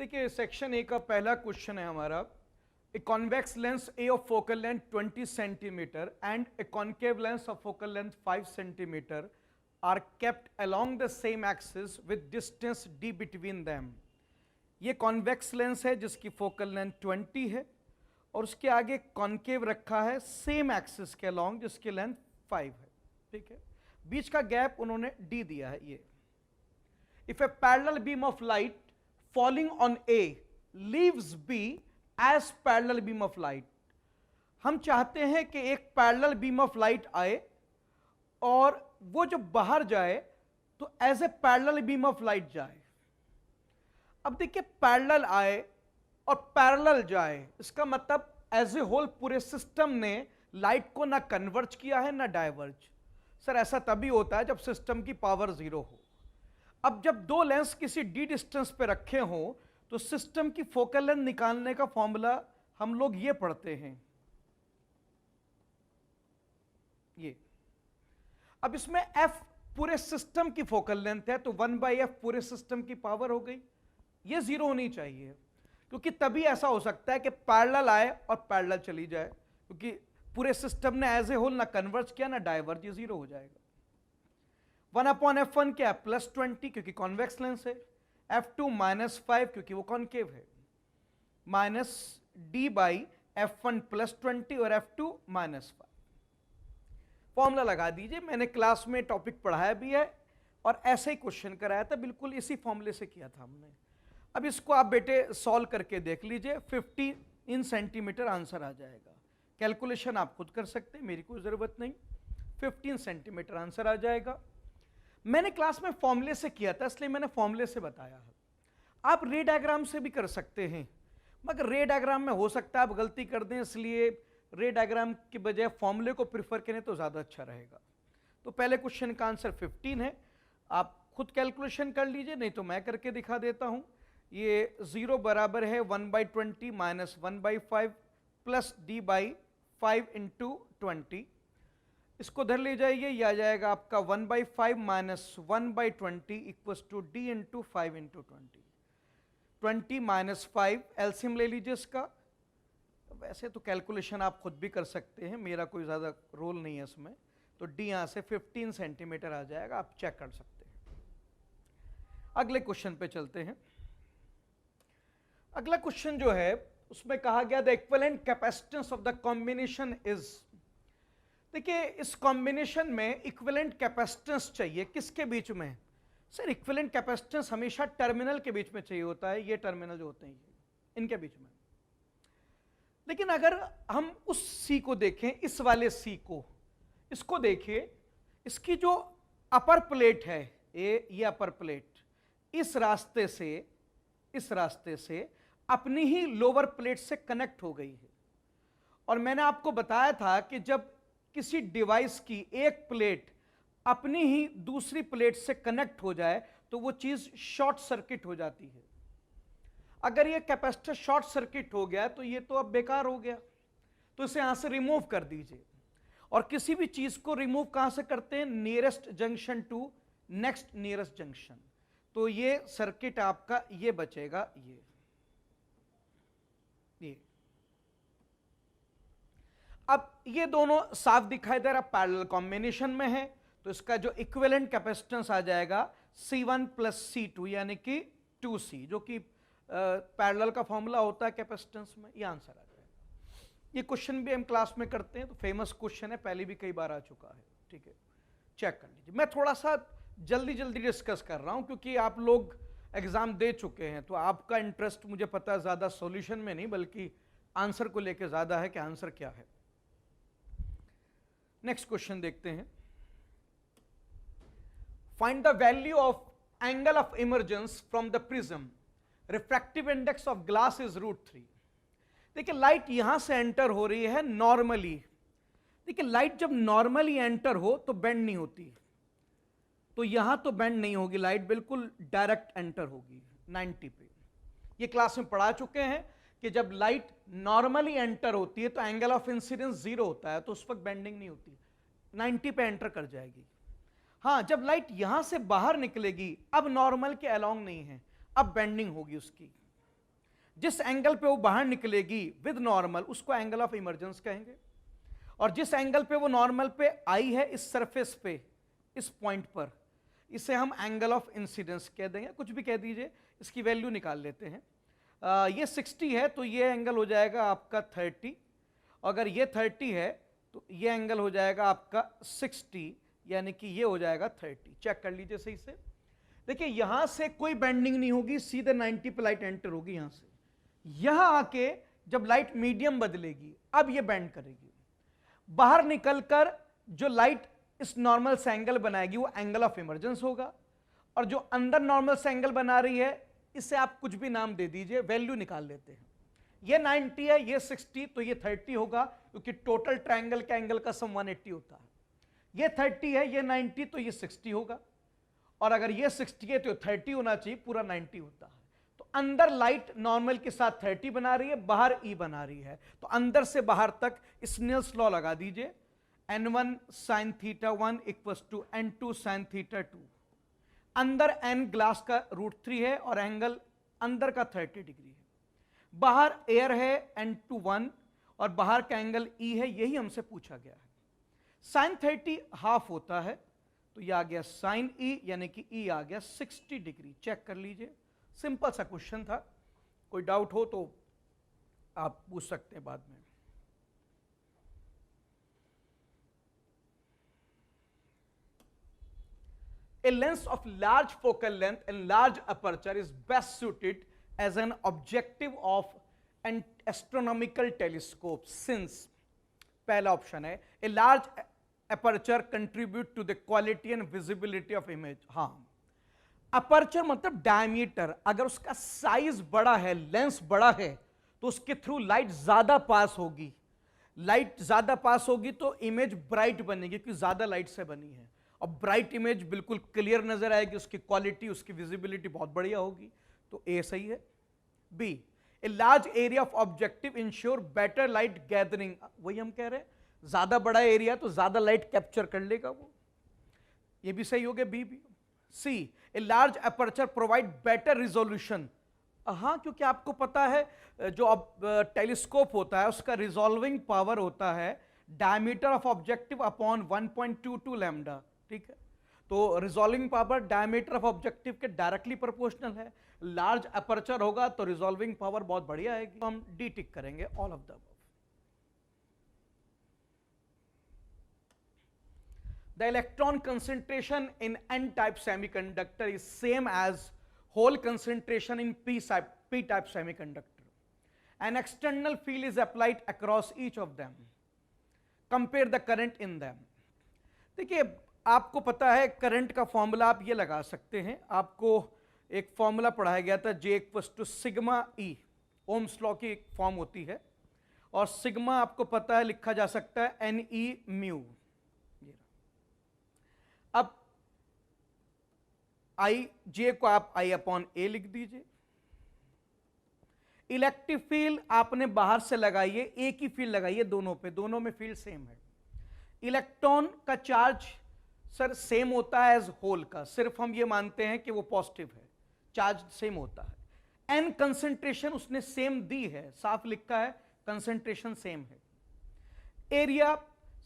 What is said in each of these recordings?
देखिए section A का पहला क्वेश्चन है हमारा, a convex lens a of focal length 20 centimetre and a concave lens of focal length 5 centimetre are kept along the same axis with distance d between them. ये convex lens है जिसकी focal length 20 है और उसके आगे concave रखा है same axis के अलोंग जिसकी लेंथ 5 है। ठीक है, बीच का गैप उन्होंने d दिया है। ये if A parallel beam of light falling on A leaves B as parallel beam of light, हम चाहते हैं कि एक पैरेलल बीम ऑफ लाइट आए और वो जो बाहर जाए तो as a parallel beam of light जाए। अब देखिए पैरेलल आए और पैरेलल जाए, इसका मतलब एज ए होल पूरे सिस्टम ने लाइट को ना कन्वर्ज किया है ना डाइवर्ज। सर ऐसा तभी होता है जब सिस्टम की पावर जीरो हो। अब जब दो लेंस किसी डी डिस्टेंस पे रखे हो तो सिस्टम की फोकल लेंथ निकालने का फॉर्मूला हम लोग ये पढ़ते हैं, ये। अब इसमें f पूरे सिस्टम की फोकल लेंथ है तो 1/f पूरे सिस्टम की पावर हो गई। ये जीरो होनी चाहिए क्योंकि तभी ऐसा हो सकता है कि पैरेलल आए और पैरेलल चली जाए, क्योंकि पूरे सिस्टम ने एज ए होल ना कन्वर्ज किया ना डाइवर्ज, ये जीरो हो जाएगा। 1/f1 क्या है? +20 क्योंकि कॉन्वेक्स लेंस है, f2 -5 क्योंकि वो कॉन्केव है, माइनस d/f1 +20 और f2 -5। फॉर्मूला लगा दीजिए, मैंने क्लास में टॉपिक पढ़ाया भी है और ऐसे ही क्वेश्चन कराया था, बिल्कुल इसी फॉर्मूले से किया था हमने। अब इसको आप बेटे सॉल्व करके देख लीजिए, 15 सेंटीमीटर आंसर आ जाएगा। कैलकुलेशन आप खुद कर सकते हैं, मेरी कोई जरूरत नहीं। 15 सेंटीमीटर आंसर आ जाएगा। मैंने क्लास में फॉर्मूले से किया था इसलिए मैंने फॉर्मूले से बताया है। आप रे डायग्राम से भी कर सकते हैं, मगर रे डायग्राम में हो सकता है आप गलती कर दें, इसलिए रे डायग्राम के बजाय फॉर्मूले को प्रिफर करें तो ज़्यादा अच्छा रहेगा। तो पहले क्वेश्चन का आंसर 15 है, आप खुद कैलकुलेशन कर लीजिए, नहीं तो मैं करके दिखा देता हूँ। ये 0 बराबर है 1/20 माइनस 1/5 प्लस d/5 इंटू 20। इसको धर ले जाइए, यह आ जाएगा आपका 1/5 minus 1/20 equals to d into 5 into 20। 20 minus 5 LCM ले लीजिए इसका। वैसे तो कैलकुलेशन आप खुद भी कर सकते हैं, मेरा कोई ज़्यादा रोल नहीं है इसमें। तो d यहाँ से 15 सेंटीमीटर आ जाएगा, आप चेक कर सकते हैं। अगले क्वेश्चन पे चलते हैं। अगला क्वेश्चन जो है उसमें कहा गया the equivalent capacitance of the combination is. देखिए इस कॉम्बिनेशन में इक्विवेलेंट कैपेसिटेंस चाहिए, किसके बीच में? सर इक्विवेलेंट कैपेसिटेंस हमेशा टर्मिनल के बीच में चाहिए होता है, ये टर्मिनल जो होते हैं इनके बीच में। लेकिन अगर हम उस C को देखें, इस वाले C को, इसको देखिए, इसकी जो अपर प्लेट है ये अपर प्लेट इस रास्ते से अपनी ही लोअर प्लेट से कनेक्ट हो गई है। और मैंने आपको बताया था कि जब किसी डिवाइस की एक प्लेट अपनी ही दूसरी प्लेट से कनेक्ट हो जाए तो वो चीज शॉर्ट सर्किट हो जाती है। अगर ये कैपेसिटर शॉर्ट सर्किट हो गया तो ये तो अब बेकार हो गया, तो इसे यहां से रिमूव कर दीजिए। और किसी भी चीज को रिमूव कहां से करते हैं? Nearest junction to next nearest junction. तो ये सर्किट आपका ये बचेगा, ये अब ये दोनों साफ दिखाई दे रहा, पैरेलल कॉम्बिनेशन में है, तो इसका जो इक्विवेलेंट कैपेसिटेंस आ जाएगा C1 प्लस C2 यानी कि 2C, जो कि पैरेलल का फॉर्मूला होता है कैपेसिटेंस में। ये आंसर आ जाएगा। ये क्वेश्चन भी हम क्लास में करते हैं, तो फेमस क्वेश्चन है, पहले भी कई बार आ चुका है। ठीक है, चेक कर लीजिए। मैं थोड़ा सा जल्दी डिस्कस कर रहा हूं क्योंकि आप लोग एग्जाम दे चुके हैं, तो आपका इंटरेस्ट मुझे पता है ज्यादा सॉल्यूशन में नहीं बल्कि आंसर को लेकर ज्यादा है कि आंसर क्या है। नेक्स्ट क्वेश्चन देखते हैं। Find the value of angle of emergence from the prism, refractive index of glass is √3। देखिए लाइट यहां से एंटर हो रही है नॉर्मली। देखिए लाइट जब नॉर्मली एंटर हो तो बेंड नहीं होती, तो यहां तो बेंड नहीं होगी, लाइट बिल्कुल डायरेक्ट एंटर होगी 90 पे। ये क्लास में पढ़ा चुके हैं कि जब लाइट नॉर्मली एंटर होती है तो एंगल ऑफ इंसिडेंस 0 होता है, तो उस वक्त बेंडिंग नहीं होती, 90 पे एंटर कर जाएगी। हाँ, जब लाइट यहां से बाहर निकलेगी अब नॉर्मल के अलोंग नहीं है, अब बेंडिंग होगी उसकी। जिस एंगल पे वो बाहर निकलेगी विद नॉर्मल उसको एंगल ऑफ इमर्जेंस कहेंगे, और जिस एंगल पे वो नॉर्मल पे आई है इस सरफेस पे, इस पॉइंट पर, इसे हम एंगल ऑफ इंसिडेंस कह देंगे, कुछ भी कह दीजिए, इसकी वैल्यू निकाल लेते हैं। ये 60 है तो ये एंगल हो जाएगा आपका 30, अगर ये 30 है तो ये एंगल हो जाएगा आपका 60, यानी कि ये हो जाएगा 30। चेक कर लीजिए सही से। देखिए यहां से कोई बेंडिंग नहीं होगी, सीधे 90 पे लाइट एंटर होगी यहां से, यहां आके जब लाइट मीडियम बदलेगी अब ये बेंड करेगी, बाहर निकलकर जो लाइट इस नॉर्मल से एंगल बनाएगी वो एंगल ऑफ इमर्जेंस होगा, और जो अंदर नॉर्मल से एंगल बना रही है इसे आप कुछ भी नाम दे दीजिए, वैल्यू निकाल लेते हैं। ये 90 है, ये 60, तो ये 30 होगा, क्योंकि टोटल ट्रायंगल के एंगल का सम 180 होता है। ये 30 है, ये 90, तो ये 60 होगा, और अगर ये 60 है तो 30 होना चाहिए, पूरा 90 होता है। तो अंदर लाइट नॉर्मल के साथ 30 बना रही है, बाहर ई बना रही है, तो अंदर से बाहर तक स्नेल्स लॉ लगा दीजिए, n1 sin θ1 equals to n2 sin θ2। अंदर n ग्लास का √3 है और एंगल अंदर का 30 डिग्री है, बाहर एयर है n2 1 और बाहर का एंगल E है, यही हमसे पूछा गया है। sin 30 हाफ होता है, तो ये आ गया sin E, यानी कि E आ गया 60 डिग्री। चेक कर लीजिए, सिंपल सा क्वेश्चन था, कोई डाउट हो तो आप पूछ सकते हैं बाद में। A lens of large focal length and large aperture is best suited as an objective of an astronomical telescope since, पहला ऑप्शन है, a large aperture contribute to the quality and visibility of image। हाँ, aperture मतलब diameter, अगर उसका size बड़ा है, lens बड़ा है, तो उसके थ्रू लाइट ज्यादा पास होगी, लाइट ज्यादा पास होगी तो इमेज ब्राइट बनेगी, क्योंकि ज्यादा लाइट से बनी है, और ब्राइट इमेज बिल्कुल क्लियर नजर आएगी, उसकी क्वालिटी, उसकी विजिबिलिटी बहुत बढ़िया होगी, तो ए सही है। B, a large area of objective ensure better light gathering, वही हम कह रहे हैं, ज्यादा बड़ा एरिया तो ज्यादा लाइट कैप्चर कर लेगा वो, ये भी सही हो गया, बी भी। C, a large aperture provide better resolution, हाँ, क्योंकि आपको पता है जो अब टेलीस्कोप होता है उसका रिजॉल्विंग पावर होता है diameter of objective upon 1.22 lambda, ठीक है, तो resolving power diameter of objective के डायरेक्टली प्रोपोर्शनल है, लार्ज अपर्चर होगा तो रिजॉल्विंग पावर बहुत बढ़िया आएगी, तो हम डी टिक करेंगे, all of the above. The electron concentration in n-type semiconductor is same as hole concentration in p-type semiconductor. An external field is applied across each of them. Compare the current in them. देखिए आपको पता है current का formula आप ये लगा सकते हैं, आपको एक फॉर्मूला पढ़ाया गया था, J equals to sigma E, Ohm's law की एक फॉर्म होती है, और सिग्मा आपको पता है लिखा जा सकता है NE म्यू। अब आई जे को आप आई अपॉन ए लिख दीजिए, इलेक्ट्रिक फील्ड आपने बाहर से लगाई है, एक ही फील्ड लगाई है दोनों पे, दोनों में फील्ड सेम है। इलेक्ट्रॉन का चार्ज सर सेम होता है एज होल का, सिर्फ हम ये मानते हैं कि वो पॉजिटिव है, चार्ज सेम होता है। एन कंसेंट्रेशन उसने सेम दी है, साफ लिखा है कंसेंट्रेशन सेम है। एरिया,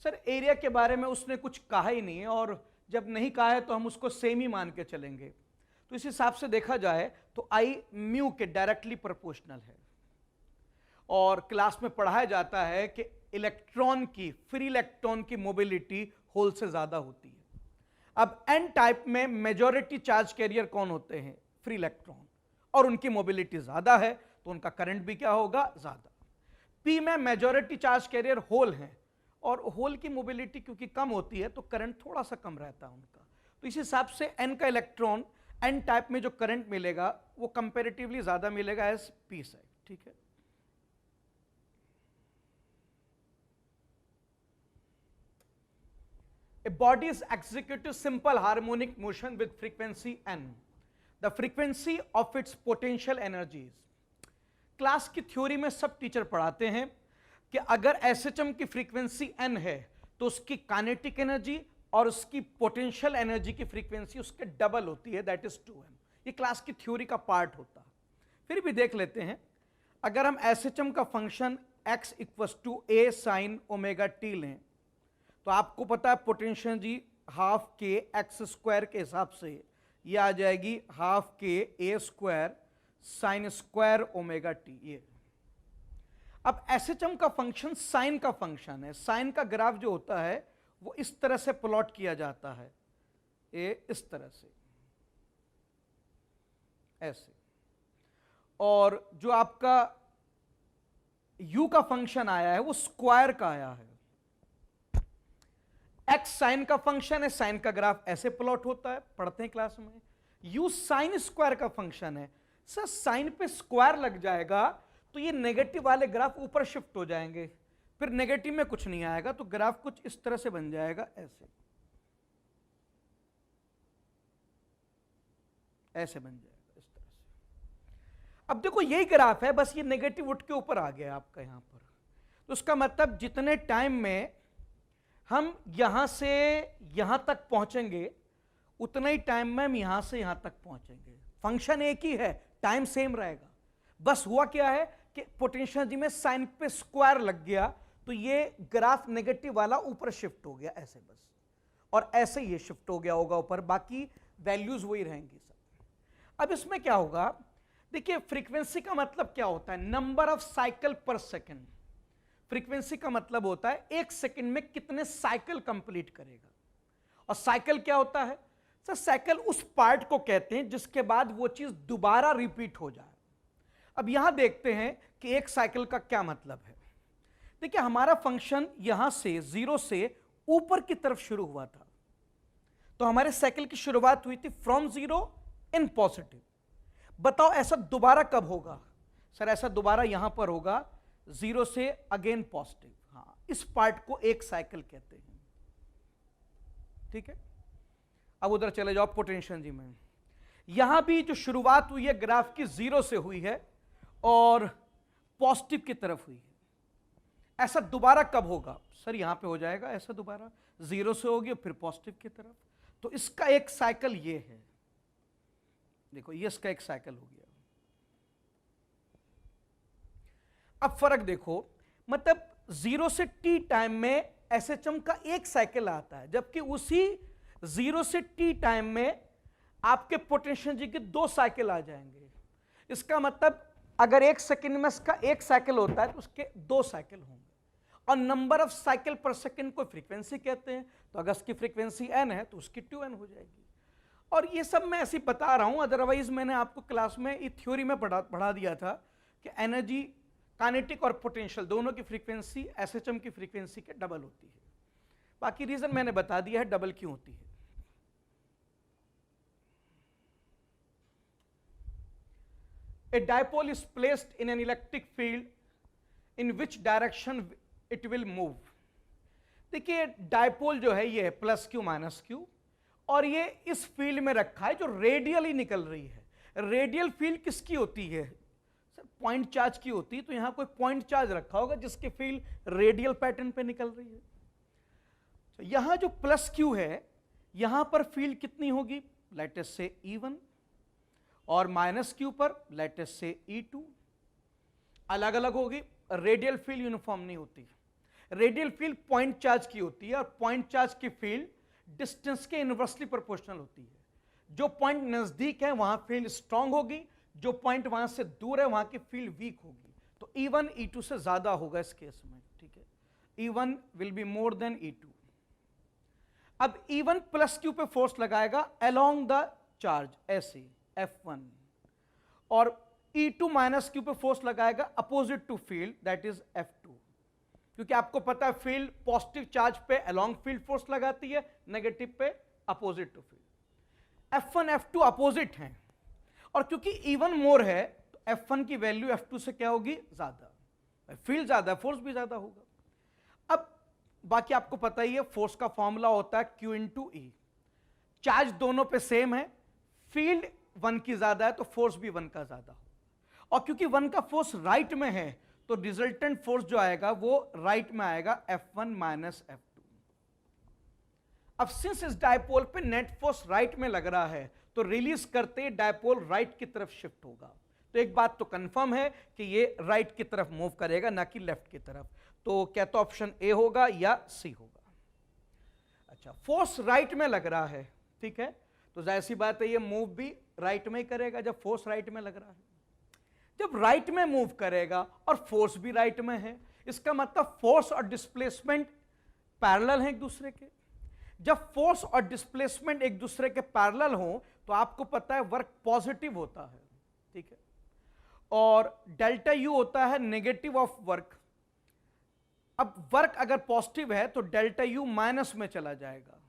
सर एरिया के बारे में उसने कुछ कहा ही नहीं है, और जब नहीं कहा है तो हम उसको सेम ही मान के चलेंगे, तो इस हिसाब से देखा जाए तो आई म्यू के डायरेक्टली प्रोपोर्शनल है। और क्लास में पढ़ाया जाता है कि इलेक्ट्रॉन की, फ्री इलेक्ट्रॉन की मोबिलिटी होल से ज्यादा होती है। अब एन टाइप में मेजॉरिटी चार्ज कैरियर कौन होते हैं? फ्री इलेक्ट्रॉन, और उनकी मोबिलिटी ज्यादा है तो उनका करंट भी क्या होगा? ज्यादा। पी में मेजॉरिटी चार्ज कैरियर होल हैं, और होल की मोबिलिटी क्योंकि कम होती है तो करंट थोड़ा सा कम रहता है उनका, तो इस हिसाब से एन का इलेक्ट्रॉन एन टाइप में जो करंट मिलेगा वो कंपैरेटिवली ज्यादा मिलेगा एज पी साइड, ठीक है। A body's execute simple harmonic motion with frequency n. The frequency of its potential energies. Class की थ्योरी में सब टीचर पढ़ाते हैं कि अगर एसएचएम की फ्रीक्वेंसी n है तो उसकी काइनेटिक एनर्जी और उसकी पोटेंशियल एनर्जी की फ्रीक्वेंसी उसके डबल होती है, दैट इज 2m। ये क्लास की थ्योरी का पार्ट होता है। फिर भी देख लेते हैं, अगर हम एसएचएम का function x equals to a sine omega t लें तो आपको पता है पोटेंशियल जी हाफ के एक्स स्क्वायर के हिसाब से ये आ जाएगी half k a square sine square omega t. ये अब एसएचएम का फंक्शन साइन का फंक्शन है। साइन का ग्राफ जो होता है वो इस तरह से प्लॉट किया जाता है, ये इस तरह से ऐसे, और जो आपका u का फंक्शन आया है वो स्क्वायर का आया है। x साइन का फंक्शन है, साइन का ग्राफ ऐसे प्लॉट होता है, पढ़ते हैं क्लास में। u साइन स्क्वायर का फंक्शन है। सर साइन पे स्क्वायर लग जाएगा तो ये नेगेटिव वाले ग्राफ ऊपर शिफ्ट हो जाएंगे, फिर नेगेटिव में कुछ नहीं आएगा, तो ग्राफ कुछ इस तरह से बन जाएगा, ऐसे बन जाएगा इस तरह से। अब देखो यही ग्राफ है, बस ये नेगेटिव उठ के ऊपर आ गया आपका यहां पर। तो उसका मतलब जितने टाइम में हम यहां से यहां तक पहुंचेंगे उतना ही टाइम में हम यहां से यहां तक पहुंचेंगे। फंक्शन एक ही है, टाइम सेम रहेगा, बस हुआ क्या है कि पोटेंशियल जी में साइन पे स्क्वायर लग गया तो ये ग्राफ नेगेटिव वाला ऊपर शिफ्ट हो गया ऐसे, बस, और ऐसे ये शिफ्ट हो गया होगा ऊपर, बाकी वैल्यूज वही रहेंगी सब। अब इसमें क्या होगा, देखिए फ्रीक्वेंसी का मतलब क्या होता है, नंबर ऑफ साइकिल पर सेकेंड। फ्रीक्वेंसी का मतलब होता है एक सेकंड में कितने साइकिल कंप्लीट करेगा। और साइकिल क्या होता है सर, साइकिल उस पार्ट को कहते हैं जिसके बाद वो चीज दोबारा रिपीट हो जाए। अब यहां देखते हैं कि एक साइकिल का क्या मतलब है। देखिए हमारा फंक्शन यहां से जीरो से ऊपर की तरफ शुरू हुआ था, तो हमारे साइकिल की शुरुआत हुई थी फ्रॉम जीरो इन पॉजिटिव। बताओ ऐसा दोबारा कब होगा सर, ऐसा दोबारा यहां पर होगा जीरो से अगेन पॉजिटिव। हाँ, इस पार्ट को एक साइकिल कहते हैं, ठीक है। अब उधर चले जाओ पोटेंशियल जी में, यहां भी जो शुरुआत हुई है ग्राफ की जीरो से हुई है और पॉजिटिव की तरफ हुई है। ऐसा दोबारा कब होगा सर, यहां पे हो जाएगा ऐसा दोबारा, जीरो से होगी फिर पॉजिटिव की तरफ। तो इसका एक साइकिल ये है, देखो ये इसका एक साइकिल हो गया। अब फर्क देखो, मतलब जीरो से टी टाइम में एसएचएम का एक साइकिल आता है, जबकि उसी जीरो से टी टाइम में आपके पोटेंशियल जी के दो साइकिल आ जाएंगे। इसका मतलब अगर एक सेकंड में इसका एक साइकिल होता है तो उसके दो साइकिल होंगे। और नंबर ऑफ साइकिल पर सेकंड को फ्रीक्वेंसी कहते हैं, तो अगर उसकी फ्रीक्वेंसी n है तो उसकी 2n हो जाएगी। और ये सब मैं ऐसे बता रहा हूं, अदरवाइज मैंने आपको क्लास में ये थ्योरी में पढ़ा दिया था कि एनर्जी काइनेटिक और पोटेंशियल दोनों की फ्रीक्वेंसी एसएचएम की फ्रीक्वेंसी के डबल होती है। बाकी रीजन मैंने बता दिया है डबल क्यों होती है। A dipole is placed in an electric field in which direction it will move। देखिए डायपोल जो है ये है प्लस क्यू माइनस क्यू, और ये इस फील्ड में रखा है जो रेडियली निकल रही है। रेडियल फील्ड किसकी होती है सर, पॉइंट चार्ज की होती है, तो यहां कोई पॉइंट चार्ज रखा होगा जिसकी फील्ड रेडियल पैटर्न पे निकल रही है। तो यहां जो प्लस क्यू है यहां पर फील्ड कितनी होगी, लेट अस से E1, और माइनस क्यू पर लेट अस से E2। अलग अलग होगी, रेडियल फील्ड यूनिफॉर्म नहीं होती। रेडियल फील्ड पॉइंट चार्ज की होती है और पॉइंट चार्ज की फील्ड डिस्टेंस के इनवर्सली प्रोपोर्शनल होती है। जो पॉइंट नजदीक है वहां फील्ड स्ट्रांग होगी, जो पॉइंट वहां से दूर है वहां की फील्ड वीक होगी। तो E1 E2 से ज्यादा होगा इस केस में, ठीक है। E1 will be more than E2। अब E1 प्लस क्यू पे फोर्स लगाएगा अलोंग द चार्ज ऐसे F1, और E2 माइनस क्यू पे फोर्स लगाएगा opposite to field that is F2। क्योंकि आपको पता है फील्ड पॉजिटिव चार्ज पे अलोंग फील्ड फोर्स लगाती है, नेगेटिव पे opposite to field. F1 F2 opposite हैं, और क्योंकि E1 मोर है तो F1 की वैल्यू F2 से क्या होगी, ज्यादा। फील्ड ज्यादा है, फोर्स भी ज्यादा होगा। अब बाकी आपको पता ही है फोर्स का फॉर्मूला होता है Q इंटू E। चार्ज दोनों पे सेम है, फील्ड 1 की ज्यादा है तो फोर्स भी 1 का ज्यादा हो, और क्योंकि 1 का फोर्स राइट में है तो रिजल्टेंट फोर्स जो आएगा वो राइट में आएगा F1 माइनस F2। अब सिंस इस डायपोल पे नेट फोर्स राइट में लग रहा है तो रिलीज करते डायपोल राइट की तरफ शिफ्ट होगा। तो तो एक बात तो कंफर्म है कि ये राइट की तरफ मूव करेगा, ना कि लेफ्ट की तरफ। तो क्या तो ऑप्शन ए होगा या सी होगा। अच्छा, फोर्स राइट में लग रहा है, ठीक है, तो जाहिर सी बात है ये मूव भी राइट में ही करेगा जब फोर्स राइट में लग रहा है। जब राइट में मूव करेगा और फोर्स भी राइट में है, इसका मतलब फोर्स और डिस्प्लेसमेंट पैरेलल हैं एक दूसरे के। जब फोर्स और डिस्प्लेसमेंट एक दूसरे के पैरेलल हो तो आपको पता है वर्क पॉजिटिव होता है, ठीक है, और डेल्टा यू होता है नेगेटिव ऑफ वर्क। अब वर्क अगर पॉजिटिव है तो डेल्टा यू माइनस में चला जाएगा,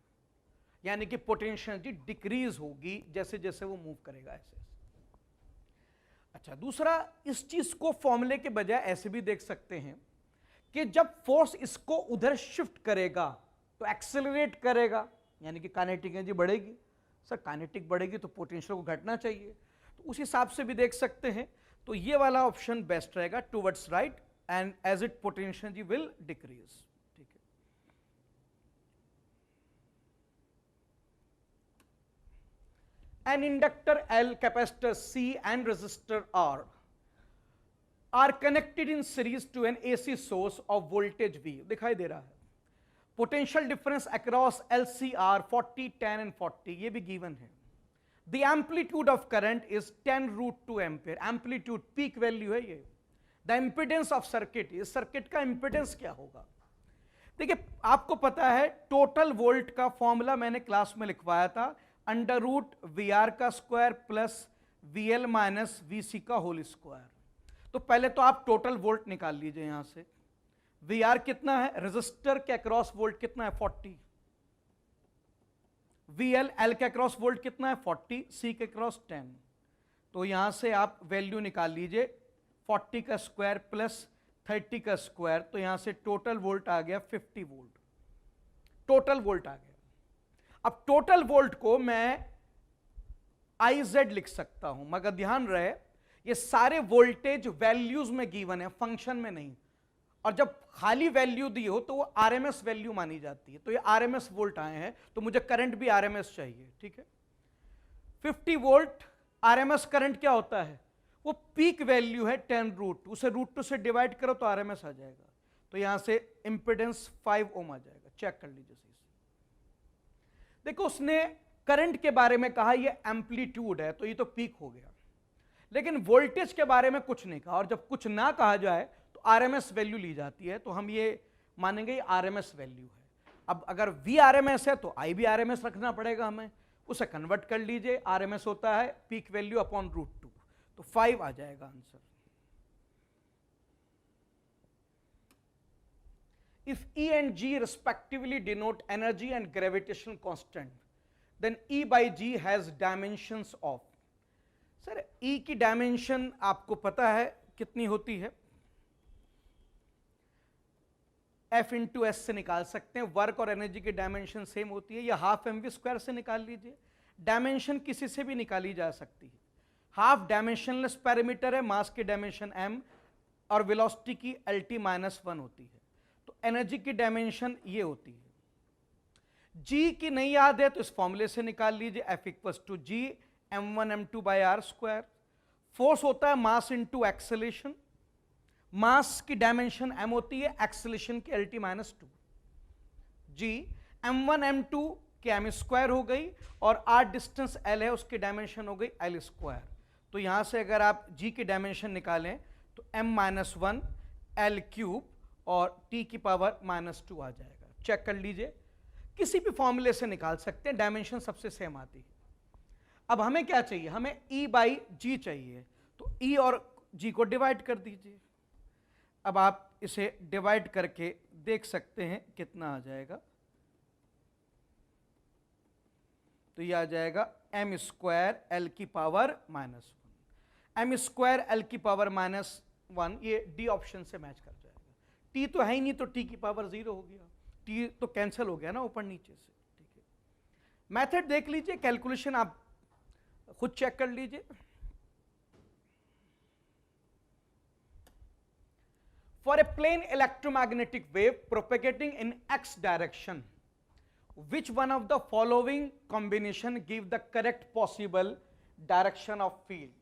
यानी कि पोटेंशियल डिक्रीज होगी जैसे जैसे वो मूव करेगा ऐसे। अच्छा, दूसरा, इस चीज को फॉर्मूले के बजाय ऐसे भी देख सकते हैं कि जब फोर्स इसको उधर शिफ्ट करेगा तो एक्सेलरेट करेगा, यानी कि काइनेटिक एनर्जी बढ़ेगी। सर काइनेटिक बढ़ेगी तो पोटेंशियल को घटना चाहिए, तो उस हिसाब से भी देख सकते हैं। तो ये वाला ऑप्शन बेस्ट रहेगा, towards right, and as it potential energy will decrease, ठीक है। An inductor L, capacitor C and resistor R are connected in series to an AC source of voltage V. दिखाई दे रहा है। Potential difference across LCR 40, 10 and 40, ये भी given है। The amplitude of current is 10√2 ampere. Amplitude peak value है ये। The impedance of circuit, इस circuit का impedance क्या होगा? देखिए, आपको पता है टोटल वोल्ट का फॉर्मूला मैंने क्लास में लिखवाया था, अंडर रूट वी आर का square plus V L minus V C का होल स्क्वायर। तो पहले तो आप टोटल वोल्ट निकाल लीजिए यहां से। वी आर कितना है, रेजिस्टर के अक्रॉस वोल्ट कितना है 40, वी एल, एल के अक्रॉस वोल्ट कितना है 40, सी के अक्रॉस 10। तो यहां से आप वैल्यू निकाल लीजिए, 40 का स्क्वायर प्लस 30 का स्क्वायर, तो यहां से टोटल वोल्ट आ गया 50 वोल्ट, टोटल वोल्ट आ गया। अब टोटल वोल्ट को मैं IZ लिख सकता हूं, मगर ध्यान रहे ये सारे वोल्टेज वैल्यूज में गिवन है, फंक्शन में नहीं। और जब खाली वैल्यू दी हो तो वो RMS वैल्यू मानी जाती है। तो ये RMS वोल्ट आए हैं तो मुझे करंट भी RMS चाहिए, ठीक है। 50 वोल्ट RMS करंट क्या होता है, वो पीक वैल्यू है 10√2, उसे √2 से डिवाइड करो तो RMS आ जाएगा। तो यहां से इंपेडेंस 5 ओम आ जाएगा, चेक कर लीजिए। देखो, उसने करंट के बारे में कहा ये एम्पलीट्यूड है, तो ये तो पीक हो गया, लेकिन वोल्टेज के बारे में कुछ नहीं कहा। और जब कुछ ना कहा जाए तो RMS वैल्यू ली जाती है, तो हम ये मानेंगे ये RMS वैल्यू है। अब अगर V RMS है तो I भी RMS रखना पड़ेगा हमें, उसे कन्वर्ट कर लीजिए। RMS होता है पीक वैल्यू अपॉन √2, तो 5 आ जाएगा answer. If E and G respectively denote energy and gravitational constant, then E by G has dimensions of, sir E की डायमेंशन आपको पता है कितनी होती है, F इंटू एस से निकाल सकते हैं। वर्क और एनर्जी की डायमेंशन सेम होती है, या हाफ mv स्क्वायर से निकाल लीजिए। डायमेंशन किसी से भी निकाली जा सकती है। हाफ डायमेंशनलेस पैरामीटर है, मास की डायमेंशन m और वेलोसिटी की LT -1 होती है। तो एनर्जी की डायमेंशन ये होती है। G की नहीं याद है तो इस फॉर्मूले से निकाल लीजिए, F equals to G m1 m2 by r square. Force होता है मास इंटू एक्सेलेरेशन, मास की डायमेंशन m होती है, एक्सेलेरेशन की LT -2। G m1 m2 की m स्क्वायर हो गई, और r डिस्टेंस L है उसकी डायमेंशन हो गई L स्क्वायर। तो यहां से अगर आप G की डायमेंशन निकालें तो m-1 L क्यूब और t की पावर -2 आ जाएगा। चेक कर लीजिए, किसी भी फॉर्मूले से निकाल सकते हैं, डायमेंशन सबसे सेम आती है। अब हमें क्या चाहिए, हमें E बाई G चाहिए, तो E और G को डिवाइड कर दीजिए। अब आप इसे डिवाइड करके देख सकते हैं कितना आ जाएगा, तो ये आ जाएगा m स्क्वायर L की पावर -1, m स्क्वायर L की पावर -1, ये D ऑप्शन से मैच कर जाएगा। T तो है ही नहीं, तो T की पावर 0 हो गया, T तो कैंसिल हो गया ना ऊपर नीचे से, ठीक है। मेथड देख लीजिए, कैलकुलेशन आप खुद चेक कर लीजिए। For a plane electromagnetic wave propagating in x direction, which one of the following combination give the correct possible direction of field?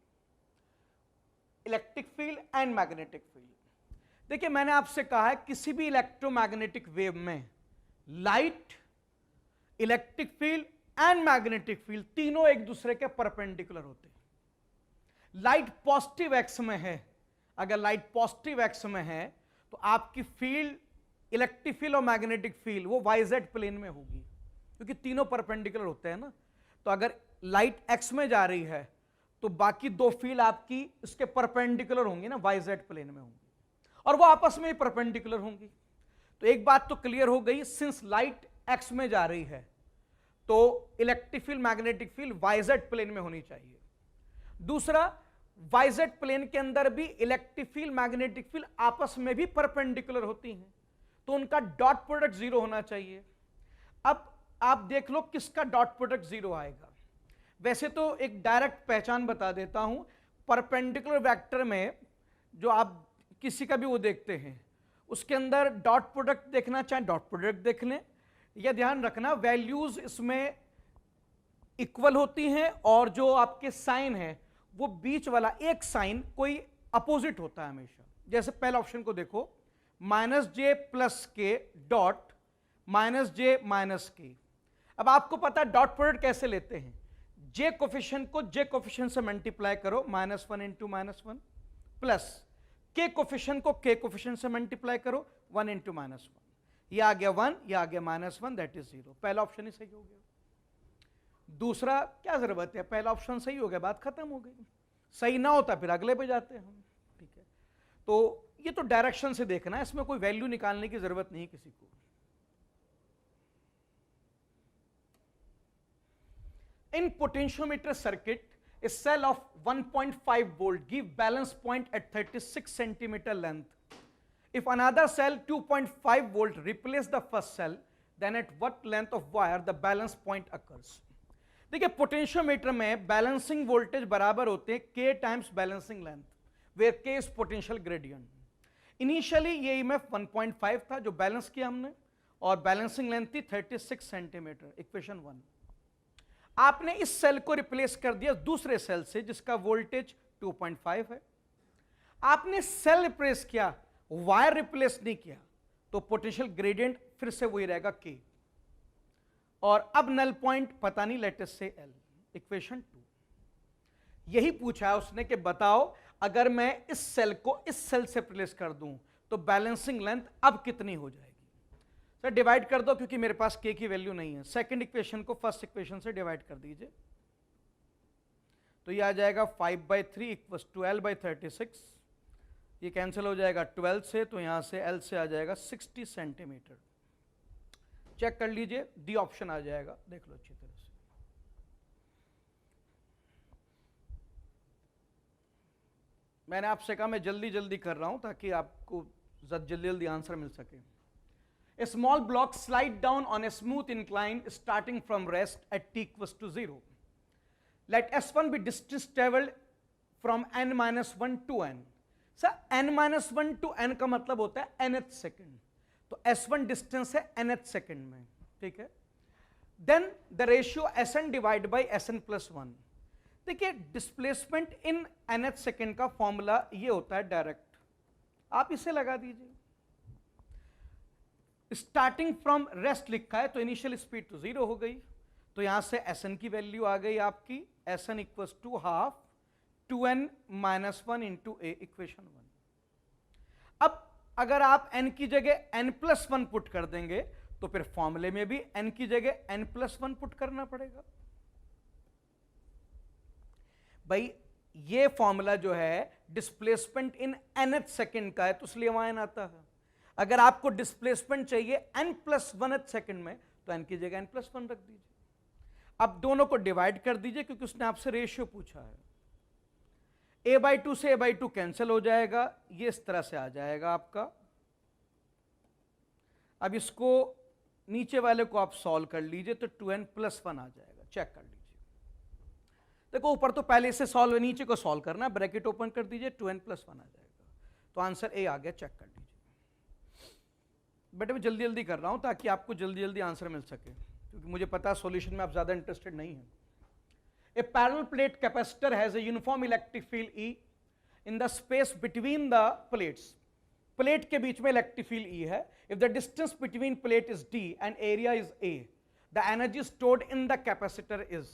Electric field and magnetic field. देखिए मैंने आपसे कहा है किसी भी इलेक्ट्रोमैग्नेटिक वेव में light, electric field and magnetic field तीनों एक दूसरे के परपेंडिकुलर होते हैं। लाइट पॉजिटिव एक्स में है, अगर लाइट पॉजिटिव एक्स में है तो आपकी फील्ड, इलेक्ट्रिक फील्ड और मैग्नेटिक फील्ड वो वाईजेड प्लेन में होगी, क्योंकि तीनों परपेंडिकुलर होते हैं ना। तो अगर लाइट एक्स में जा रही है तो बाकी दो फील्ड आपकी इसके परपेंडिकुलर होंगी ना, वाईजेड प्लेन में होंगी, और वो आपस में ही परपेंडिकुलर होंगी। तो एक बात तो क्लियर हो गई, सिंस लाइट एक्स में जा रही है तो electric field, magnetic field YZ plane में होनी चाहिए। दूसरा, वाईजेड प्लेन के अंदर भी इलेक्ट्रिक फील्ड, मैग्नेटिक फील्ड आपस में भी परपेंडिकुलर होती हैं, तो उनका डॉट प्रोडक्ट जीरो होना चाहिए। अब आप देख लो किसका डॉट प्रोडक्ट जीरो आएगा। वैसे तो एक डायरेक्ट पहचान बता देता हूं, परपेंडिकुलर वेक्टर में जो आप किसी का भी वो देखते हैं उसके अंदर डॉट प्रोडक्ट देखना चाहे डॉट प्रोडक्ट देख लें। यह ध्यान रखना वैल्यूज इसमें इक्वल होती हैं और जो आपके साइन है वो बीच वाला एक साइन कोई अपोजिट होता है हमेशा। जैसे पहले ऑप्शन को देखो, माइनस जे प्लस के डॉट माइनस जे माइनस के। अब आपको पता है डॉट प्रोडक्ट कैसे लेते हैं, जे कोफिशिएंट को जे कोफिशिएंट से मल्टीप्लाई करो, -1 इंटू -1, प्लस के कोफिशिएंट को के कोफिशिएंट से मल्टीप्लाई करो, 1 इंटू -1। ये आ गया 1, ये आ गया -1, दैट इज 0। पहला ऑप्शन ही सही हो गया। दूसरा क्या जरूरत है, पहला ऑप्शन सही हो गया, बात खत्म हो गई। सही ना होता फिर अगले पे जाते हैं हम, ठीक है। तो ये तो डायरेक्शन से देखना है, इसमें कोई वैल्यू निकालने की जरूरत नहीं किसी को। In potentiometer circuit, a cell of 1.5 volt give balance point at 36 centimeter length. If another cell 2.5 volt replace the first cell, then at what length of wire the balance point occurs? देखिए potentiometer में balancing voltage बराबर होते हैं k times balancing length, where k is potential gradient. Initially ये EMF 1.5 था जो balance किया हमने, और बैलेंसिंग लेंथ थी 36 सेंटीमीटर, इक्वेशन 1। आपने इस सेल को रिप्लेस कर दिया दूसरे सेल से जिसका वोल्टेज 2.5 है। आपने सेल रिप्लेस किया, वायर रिप्लेस नहीं किया, तो पोटेंशियल ग्रेडियंट फिर से वही रहेगा k। और अब नल पॉइंट पता नहीं, लेट अस से L, इक्वेशन 2। यही पूछा है उसने कि बताओ अगर मैं इस सेल को इस सेल से रिप्लेस कर दूं तो बैलेंसिंग लेंथ अब कितनी हो जाएगी। सर डिवाइड कर दो क्योंकि मेरे पास k की वैल्यू नहीं है। सेकंड इक्वेशन को फर्स्ट इक्वेशन से डिवाइड कर दीजिए, तो ये आ जाएगा 5/3 इक्वल्स टू L/36। ये कैंसिल हो जाएगा 12 से, तो यहां से L से आ जाएगा 60 सेंटीमीटर। चेक कर लीजिए, डी ऑप्शन आ जाएगा, देख लो अच्छी तरह से। मैंने आपसे कहा मैं जल्दी जल्दी कर रहा हूं ताकि आपको जल्दी जल्दी आंसर मिल सके। A small block slide down on a smooth incline starting from rest at t equals to 0. Let S1 be distance traveled from n-1 to n. Sir n-1 to n का मतलब होता है nth सेकेंड, तो S1 distance है nth second में, ठीक है। Then the ratio Sn divide by Sn plus 1। देखिए डिस्प्लेसमेंट इन nth सेकेंड का फॉर्मूला ये होता है डायरेक्ट, आप इसे लगा दीजिए। स्टार्टिंग फ्रॉम रेस्ट लिखा है तो इनिशियल स्पीड तो 0 हो गई, तो यहां से Sn की वैल्यू आ गई आपकी Sn equals to half 2n-1 into a, equation 1। अब अगर आप n की जगह n+1 पुट कर देंगे तो फिर फॉर्मूले में भी n की जगह n+1 पुट करना पड़ेगा। भाई ये फॉर्मूला जो है डिस्प्लेसमेंट इन nth सेकेंड का है, तो इसलिए वहां n आता है। अगर आपको डिस्प्लेसमेंट चाहिए n+1th सेकेंड में तो n की जगह n+1 रख दीजिए। अब दोनों को डिवाइड कर दीजिए क्योंकि उसने आपसे रेशियो पूछा है। a/2 से a/2 कैंसिल हो जाएगा, ये इस तरह से आ जाएगा आपका। अब इसको नीचे वाले को आप सॉल्व कर लीजिए तो 2n+1 आ जाएगा। चेक कर लीजिए, देखो ऊपर तो पहले से सॉल्व, नीचे को सॉल्व करना, ब्रैकेट ओपन कर दीजिए, 2n+1 आ जाएगा, तो आंसर ए आ गया। चेक कर लीजिए। बेटे मैं जल्दी जल्दी कर रहा हूं ताकि आपको जल्दी जल्दी आंसर मिल सके, क्योंकि मुझे पता है सॉल्यूशन में आप ज्यादा इंटरेस्टेड नहीं हैं। A parallel plate capacitor has a uniform electric field E in the space between the plates, plate के बीच में इलेक्ट्रिक फील्ड E है. If the distance between plate is D and area is A, the energy stored in the capacitor is.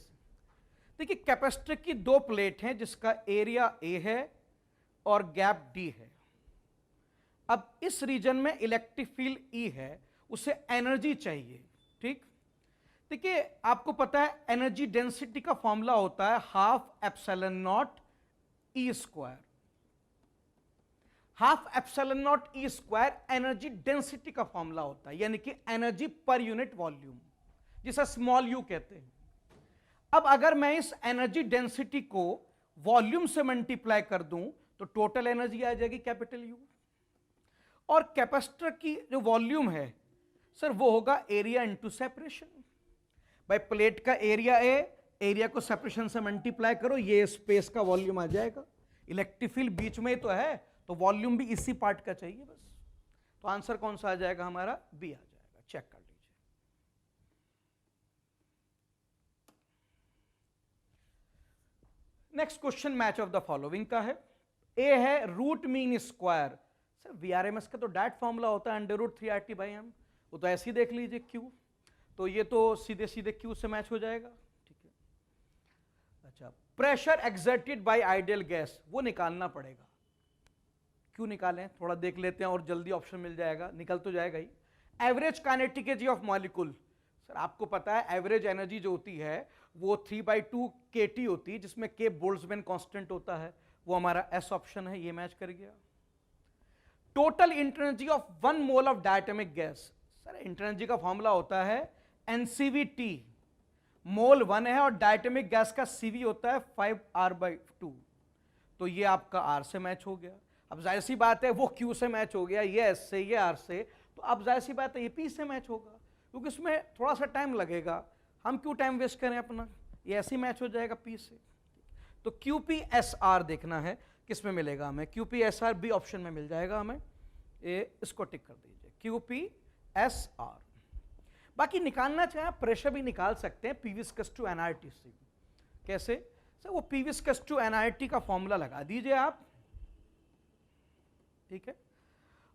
देखिए capacitor की दो plate हैं जिसका area A है और गैप D है. अब इस रीजन में इलेक्ट्रिक फील्ड E है, उसे एनर्जी चाहिए. ठीक, देखिए आपको पता है एनर्जी डेंसिटी का फॉर्मूला होता है half epsilon not E square. Half epsilon not E square energy density का फॉर्मूला होता है, यानी कि एनर्जी पर यूनिट वॉल्यूम, जिसे स्मॉल यू कहते हैं. अब अगर मैं इस एनर्जी डेंसिटी को वॉल्यूम से मल्टीप्लाई कर दूं तो टोटल एनर्जी आ जाएगी कैपिटल यू. और कैपेसिटर की जो वॉल्यूम है सर वो होगा एरिया इंटू सेपरेशन. भाई प्लेट का एरिया ए, एरिया को सेपरेशन से मल्टीप्लाई करो, ये स्पेस का वॉल्यूम आ जाएगा. इलेक्ट्रिक फील्ड बीच में तो है तो वॉल्यूम भी इसी पार्ट का चाहिए बस. तो आंसर कौन सा आ जाएगा हमारा? बी आ जाएगा. चेक कर लीजिए. Next question match of the following का है. ए है root mean square. Sir VRMS का तो डायरेक्ट फॉर्मूला होता है √3RT/m, वो तो ऐसे ही देख लीजिए क्यू, तो ये तो सीधे सीधे क्यू से मैच हो जाएगा. ठीक है. अच्छा, pressure exerted by ideal gas, वो निकालना पड़ेगा. क्यों निकालें, थोड़ा देख लेते हैं और जल्दी ऑप्शन मिल जाएगा, निकल तो जाएगा ही. Average kinetic energy of molecule. Sir आपको पता है एवरेज एनर्जी जो होती है वो 3/2 kT होती है, जिसमें K बोल्ट्जमैन कांस्टेंट होता है, वो हमारा एस ऑप्शन है, ये मैच कर गया. Total internal energy of 1 mole of diatomic gas. Sir internal energy का फॉर्मूला होता है NCV/T, मोल 1 है और डायटोमिक गैस का CV होता है 5R/2, तो ये आपका R से मैच हो गया. अब जाहिर सी बात है वो Q से मैच हो गया, ये S से, ये R से, तो अब जाहिर सी बात है ये P से मैच होगा, क्योंकि इसमें थोड़ा सा टाइम लगेगा, हम क्यों टाइम वेस्ट करें अपना, ये ऐसे ही मैच हो जाएगा P से. तो QPSR देखना है किस में मिलेगा हमें. QPSR बी ऑप्शन में मिल जाएगा हमें, इसको टिक कर दीजिए QPSR. बाकी निकालना चाहे प्रेशर भी निकाल सकते हैं, P viscous to nRT. कैसे सर? वो P viscous to nRT का फॉर्मूला लगा दीजिए आप, ठीक है,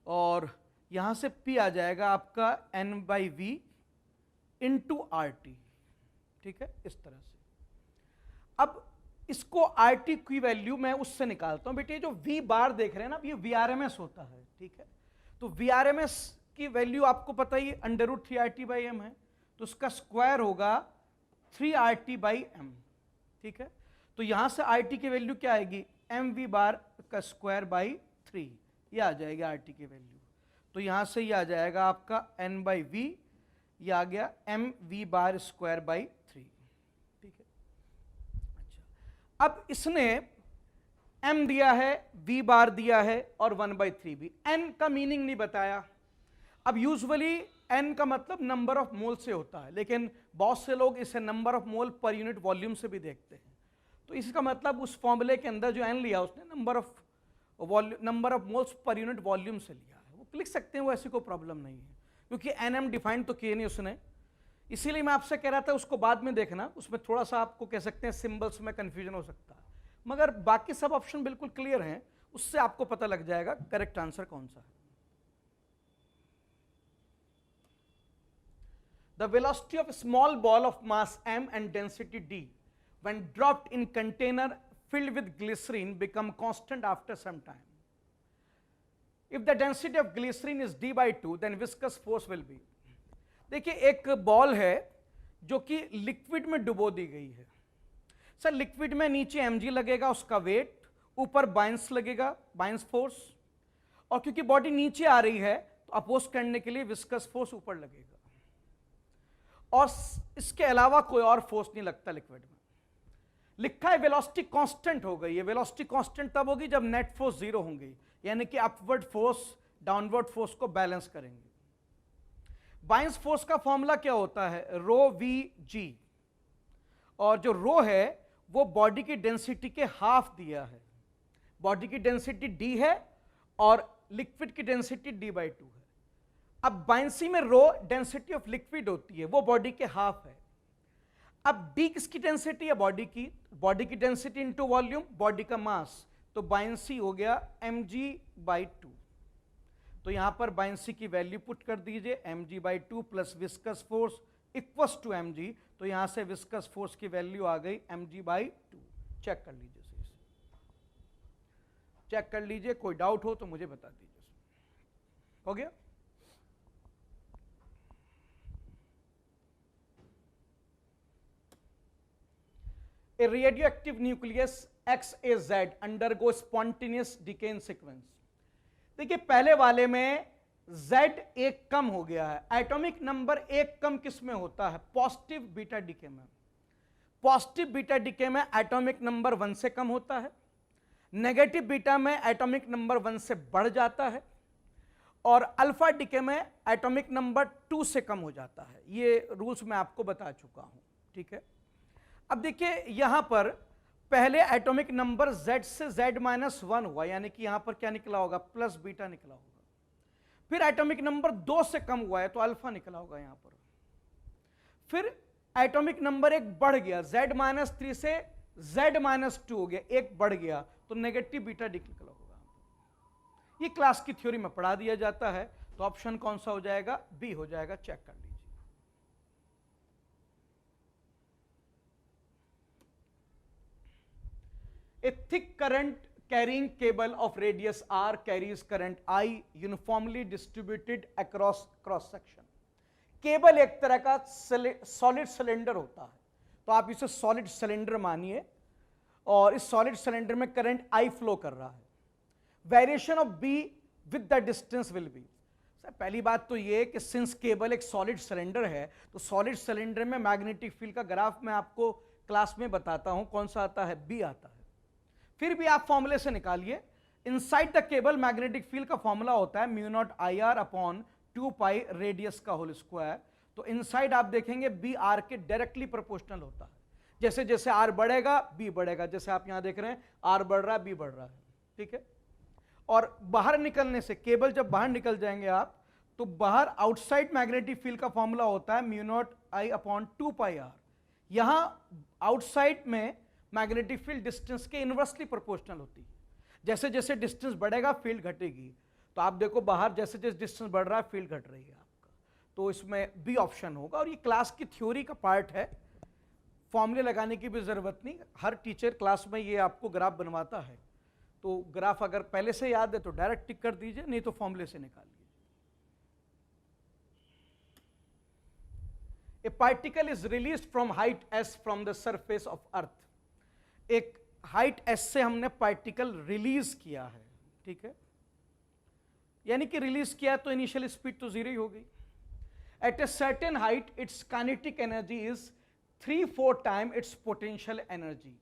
और यहां से P आ जाएगा आपका N/V इंटू RT. ठीक है, इस तरह से. अब इसको RT की वैल्यू मैं उससे निकालता हूं. बेटे जो V बार देख रहे हैं ना, ये VRMS होता है. ठीक है, तो VRMS की वैल्यू आपको पता ही √3RT/m है, तो उसका स्क्वायर होगा 3RT/m. ठीक है, तो यहां से RT की वैल्यू क्या आएगी? mv बार का स्क्वायर बाई 3, ये आ जाएगी RT की वैल्यू. तो यहां से ये आ जाएगा आपका N/V, ये आ गया mv बार स्क्वायर बाई 3. ठीक है. अच्छा, अब इसने m दिया है, v बार दिया है और 1/3 भी. n का मीनिंग नहीं बताया. अब यूजुअली n का मतलब नंबर ऑफ मोल से होता है, लेकिन बहुत से लोग इसे number of mole per unit volume से भी देखते हैं. तो इसका मतलब उस फॉर्मूले के अंदर जो n लिया उसने number of moles per unit volume से लिया है. वो लिख सकते हैं, वो ऐसी कोई प्रॉब्लम नहीं है, क्योंकि nm डिफाइन तो किए नहीं उसने. इसीलिए मैं आपसे कह रहा था उसको बाद में देखना, उसमें थोड़ा सा आपको कह सकते हैं सिंबल्स में कंफ्यूजन हो सकता है, मगर बाकी सब ऑप्शन बिल्कुल क्लियर हैं, उससे आपको पता लग जाएगा करेक्ट आंसर कौन सा है. The velocity of a small ball of mass m and density d when dropped in container filled with glycerine become constant after some time. If the density of glycerine is d/2, then viscous force will be. देखिए एक ball है जो कि liquid में डुबो दी गई है. Sir liquid में नीचे mg लगेगा उसका वेट, ऊपर बाइंस लगेगा, बाइंस फोर्स, और क्योंकि बॉडी नीचे आ रही है तो अपोज करने के लिए विस्कस फोर्स ऊपर लगेगा, और इसके अलावा कोई और फोर्स नहीं लगता लिक्विड में. लिखा है वेलोसिटी कांस्टेंट हो गई है. वेलोसिटी कांस्टेंट तब होगी जब नेट फोर्स 0 होंगी, यानी कि अपवर्ड फोर्स डाउनवर्ड फोर्स को बैलेंस करेंगे. बाइंस फोर्स का फॉर्मूला क्या होता है? ρVg, और जो रो है वो बॉडी की डेंसिटी के हाफ दिया है. बॉडी की डेंसिटी d है और लिक्विड की डेंसिटी d/2 है. अब बाइंसी में रो डेंसिटी ऑफ लिक्विड होती है, वो बॉडी के हाफ है. अब d किसकी डेंसिटी है? बॉडी की डेंसिटी इंटू वॉल्यूम, बॉडी का मास, तो तो बायंसी हो गया mg/2। तो यहां पर बायंसी की वैल्यू पुट कर दीजिए, mg/2 plus viscous force equals to mg। तो यहां से विस्कस फोर्स की वैल्यू आ गई mg/2। चेक कर लीजिए, चेक कर लीजिए, कोई डाउट हो तो मुझे बता दीजिए। हो गया? A radioactive nucleus XAZ undergo spontaneous decay in sequence। देखिए पहले वाले में Z एक कम हो गया है, एटॉमिक नंबर एक कम किस में होता है? पॉजिटिव बीटा डीके में। पॉजिटिव बीटा डीके में एटॉमिक नंबर 1 से कम होता है, नेगेटिव बीटा में एटॉमिक नंबर 1 से बढ़ जाता है, और अल्फा डीके में एटॉमिक नंबर 2 से कम हो जाता है। ये रूल्स मैं आपको बता चुका हूं, ठीक है। अब देखिए यहां पर पहले एटॉमिक नंबर Z से Z-1 हुआ, यानी कि यहां पर क्या निकला होगा? प्लस बीटा निकला होगा। फिर एटॉमिक नंबर 2 से कम हुआ है तो अल्फा निकला होगा यहां पर। फिर एटॉमिक नंबर एक बढ़ गया, Z-3 से Z-2 हो गया, एक बढ़ गया तो नेगेटिव बीटा निकला होगा। ये क्लास की थ्योरी में पढ़ा दिया जाता है। तो ऑप्शन कौन सा हो जाएगा? बी हो जाएगा। चेक कर लीजिए। A thick current carrying cable of radius r carries current I uniformly distributed across cross section। Cable एक तरह का सॉलिड सिलेंडर होता है, तो आप इसे सॉलिड सिलेंडर मानिए, और इस सॉलिड सिलेंडर में करंट I फ्लो कर रहा है। Variation of B with the distance will be. पहली बात तो ये कि सिंस केबल एक सॉलिड सिलेंडर है, तो सॉलिड सिलेंडर में मैग्नेटिक फील्ड का ग्राफ मैं आपको क्लास में बताता हूं, कौन सा आता है? बी आता है। फिर भी आप फॉर्मूले से निकालिए। Inside the cable magnetic field का फॉर्मूला होता है म्यू0 IR अपॉन 2 पाई रेडियस का होल स्क्वायर। तो इनसाइड आप देखेंगे बी आर के डायरेक्टली प्रोपोर्शनल होता है। जैसे जैसे आर बढ़ेगा बी बढ़ेगा, जैसे आप यहां देख रहे हैं आर बढ़ रहा है बी बढ़ रहा है, ठीक है। और बाहर निकलने से, केबल जब बाहर निकल जाएंगे आप, तो बाहर आउटसाइड मैग्नेटिक फील्ड का फॉर्मूला होता है म्यू0 I अपॉन 2 पाई आर। यहां आउटसाइड में मैग्नेटिक फील्ड डिस्टेंस के इनवर्सली प्रोपोर्शनल होती है। जैसे जैसे डिस्टेंस बढ़ेगा फील्ड घटेगी। तो आप देखो बाहर जैसे जैसे डिस्टेंस बढ़ रहा है फील्ड घट रही है आपका। तो इसमें बी ऑप्शन होगा। और ये क्लास की थ्योरी का पार्ट है, फॉर्मूले लगाने की भी जरूरत नहीं। हर टीचर क्लास में ये आपको ग्राफ बनवाता है, तो ग्राफ अगर पहले से याद है तो डायरेक्ट टिक कर दीजिए, नहीं तो फॉर्मूले से निकाल लीजिए। A particle is released from height s from the surface of earth। एक हाइट s से हमने पार्टिकल रिलीज किया है, ठीक है। यानी कि रिलीज किया तो इनिशियल स्पीड तो 0 ही हो गई। At a certain height its kinetic energy is 3-4 time its potential energy.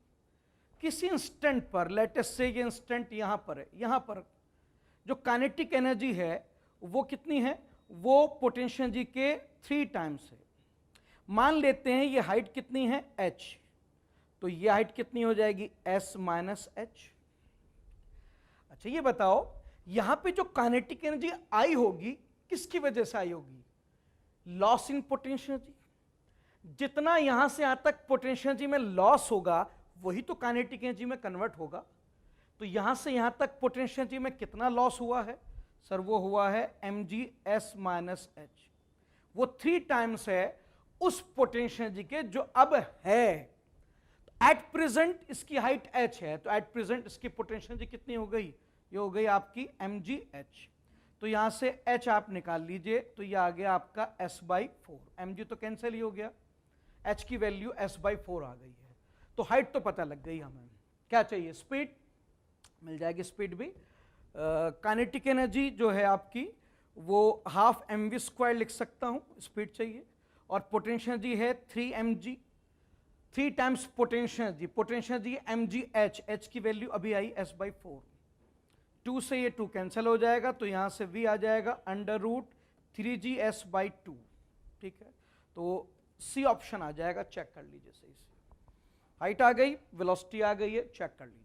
किसी इंस्टेंट पर, लेट अस से ये इंस्टेंट यहां पर है, यहां पर जो काइनेटिक एनर्जी है वो कितनी है? वो पोटेंशियल एनर्जी के 3 टाइम्स है। मान लेते हैं ये हाइट कितनी है? h। तो ये हाइट कितनी हो जाएगी? s minus H. अच्छा ये बताओ यहां पे जो काइनेटिक एनर्जी आई होगी किसकी वजह से आई होगी? Loss in potential energy. जितना यहां से यहां तक पोटेंशियल एनर्जी में लॉस होगा वही तो काइनेटिक एनर्जी में कन्वर्ट होगा। तो यहां से यहां तक पोटेंशियल एनर्जी में कितना लॉस हुआ है? सर वो हुआ है mg(s माइनस एच। वो 3 टाइम्स है उस पोटेंशियल एनर्जी के जो अब है। एट प्रेजेंट इसकी हाइट h है, तो एट प्रेजेंट इसकी पोटेंशियल एनर्जी कितनी हो गई? ये हो गई आपकी mgh। तो यहां से h आप निकाल लीजिए, तो ये आ गया आपका s/4। mg तो कैंसिल ही हो गया, h की वैल्यू s/4 आ गई है। तो हाइट तो पता लग गई हमें। क्या चाहिए? स्पीड मिल जाएगी। स्पीड भी काइनेटिक एनर्जी जो है आपकी वो हाफ mv² लिख सकता हूं, स्पीड चाहिए। और पोटेंशियल एनर्जी है 3 mg, 3 times potential energy. Potential energy mgh, h की वैल्यू अभी आई s/4। 2 से ये 2 कैंसिल हो जाएगा, तो यहां से v आ जाएगा √3gs/2, ठीक है। तो सी ऑप्शन आ जाएगा। चेक कर लीजिए सही से। हाइट आ गई, वेलोसिटी आ गई है, चेक कर लीजिए।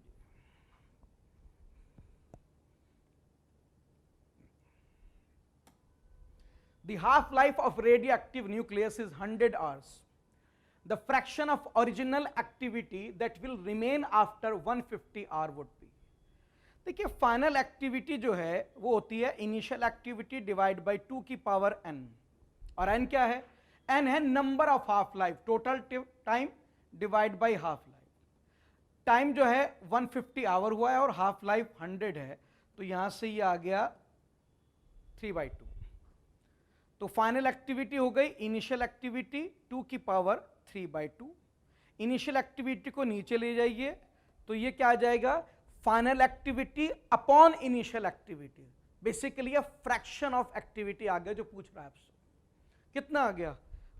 The half-life of radioactive nucleus is 100 hours. The fraction of original activity that will remain after 150 hour would be। देखिए फाइनल एक्टिविटी जो है वो होती है इनिशियल एक्टिविटी डिवाइड बाय 2 की पावर n, और n क्या है, n है number of half life, total time divide by half life. Time जो है 150 आवर हुआ है और हाफ लाइफ 100 है, तो यहां से ये आ गया 3/2। तो फाइनल एक्टिविटी हो गई इनिशियल एक्टिविटी 2 की पावर 3/2। इनिशियल एक्टिविटी को नीचे ले जाइए तो ये क्या आ जाएगा, final activity upon initial activity, basically fraction of activity आ गया जो पूछ रहा है आपसे। कितना आ गया,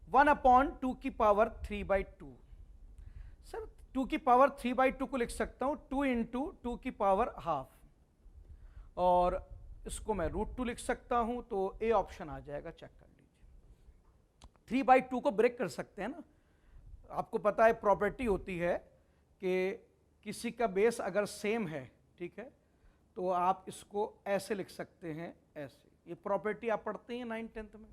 1/2 की पावर 3/2। सर 2 की पावर 3/2 को लिख सकता हूं 2 इंटू 2 की पावर हाफ, और इसको मैं √2 लिख सकता हूं, तो ए ऑप्शन आ जाएगा, चेक कर लीजिए। 3/2 को ब्रेक कर सकते हैं ना, आपको पता है प्रॉपर्टी होती है कि किसी का बेस अगर सेम है, ठीक है, तो आप इसको ऐसे लिख सकते हैं, ऐसे, ये प्रॉपर्टी आप पढ़ते हैं 9th 10th में।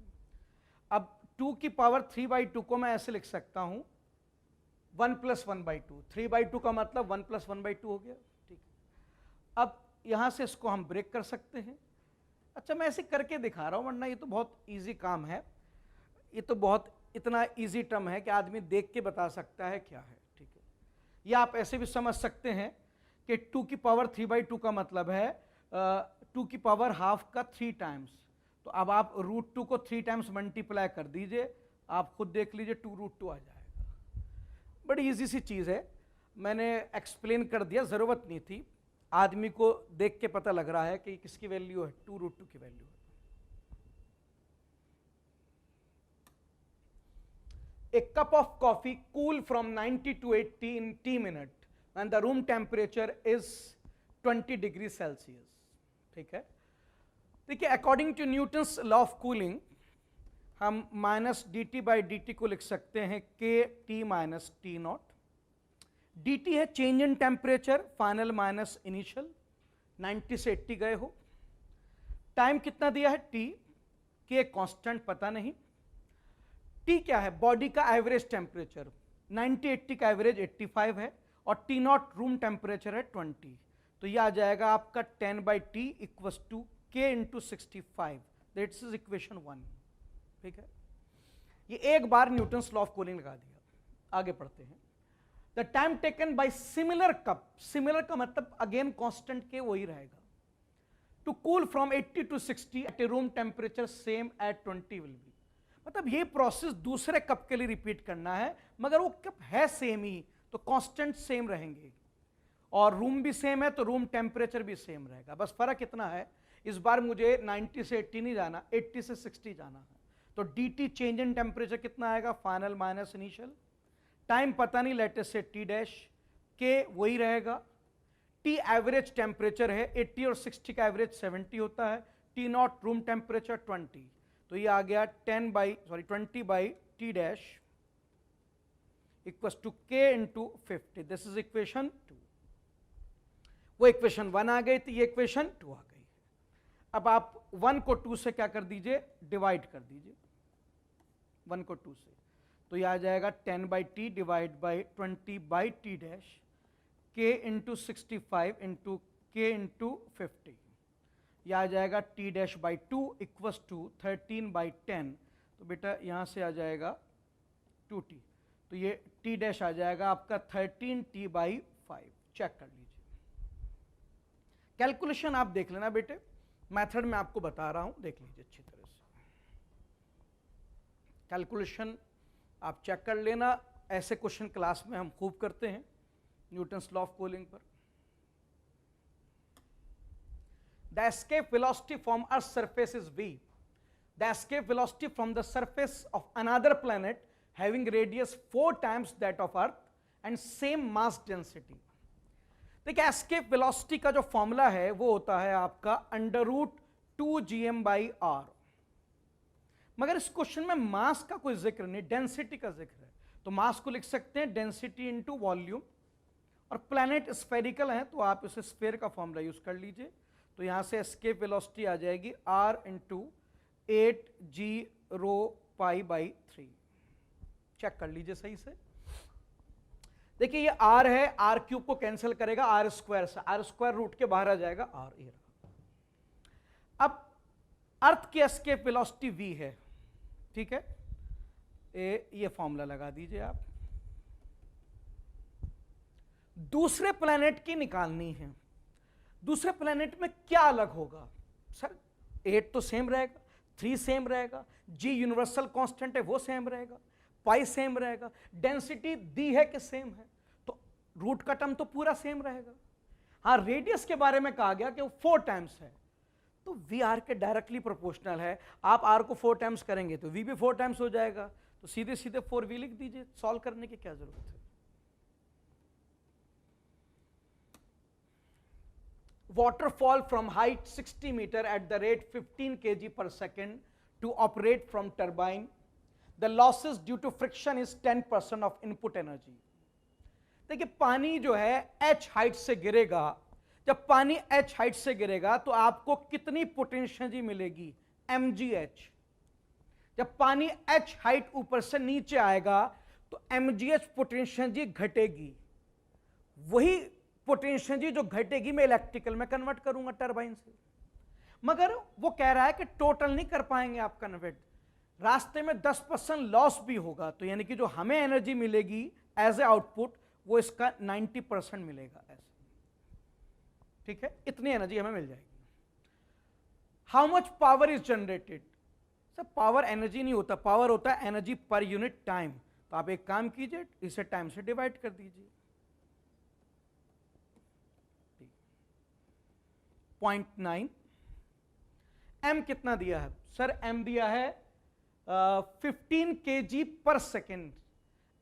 अब 2 की पावर 3/2 को मैं ऐसे लिख सकता हूं 1 + 1/2, 3/2 का मतलब 1 + 1/2 हो गया, ठीक है। अब यहां से इसको हम ब्रेक कर सकते हैं। अच्छा मैं ऐसे करके दिखा रहा हूं, वरना ये तो बहुत इजी काम है, ये तो बहुत इतना इजी टर्म है कि आदमी देख के बता सकता है क्या है, ठीक है। या आप ऐसे भी समझ सकते हैं कि 2 की पावर 3/2 का मतलब है 2 की पावर हाफ का 3 टाइम्स। तो अब आप √2 को 3 टाइम्स मल्टीप्लाई कर दीजिए, आप खुद देख लीजिए 2√2 आ जाएगा। बड़ी इजी सी चीज़ है, मैंने एक्सप्लेन कर दिया, ज़रूरत नहीं थी, आदमी को देख के पता लग रहा है कि किसकी वैल्यू है, 2√2 की वैल्यू है। A cup of coffee cool from 90 to 80 in T minute and the room temperature is 20 degree Celsius, ठीक है। देखिए according to Newton's law of cooling हम -dt/dt को लिख सकते हैं kT - T0। dt है change in temperature, final minus initial, 90 से 80 गए हो। टाइम कितना दिया है t, k कांस्टेंट पता नहीं। T क्या है, बॉडी का एवरेज टेम्परेचर, 90-80 का एवरेज 85 है, और T0 रूम टेम्परेचर है 20, तो यह आ जाएगा आपका 10/T = K × 65, that's is equation 1, ठीक है। ये एक बार न्यूटन्स लॉ ऑफ कूलिंग लगा दिया। आगे पढ़ते हैं। The time taken by similar cup, similar का मतलब अगेन कांस्टेंट के वही रहेगा, to cool from 80 to 60 at a room temperature same at 20 will be, मतलब ये प्रोसेस दूसरे कप के लिए रिपीट करना है, मगर वो कप है सेम ही, तो कांस्टेंट सेम रहेंगे, और रूम भी सेम है तो रूम टेम्परेचर भी सेम रहेगा। बस फर्क इतना है, इस बार मुझे 90 से 80 नहीं जाना, 80 से 60 जाना है। तो dt चेंज इन टेम्परेचर कितना आएगा, फाइनल माइनस इनिशियल। टाइम पता नहीं, लेट अस से t', k वही रहेगा। t एवरेज टेम्परेचर है, 80 और 60 का एवरेज 70 होता है। T0 रूम टेम्परेचर 20, तो ये आ गया 20/t' equals to k × 50, this is equation 2। वो इक्वेशन 1 आ गई, तो ये इक्वेशन 2 आ गई। अब आप 1 को 2 से क्या कर दीजिए, डिवाइड कर दीजिए, 1 को 2 से, तो ये आ जाएगा 10/t / 20/t', k × 65 × k × 50, यह आ जाएगा t'/2 इक्वल्स टू 13/10, तो बेटा यहां से आ जाएगा 2t, तो ये t' आ जाएगा आपका 13t/5, चेक कर लीजिए। कैलकुलेशन आप देख लेना बेटे, मेथड में आपको बता रहा हूं, देख लीजिए अच्छी तरह से। कैलकुलेशन आप चेक कर लेना, ऐसे क्वेश्चन क्लास में हम खूब करते हैं न्यूटन्स लॉ ऑफ कूलिंग पर। The escape velocity from Earth's surface is v. The escape velocity from the surface of another planet having radius 4 times that of Earth and same mass density. देखिए escape velocity का जो formula है वो होता है आपका √2gm/r, मगर इस क्वेश्चन में मास का कोई जिक्र नहीं, डेंसिटी का जिक्र है, तो मास को लिख सकते हैं डेंसिटी इंटू वॉल्यूम, और प्लैनेट स्फेरिकल है तो आप इसे स्फीयर का फॉर्मूला यूज कर लीजिए। तो यहां से एस्केप वेलोसिटी आ जाएगी r × 8g ρ π/3, चेक कर लीजिए सही से। देखिए ये r है, r क्यूब को कैंसिल करेगा r स्क्वायर से, r स्क्वायर रूट के बाहर आ जाएगा r। ये अब अर्थ की एस्केप वेलोसिटी v है, ठीक है, ये फॉर्मूला लगा दीजिए आप। दूसरे प्लेनेट की निकालनी है, दूसरे प्लेनेट में क्या अलग होगा सर? 8 तो सेम रहेगा, 3 सेम रहेगा, g यूनिवर्सल कांस्टेंट है वो सेम रहेगा, पाई सेम रहेगा, डेंसिटी दी है कि सेम है, तो रूट का टर्म तो पूरा सेम रहेगा। हाँ, रेडियस के बारे में कहा गया कि वो 4 टाइम्स है, तो v r के डायरेक्टली प्रोपोर्शनल है। आप r को 4 टाइम्स करेंगे तो v भी 4 टाइम्स हो जाएगा, तो सीधे सीधे 4v लिख दीजिए, सॉल्व करने की क्या जरूरत है। Waterfall from height 60 meter at the rate 15 kg per second to operate from turbine. The losses due to friction is 10% of input energy. देखिए पानी जो है h हाइट से गिरेगा, जब पानी h हाइट से गिरेगा तो आपको कितनी पोटेंशियल एनर्जी मिलेगी? mgh। जब पानी h हाइट ऊपर से नीचे आएगा तो mgh पोटेंशियल एनर्जी घटेगी, वही पोटेंशियल एनर्जी जो घटेगी मैं इलेक्ट्रिकल में कन्वर्ट करूंगा टरबाइन से। मगर वो कह रहा है कि टोटल नहीं कर पाएंगे आप कन्वर्ट, रास्ते में 10% लॉस भी होगा, तो यानी कि जो हमें एनर्जी मिलेगी एज ए आउटपुट वो इसका 90% मिलेगा ऐसे, ठीक है, इतनी एनर्जी हमें मिल जाएगी। How much power is generated? Sir power energy नहीं होता, पावर होता है एनर्जी पर यूनिट टाइम। तो आप एक काम कीजिए, इसे टाइम से डिवाइड कर दीजिए। 0.9। m कितना दिया है सर? m दिया है 15 kg पर सेकेंड।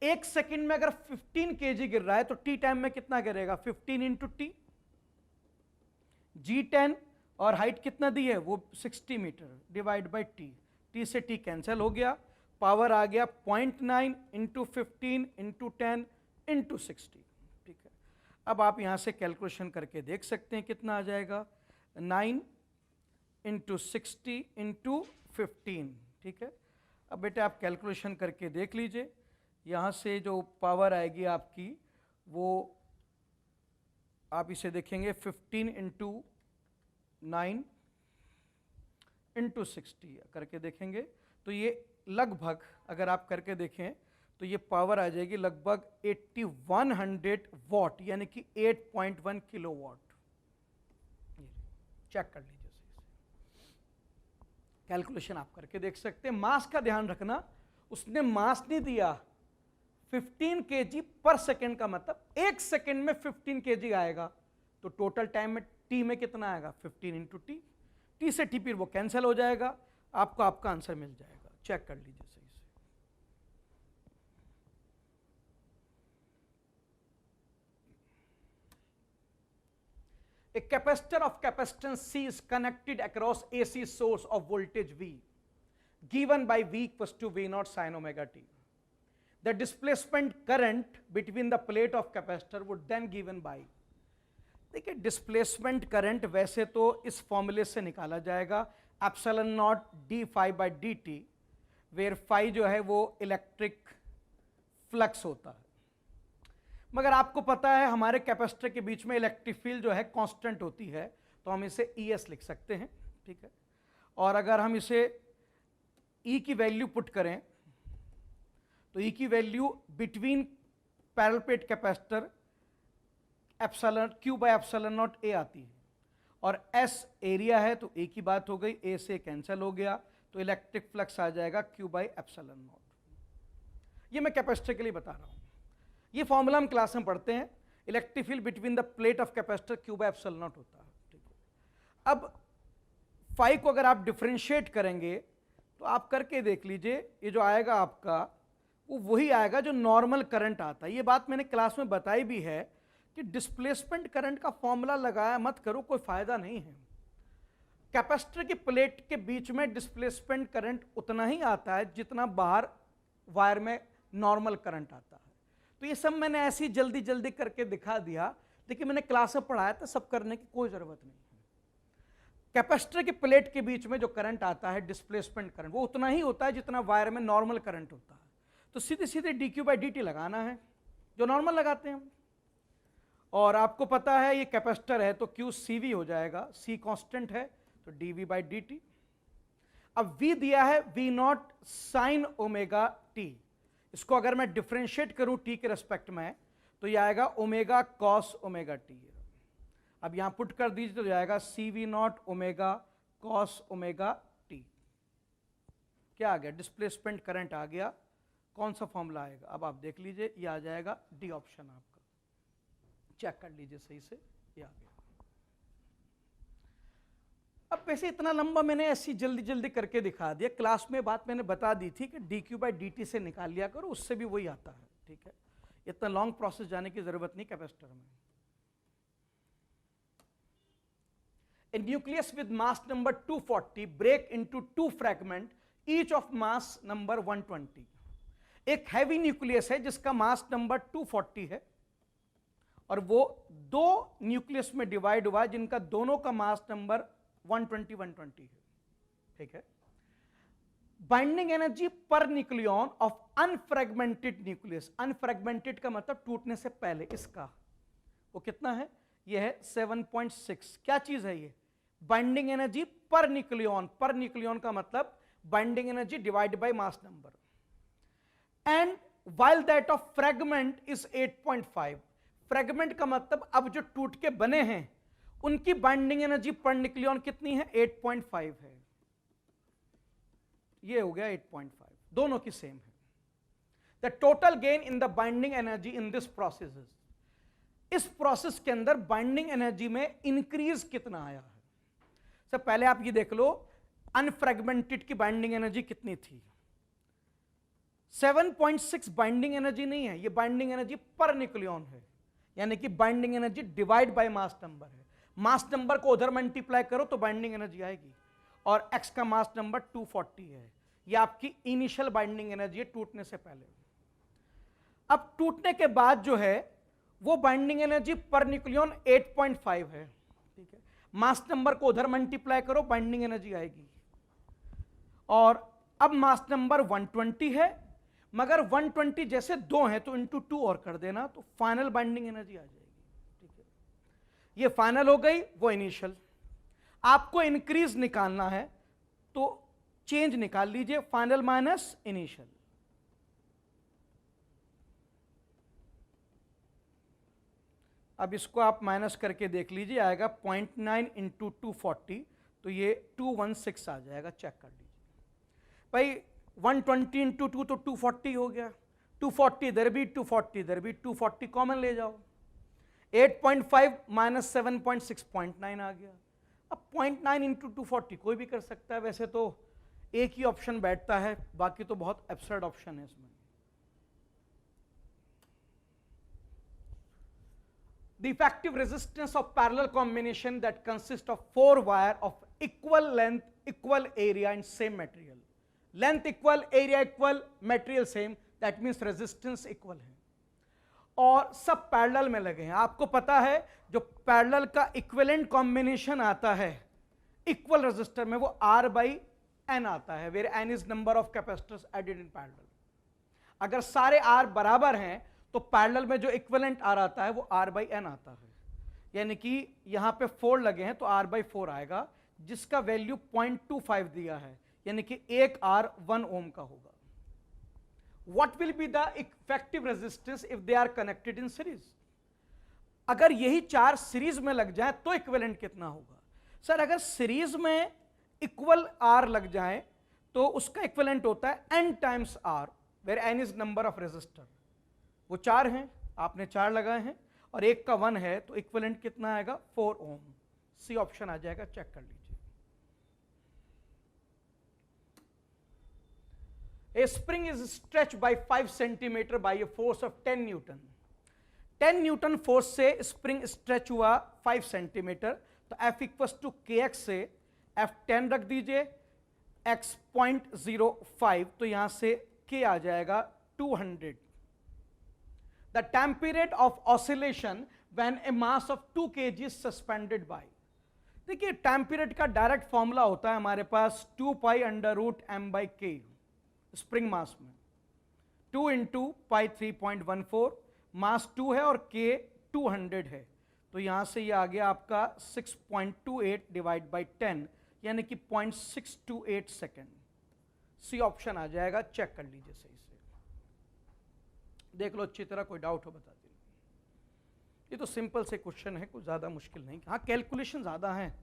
एक सेकेंड में अगर 15 kg गिर रहा है तो t टाइम में कितना गिरेगा? 15 इंटू टी, g10, और हाइट कितना दी है वो 60 metre, divide by t, t से टी कैंसिल हो गया, पावर आ गया 0.9 इंटू 15 इंटू 10 इंटू 60, ठीक है। अब आप यहां से कैलकुलेशन करके देख सकते हैं कितना आ जाएगा, 9 इंटू 60 इंटू 15, ठीक है। अब बेटे आप कैलकुलेशन करके देख लीजिए, यहाँ से जो पावर आएगी आपकी वो आप इसे देखेंगे 15 इंटू 9 इंटू 60 करके देखेंगे तो ये लगभग, अगर आप करके देखें तो ये पावर आ जाएगी लगभग 8100 वॉट, यानी कि 8.1 किलोवाट। चेक कर लीजिए, कैलकुलेशन आप करके देख सकते हैं। मास का ध्यान रखना, उसने मास नहीं दिया, 15 kg पर सेकेंड का मतलब एक सेकेंड में 15 kg आएगा, तो टोटल टाइम में टी में कितना आएगा? 15 इंटू टी, टी से टी फिर वो कैंसिल हो जाएगा, आपको आपका आंसर मिल जाएगा। चेक कर लीजिए सही से। A capacitor of capacitance C is connected across AC source of voltage V, given by V equals to V naught sin omega t. The displacement current between the plate of capacitor would then given by, देखिए displacement current वैसे तो इस फॉर्मूले से निकाला जाएगा, epsilon naught d phi by d t, where phi जो है वो इलेक्ट्रिक फ्लक्स होता है। मगर आपको पता है हमारे कैपेसिटर के बीच में इलेक्ट्रिक फील्ड जो है कांस्टेंट होती है, तो हम इसे ई एस लिख सकते हैं, ठीक है। और अगर हम इसे ई की वैल्यू पुट करें तो ई की value between parallel plate capacitor epsilon Q by epsilon not a आती है, और एस एरिया है तो ए की बात हो गई, ए से कैंसिल हो गया, तो इलेक्ट्रिक फ्लक्स आ जाएगा क्यू बाय एप्सिलॉन नॉट। ये मैं कैपेसिटर के लिए बता रहा हूं, ये फॉर्मूला हम क्लास में पढ़ते हैं, electric field between the plate of capacitor Q by epsilon not होता है, ठीक है। अब फाई को अगर आप डिफरेंशिएट करेंगे तो आप करके देख लीजिए, ये जो आएगा आपका वो वही आएगा जो नॉर्मल करंट आता है। ये बात मैंने क्लास में बताई भी है कि डिस्प्लेसमेंट करंट का फॉर्मूला लगाया मत करो, कोई फायदा नहीं है। कैपेसिटर की प्लेट के बीच में डिस्प्लेसमेंट करंट उतना ही आता है जितना बाहर वायर में नॉर्मल करंट आता है। तो ये सब मैंने ऐसी जल्दी जल्दी करके दिखा दिया, लेकिन मैंने क्लास में पढ़ाया था, सब करने की कोई जरूरत नहीं है। कैपेसिटर की प्लेट के बीच में जो करंट आता है डिस्प्लेसमेंट करंट, वो उतना ही होता है जितना वायर में नॉर्मल करंट होता है। तो सीधे सीधे D Q by d T लगाना है, जो नॉर्मल लगाते हैं हम। और आपको पता है ये कैपेसिटर है तो Q CV हो जाएगा, C कांस्टेंट है तो dV/dt। अब V दिया है V0 sin ओमेगा t, इसको अगर मैं डिफरेंशिएट करूं t के रेस्पेक्ट में तो ये आएगा ओमेगा cos ओमेगा t। अब यहां पुट कर दीजिए तो जाएगा CV0 omega cos omega t। क्या आ गया? डिस्प्लेसमेंट करंट आ गया। कौन सा फॉर्मूला आएगा? अब आप देख लीजिए, ये आ जाएगा डी ऑप्शन आपका, चेक कर लीजिए सही से, ये आ गया। अब वैसे इतना लंबा मैंने ऐसी जल्दी जल्दी करके दिखा दिया, क्लास में बात मैंने बता दी थी कि dQ/dt से निकाल लिया करो, उससे भी वही आता है, ठीक है। इतना लॉन्ग प्रोसेस जाने की जरूरत नहीं कैपेसिटर में। A nucleus with mass number 240 break into two fragment each of mass number 120। एक हैवी न्यूक्लियस है जिसका मास नंबर 240 है और वो दो न्यूक्लियस में डिवाइड हुआ जिनका दोनों का मास नंबर 120 है, ठीक है। Binding energy per nucleon of unfragmented nucleus, unfragmented का मतलब टूटने से पहले, इसका वो कितना है? ये है 7.6। क्या चीज है ये? Binding energy per nucleon, per nucleon का मतलब binding energy divide by mass number, and while that of fragment is 8.5। Fragment का मतलब अब जो टूट के बने हैं उनकी बाइंडिंग एनर्जी पर न्यूक्लियन कितनी है? 8.5 है। ये हो गया 8.5, दोनों की सेम है। The total gain in the binding energy in this process, इस प्रोसेस के अंदर बाइंडिंग एनर्जी में इंक्रीज कितना आया है? सब पहले आप ये देख लो, अनफ्रेगमेंटेड की बाइंडिंग एनर्जी कितनी थी? 7.6 बाइंडिंग एनर्जी नहीं है, ये बाइंडिंग एनर्जी पर न्यूक्लियन है, यानी कि binding energy divide by mass number है। मास नंबर को उधर मल्टीप्लाई करो तो बाइंडिंग एनर्जी आएगी, और x का मास नंबर 240 है। ये आपकी इनिशियल बाइंडिंग एनर्जी है टूटने से पहले। अब टूटने के बाद जो है वो बाइंडिंग एनर्जी पर न्यूक्लियन 8.5 है, ठीक है। मास नंबर को उधर मल्टीप्लाई करो, बाइंडिंग एनर्जी आएगी। और अब मास नंबर 120 है, मगर 120 जैसे दो हैं तो इंटू 2 और कर देना तो फाइनल बाइंडिंग एनर्जी आ जाएगी, ठीक है। ये फाइनल हो गई, वो इनिशियल। आपको इंक्रीज निकालना है तो चेंज निकाल लीजिए, फाइनल माइनस इनिशियल। अब इसको आप माइनस करके देख लीजिए, आएगा 0.9 इंटू 240, तो ये 216 आ जाएगा, चेक कर लीजिए भाई। 120 इंटू 2 तो 240 हो गया, 240 इधर भी, 240 इधर भी, 240 कॉमन ले जाओ, 8.5 माइनस 7.6 0.9 आ गया। अब 0.9 इंटू 240 कोई भी कर सकता है, वैसे तो एक ही ऑप्शन बैठता है, बाकी तो बहुत एब्सर्ड ऑप्शन है इसमें। The effective resistance of parallel combination that consists of 4 wire of equal length, equal area and same material. Length equal, area equal, material same, that means resistance equal है, और सब पैरेलल में लगे हैं। आपको पता है जो पैरेलल का इक्विवेलेंट कॉम्बिनेशन आता है इक्वल रेजिस्टर में, वो R/N आता है, where N is number of capacitors added in parallel. अगर सारे R बराबर हैं तो पैरेलल में जो इक्विवेलेंट R आता है वो R/N आता है, यानी कि यहां पे 4 लगे हैं तो R/4 आएगा, जिसका वैल्यू 0.25 दिया है, यानी कि एक R 1 ओम का होगा। What will be the effective resistance if they are connected in series? अगर यही 4 सीरीज में लग जाए तो इक्विवेलेंट कितना होगा? सर अगर सीरीज में इक्वल R लग जाए तो उसका इक्विवेलेंट होता है N times R, where N is number of resistor. वो 4 हैं, आपने 4 लगाए हैं और एक का 1 है, तो इक्विवेलेंट कितना आएगा? 4 ओम। सी ऑप्शन आ जाएगा, चेक कर लीजिए। A spring is stretched by 5 centimeter by a force of 10 Newton। 10 Newton force से स्प्रिंग स्ट्रेच हुआ 5 सेंटीमीटर, तो F इक्वल टू KX से F10 रख दीजिए, X 0.05, तो यहां से K आ जाएगा 200। The time period of oscillation when a mass of 2 kg is suspended by, देखिए टाइम पीरियड का डायरेक्ट फॉर्मूला होता है हमारे पास 2 pi under root m by k spring mass में, 2 इंटू पाई 3.14 मास 2 है और K 200 है, तो यहां से ये आ गया आपका 6.28 डिवाइड बाई 10 यानी कि 0.628 सेकेंड। सी ऑप्शन आ जाएगा, चेक कर लीजिए सही से, देख लो अच्छी तरह, कोई डाउट हो बता दीजिए। ये तो सिंपल से क्वेश्चन है, कुछ ज्यादा मुश्किल नहीं, हाँ कैलकुलेशन ज्यादा है।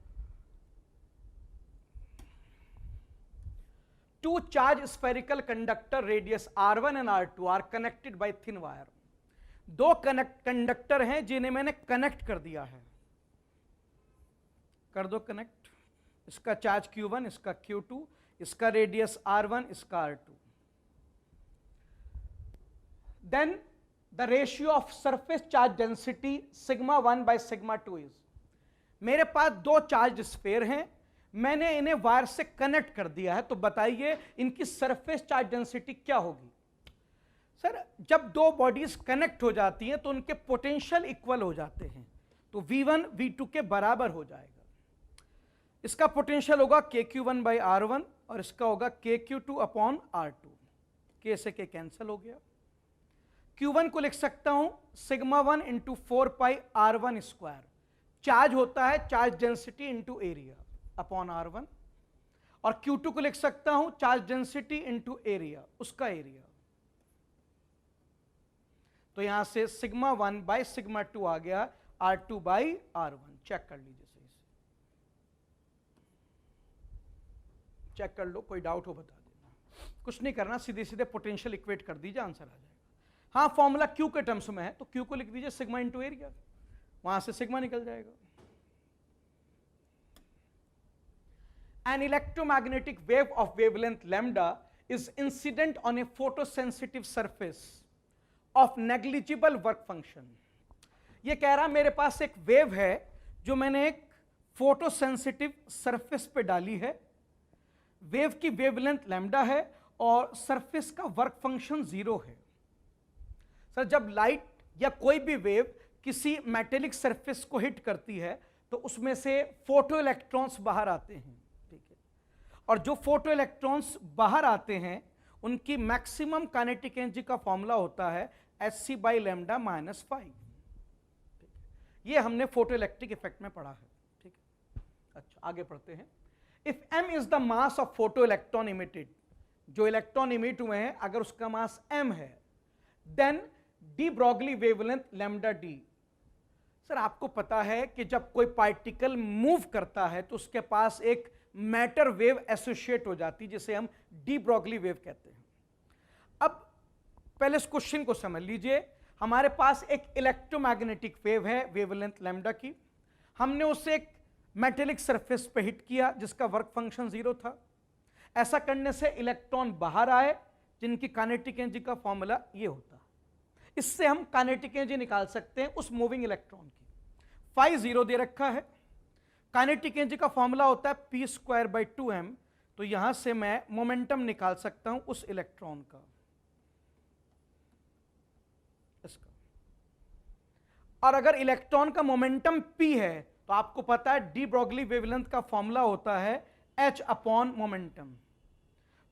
Two charge spherical conductor radius R1 and R2 are connected by thin wire. दो कंडक्टर हैं जिन्हें मैंने कनेक्ट कर दिया है, कर दो कनेक्ट, इसका चार्ज Q1, इसका Q2, इसका रेडियस R1, इसका R2। Then the ratio of surface charge density sigma 1 by sigma 2 is, मेरे पास दो चार्ज स्फेयर हैं, मैंने इन्हें वायर से कनेक्ट कर दिया है, तो बताइए इनकी सरफेस चार्ज डेंसिटी क्या होगी। सर जब दो बॉडीज कनेक्ट हो जाती हैं तो उनके पोटेंशियल इक्वल हो जाते हैं, तो V1 V2 के बराबर हो जाएगा। इसका पोटेंशियल होगा KQ1 बाई R1 और इसका होगा KQ2 अपॉन R2। K से K कैंसिल हो गया। Q1 को लिख सकता हूं सिग्मा 1 इंटू 4 पाई R1 स्क्वायर, चार्ज होता है charge density into area upon R1, और Q2 को लिख सकता हूं चार्ज डेंसिटी इंटू एरिया, उसका एरिया। तो यहां से सिग्मा 1 बाई सिग्मा 2 आ गया R2 बाई R1। चेक कर लीजिए सही से, चेक कर लो, कोई डाउट हो बता देना, कुछ नहीं करना, सीधे सीधे पोटेंशियल इक्वेट कर दीजिए, आंसर आ जाएगा। हाँ फॉर्मूला Q के टर्म्स में है तो Q को लिख दीजिए सिग्मा इंटू एरिया, वहां से सिग्मा निकल जाएगा। An electromagnetic wave of wavelength lambda is incident on a photosensitive surface of negligible work function। ये कह रहा मेरे पास एक वेव है जो मैंने एक फोटोसेंसिटिव सरफेस पे डाली है, वेव की वेवलेंथ लैम्डा है और सरफेस का वर्क फंक्शन 0 है। सर जब लाइट या कोई भी वेव किसी मेटेलिक सरफेस को हिट करती है तो उसमें से फोटो इलेक्ट्रॉन्स बाहर आते हैं, ठीक है, और जो फोटो इलेक्ट्रॉन्स बाहर आते हैं उनकी मैक्सिमम काइनेटिक एनर्जी का फॉर्मूला होता है Hc बाई लैम्डा माइनस 5। ये हमने फोटो इलेक्ट्रिक इफेक्ट में पढ़ा है, ठीक है। अच्छा आगे पढ़ते हैं। If m is the mass of photo electron emitted, जो इलेक्ट्रॉन इमिट हुए हैं अगर उसका मास m है, then de Broglie wavelength lambda d. Sir आपको पता है कि जब कोई पार्टिकल मूव करता है तो उसके पास एक मैटर वेव एसोसिएट हो जाती है जिसे हम डी ब्रॉगली वेव कहते हैं। अब पहले इस क्वेश्चन को समझ लीजिए, हमारे पास एक इलेक्ट्रोमैग्नेटिक वेव है वेवलेंथ लैम्डा की, हमने उसे एक मेटेलिक सरफेस पे हिट किया जिसका वर्क फंक्शन 0 था। ऐसा करने से इलेक्ट्रॉन बाहर आए जिनकी काइनेटिक एनर्जी का फॉर्मूला ये होता है। इससे हम काइनेटिक एनर्जी निकाल सकते हैं उस मूविंग इलेक्ट्रॉन की। फाई 0 दे रखा है, काइनेटिक एनर्जी का फॉर्मूला होता है p स्क्वायर बाई 2m, तो यहां से मैं मोमेंटम निकाल सकता हूं उस इलेक्ट्रॉन का, इसका। और अगर इलेक्ट्रॉन का मोमेंटम p है तो आपको पता है डी ब्रॉगली वेवलेंथ का फॉर्मूला होता है h अपॉन मोमेंटम,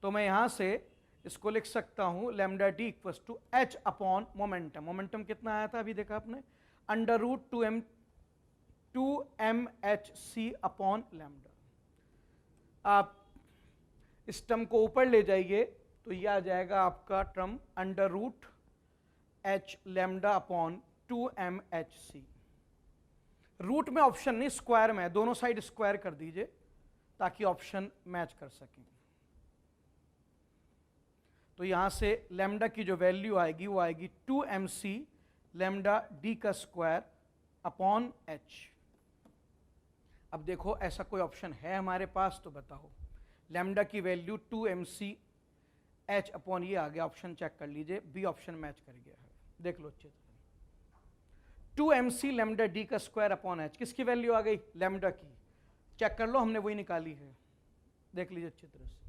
तो मैं यहां से इसको लिख सकता हूं lambda d equals to h upon momentum. Momentum कितना आया था अभी देखा आपने, under root 2mhc upon lambda. आप इस टर्म को ऊपर ले जाइए तो यह आ जाएगा आपका term under root h lambda upon 2mhc। Root में ऑप्शन नहीं, स्क्वायर में, दोनों साइड स्क्वायर कर दीजिए ताकि ऑप्शन मैच कर सकें। तो यहां से लैम्डा की जो वैल्यू आएगी वो आएगी 2mc लैम्डा डी का स्क्वायर अपॉन h। अब देखो ऐसा कोई ऑप्शन है हमारे पास तो बताओ, लैम्डा की वैल्यू 2mc h अपॉन ये आ गया, ऑप्शन चेक कर लीजिए, बी ऑप्शन मैच कर गया है, देख लो अच्छे से। 2mc लैम्डा डी का स्क्वायर अपॉन h, किसकी वैल्यू आ गई, लैम्डा की, चेक कर लो, हमने वही निकाली है, देख लीजिए अच्छी तरह से।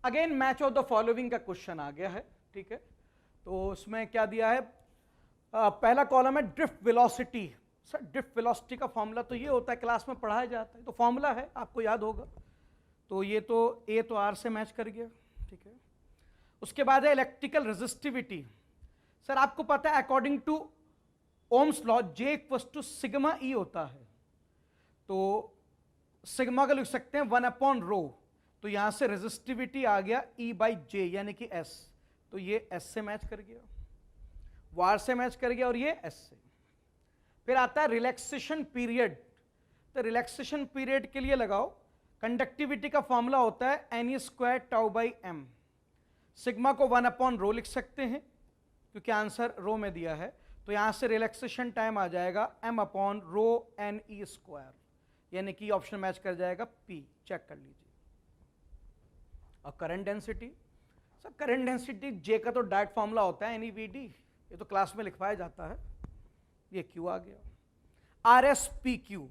Again match of the following का क्वेश्चन आ गया है, ठीक है। तो उसमें क्या दिया है, पहला कॉलम है drift velocity. Sir drift velocity का फॉर्मूला तो ये होता है, क्लास में पढ़ाया जाता है, तो फॉर्मूला है आपको याद होगा। तो ये तो ए तो आर से मैच कर गया, ठीक है। उसके बाद है इलेक्ट्रिकल रेजिस्टिविटी। सर आपको पता है according to Ohm's law J equal to sigma E होता है, तो सिग्मा का लिख सकते हैं 1/ρ, तो यहां से रेजिस्टिविटी आ गया E/J यानी कि S, तो ये S से मैच कर गया, वायर से मैच कर गया और ये S से। फिर आता है रिलैक्सेशन पीरियड, तो रिलैक्सेशन पीरियड के लिए लगाओ, कंडक्टिविटी का फॉर्मूला होता है Ne² τ/m, सिग्मा को 1/ρ लिख सकते हैं क्योंकि आंसर रो में दिया है, तो यहां से रिलैक्सेशन टाइम आ जाएगा m/ρ Ne², यानी कि ऑप्शन मैच कर जाएगा P, चेक कर लीजिए। और current density, sir current density J का तो डायरेक्ट फॉर्मूला होता है NeVd, ये तो क्लास में लिखवाया जाता है, ये Q आ गया। RSPQ,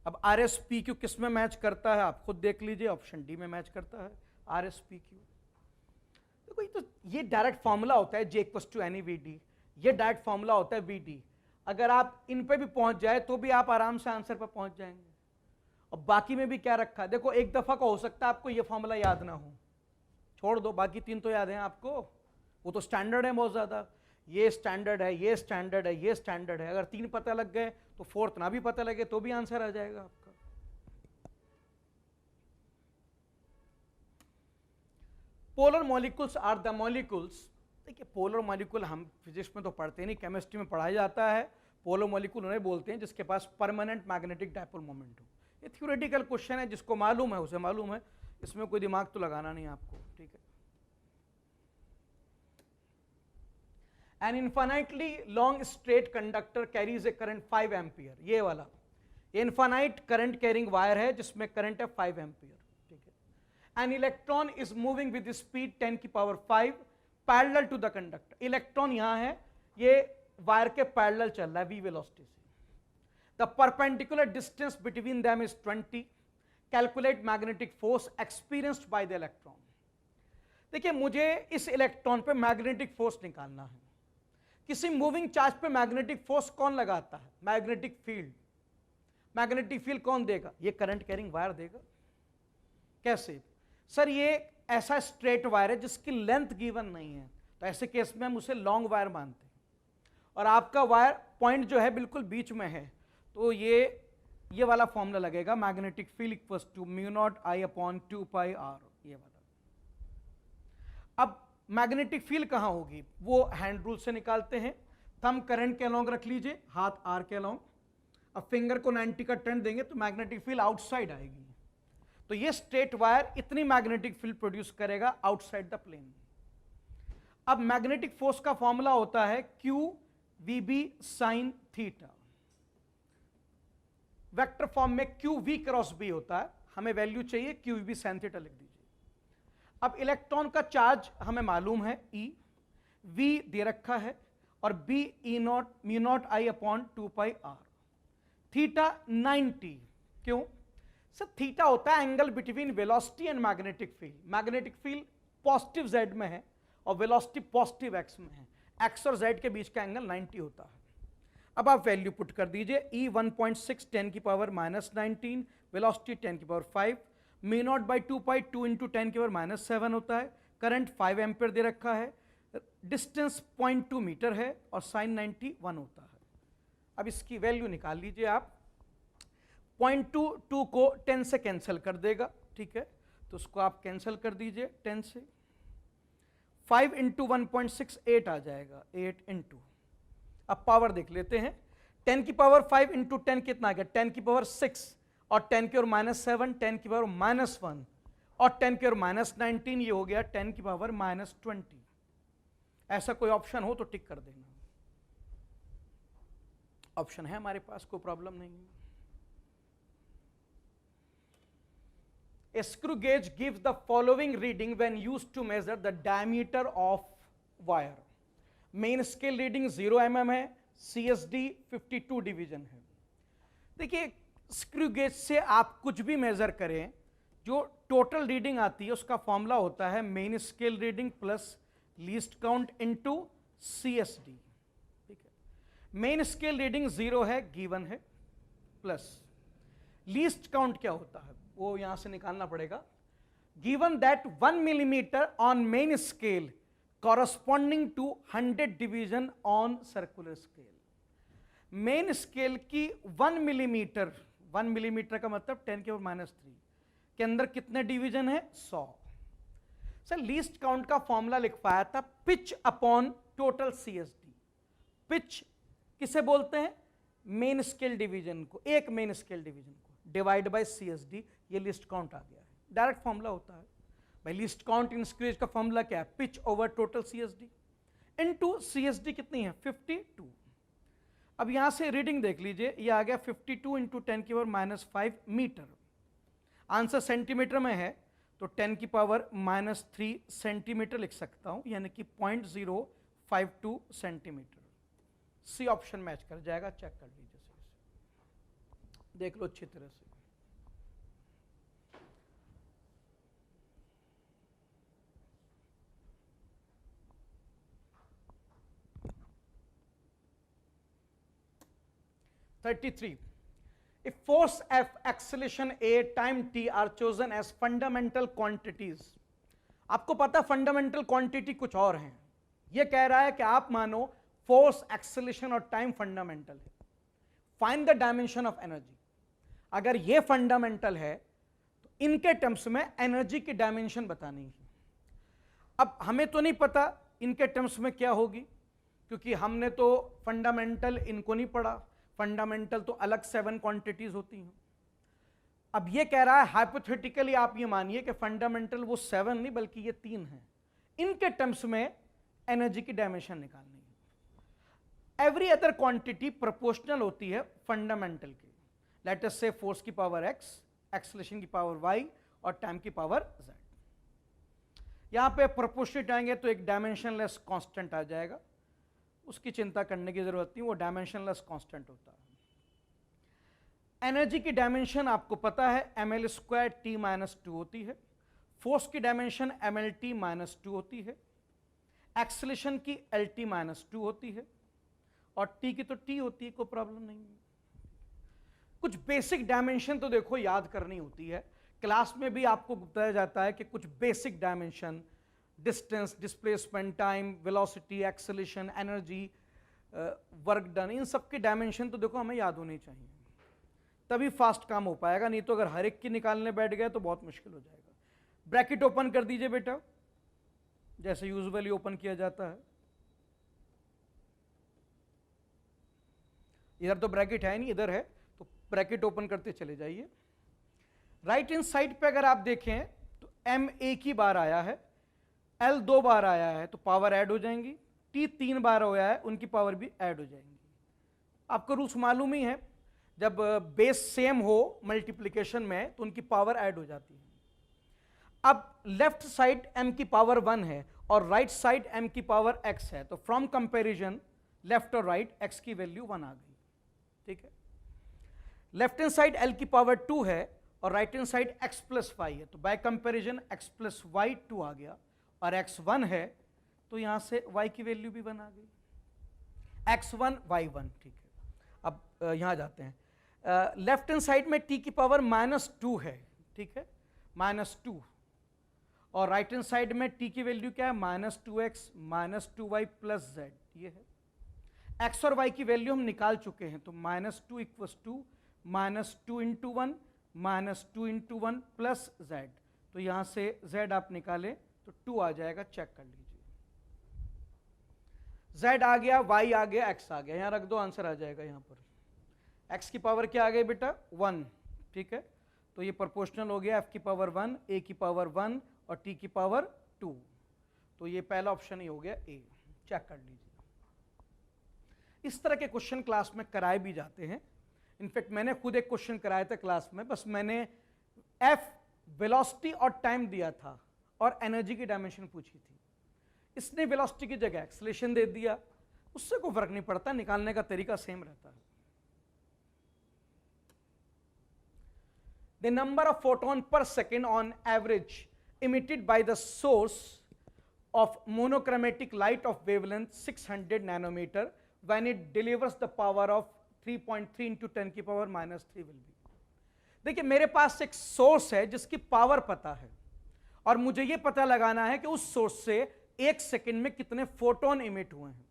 अब RSPQ किस में मैच करता है आप खुद देख लीजिए, ऑप्शन डी में मैच करता है RSPQ। तो ये डायरेक्ट फॉर्मूला होता है J इक्वल टू NeVd, ये डायरेक्ट फॉर्मूला होता है Vd, अगर आप इन पे भी पहुंच जाए तो भी आप आराम से आंसर पर पहुंच जाएंगे। और बाकी में भी क्या रखा है, देखो एक दफा का हो सकता है आपको ये फॉर्मूला याद ना हो, छोड़ दो, बाकी तीन तो याद हैं आपको, वो तो स्टैंडर्ड है बहुत ज्यादा, ये स्टैंडर्ड है, ये स्टैंडर्ड है, ये स्टैंडर्ड है, अगर तीन पता लग गए तो फोर्थ ना भी पता लगे तो भी आंसर आ जाएगा आपका। Polar molecules are the molecules, देखिए पोलर मॉलिक्यूल हम फिजिक्स में तो पढ़ते नहीं, केमिस्ट्री में पढ़ाया जाता है। पोलर मॉलिक्यूल उन्हें बोलते हैं जिसके पास परमानेंट मैग्नेटिक डायपोल मोमेंट हो। ये थ्योरेटिकल क्वेश्चन है, जिसको मालूम है उसे मालूम है, इसमें कोई दिमाग तो लगाना नहीं आपको, ठीक है। An infinitely long straight conductor carries a current 5 ampere, ये वाला ये इनफाइनाइट करंट कैरिंग वायर है जिसमें करंट है 5 एम्पियर, ठीक है। An electron is moving with speed 10⁵ parallel to the conductor, electron यहां है, ये वायर के पैरेलल चल रहा है v वेलोसिटी से। The perpendicular distance between them is 20, calculate magnetic force experienced by the electron. देखिए मुझे इस इलेक्ट्रॉन पे मैग्नेटिक फोर्स निकालना है। किसी मूविंग चार्ज पे मैग्नेटिक फोर्स कौन लगाता है, मैग्नेटिक फील्ड। मैग्नेटिक फील्ड कौन देगा, ये करंट कैरिंग वायर देगा। कैसे सर, ये ऐसा स्ट्रेट वायर है जिसकी लेंथ गिवन नहीं है, तो ऐसे केस में हम उसे लॉन्ग वायर मानते हैं, और आपका वायर पॉइंट जो है बिल्कुल बीच में है, तो ये वाला फॉर्मूला लगेगा, magnetic field equals to μ0I/2πr, ये वाला। अब मैग्नेटिक फील्ड कहां होगी, वो हैंड रूल से निकालते हैं। थंब करंट के अलोंग रख लीजिए, हाथ आर के अलोंग, अब फिंगर को 90 का टर्न देंगे तो मैग्नेटिक फील्ड आउटसाइड आएगी, तो ये स्ट्रेट वायर इतनी मैग्नेटिक फील्ड प्रोड्यूस करेगा आउटसाइड द प्लेन। अब मैग्नेटिक फोर्स का फॉर्मूला होता है QVB sin theta, vector form में QV क्रॉस B होता है, हमें वैल्यू चाहिए QVB sin थीटा लिख दीजिए। अब इलेक्ट्रॉन का चार्ज हमें मालूम है E, V दे रखा है, और B E0 μ0I/2πr, थीटा 90, क्यों सर, थीटा होता है angle between velocity and magnetic field. Magnetic field positive z में है और वेलोसिटी पॉजिटिव x में है, x और z के बीच का एंगल 90 होता है। अब आप वैल्यू पुट कर दीजिए, E 1.6 10⁻⁻19, वेलोसिटी 10⁵, μ0/2π 2 × 10⁻⁻7 होता है, करंट 5 एम्पियर दे रखा है, डिस्टेंस 0.2 मीटर है और साइन 90 1 होता है। अब इसकी वैल्यू निकाल लीजिए आप, 0.22 को 10 से कैंसिल कर देगा, ठीक है, तो उसको आप कैंसिल कर दीजिए 10 से, 5 × 1.6 8 आ जाएगा, 8 × अब पावर देख लेते हैं, 10⁵ 5 × 10 कितना आ गया, 10⁻6 और 10⁻⁻7, 10⁻⁻1 और 10⁻⁻19, ये हो गया 10⁻⁻20। ऐसा कोई ऑप्शन हो तो टिक कर देना, ऑप्शन है हमारे पास, कोई प्रॉब्लम नहीं है। A screw gauge gives the following reading when used to measure the diameter of wire. Main scale reading 0 mm है, CSD 52 डिवीजन है। देखिए स्क्रू गेज से आप कुछ भी मेजर करें, जो टोटल रीडिंग आती है उसका फॉर्मूला होता है main scale reading plus least count into CSD, ठीक है। मेन स्केल रीडिंग 0 है, गिवन है, प्लस लीस्ट काउंट क्या होता है वो यहां से निकालना पड़ेगा, given that 1 millimetre on main scale corresponding to 100 division on circular scale. Main scale की 1 मिलीमीटर, 1 मिलीमीटर का मतलब 10⁻³ के अंदर कितने डिवीजन है? 100। सर लीस्ट काउंट का फॉर्मूला लिखवाया था pitch upon total CSD. Pitch किसे बोलते हैं? मेन स्केल डिवीजन को, एक मेन स्केल डिवीजन को डिवाइड बाय सीएसडी, ये लिस्ट काउंट आ गया है। डायरेक्ट फॉर्मूला होता है भाई, लिस्ट काउंट इन स्क्वेज का फॉर्मूला क्या है? Pitch over total CSD into CSD कितनी है? 52। अब यहां से रीडिंग देख लीजिए, ये आ गया 52 इंटू 10⁻⁵ मीटर। आंसर सेंटीमीटर में है तो 10⁻³ सेंटीमीटर लिख सकता हूं, यानी कि 0.052 सेंटीमीटर। सी ऑप्शन मैच कर जाएगा, चेक कर लीजिए, देख लो अच्छी तरह से। If force F, acceleration A, time T are chosen as fundamental quantities, आपको पता फंडामेंटल क्वांटिटी कुछ और है। ये कह रहा है कि आप मानो फोर्स, एक्सेलरेशन और टाइम फंडामेंटल है, find the dimension of energy. अगर ये फंडामेंटल है तो इनके टर्म्स में एनर्जी की डायमेंशन बतानी है। अब हमें तो नहीं पता इनके टर्म्स में क्या होगी, क्योंकि हमने तो फंडामेंटल इनको नहीं पढ़ा। फंडामेंटल तो अलग 7 क्वांटिटीज होती हैं। अब ये कह रहा है हाइपोथेटिकली आप ये मानिए कि फंडामेंटल वो 7 नहीं बल्कि ये 3 हैं, इनके टर्म्स में एनर्जी की डायमेंशन निकालनी है। एवरी अदर क्वांटिटी प्रोपोर्शनल होती है फंडामेंटल के। लेट अस से फोर्स की पावर x, एक्सेलरेशन की पावर y और टाइम की पावर z। यहां पे प्रोपोर्शनेट आएंगे तो एक डायमेंशनलेस कांस्टेंट आ जाएगा, उसकी चिंता करने की जरूरत नहीं, वो डायमेंशनलेस कांस्टेंट होता है। एनर्जी की डायमेंशन आपको पता है ml² t-2 होती है। फोर्स की डायमेंशन mlt-2 होती है। एक्सेलरेशन की lt-2 होती है और t की तो t होती है, कोई प्रॉब्लम नहीं है। कुछ बेसिक डायमेंशन तो देखो याद करनी होती है, क्लास में भी आपको बताया जाता है कि कुछ basic dimension, distance, displacement, time, velocity, acceleration, energy, work done, इन सब के डायमेंशन तो देखो हमें याद होने चाहिए, तभी फास्ट काम हो पाएगा। नहीं तो अगर हर एक की निकालने बैठ गए तो बहुत मुश्किल हो जाएगा। ब्रैकेट ओपन कर दीजिए बेटा, जैसे यूजुअली ओपन किया जाता है। इधर तो ब्रैकेट है नहीं, इधर है, तो ब्रैकेट ओपन करते चले जाइए। राइट हैंड साइड पे अगर आप देखें तो m एक ही बार आया है, l 2 बार आया है, तो पावर ऐड हो जाएंगी। t 3 बार होया है, उनकी पावर भी ऐड हो जाएंगी। आपको रूल्स मालूम ही है, जब बेस सेम हो मल्टीप्लिकेशन में तो उनकी पावर ऐड हो जाती है। अब लेफ्ट साइड m की पावर 1 है और राइट साइड m की पावर x है, तो फ्रॉम कंपैरिजन लेफ्ट और राइट x की वैल्यू 1 आ गई, ठीक है। लेफ्ट हैंड साइड l की पावर 2 है और right hand side x + y है, तो बाय कंपैरिजन x + y 2 आ गया और x 1 है, तो यहां से y की वैल्यू भी 1 आ गई, x1 y1, ठीक है। अब यहां जाते हैं, लेफ्ट हैंड साइड में t की पावर -2 है, ठीक है, -2, और राइट हैंड साइड में t की वैल्यू क्या है? -2x -2y + z, ये है। x और y की वैल्यू हम निकाल चुके हैं, तो -2 = -2 × 1 -2 × 1 + z, तो यहां से z आप निकालें तो 2 आ जाएगा, चेक कर लीजिए। z आ गया, y आ गया, x आ गया, यहां रख दो, आंसर आ जाएगा। यहां पर x की पावर क्या आ गई बेटा? 1, ठीक है, तो ये प्रोपोर्शनल हो गया, f की पावर 1, a की पावर 1 और t की पावर 2, तो ये पहला ऑप्शन ही हो गया a, चेक कर लीजिए। इस तरह के क्वेश्चन क्लास में कराए भी जाते हैं। इनफैक्ट मैंने खुद एक क्वेश्चन कराया था क्लास में, बस मैंने f वेलोसिटी और टाइम दिया था और एनर्जी की डायमेंशन पूछी थी। इसने वेलोसिटी की जगह एक्सेलरेशन दे दिया, उससे कोई फर्क नहीं पड़ता, निकालने का तरीका सेम रहता है। The number of photon per second on average emitted by the source of monochromatic light of wavelength 600 nanometer when it delivers the power of 3.3 into 10 की पावर -3 will be। देखिए मेरे पास एक सोर्स है जिसकी पावर पता है और मुझे यह पता लगाना है कि उस सोर्स से 1 सेकंड में कितने फोटोन इमिट हुए हैं।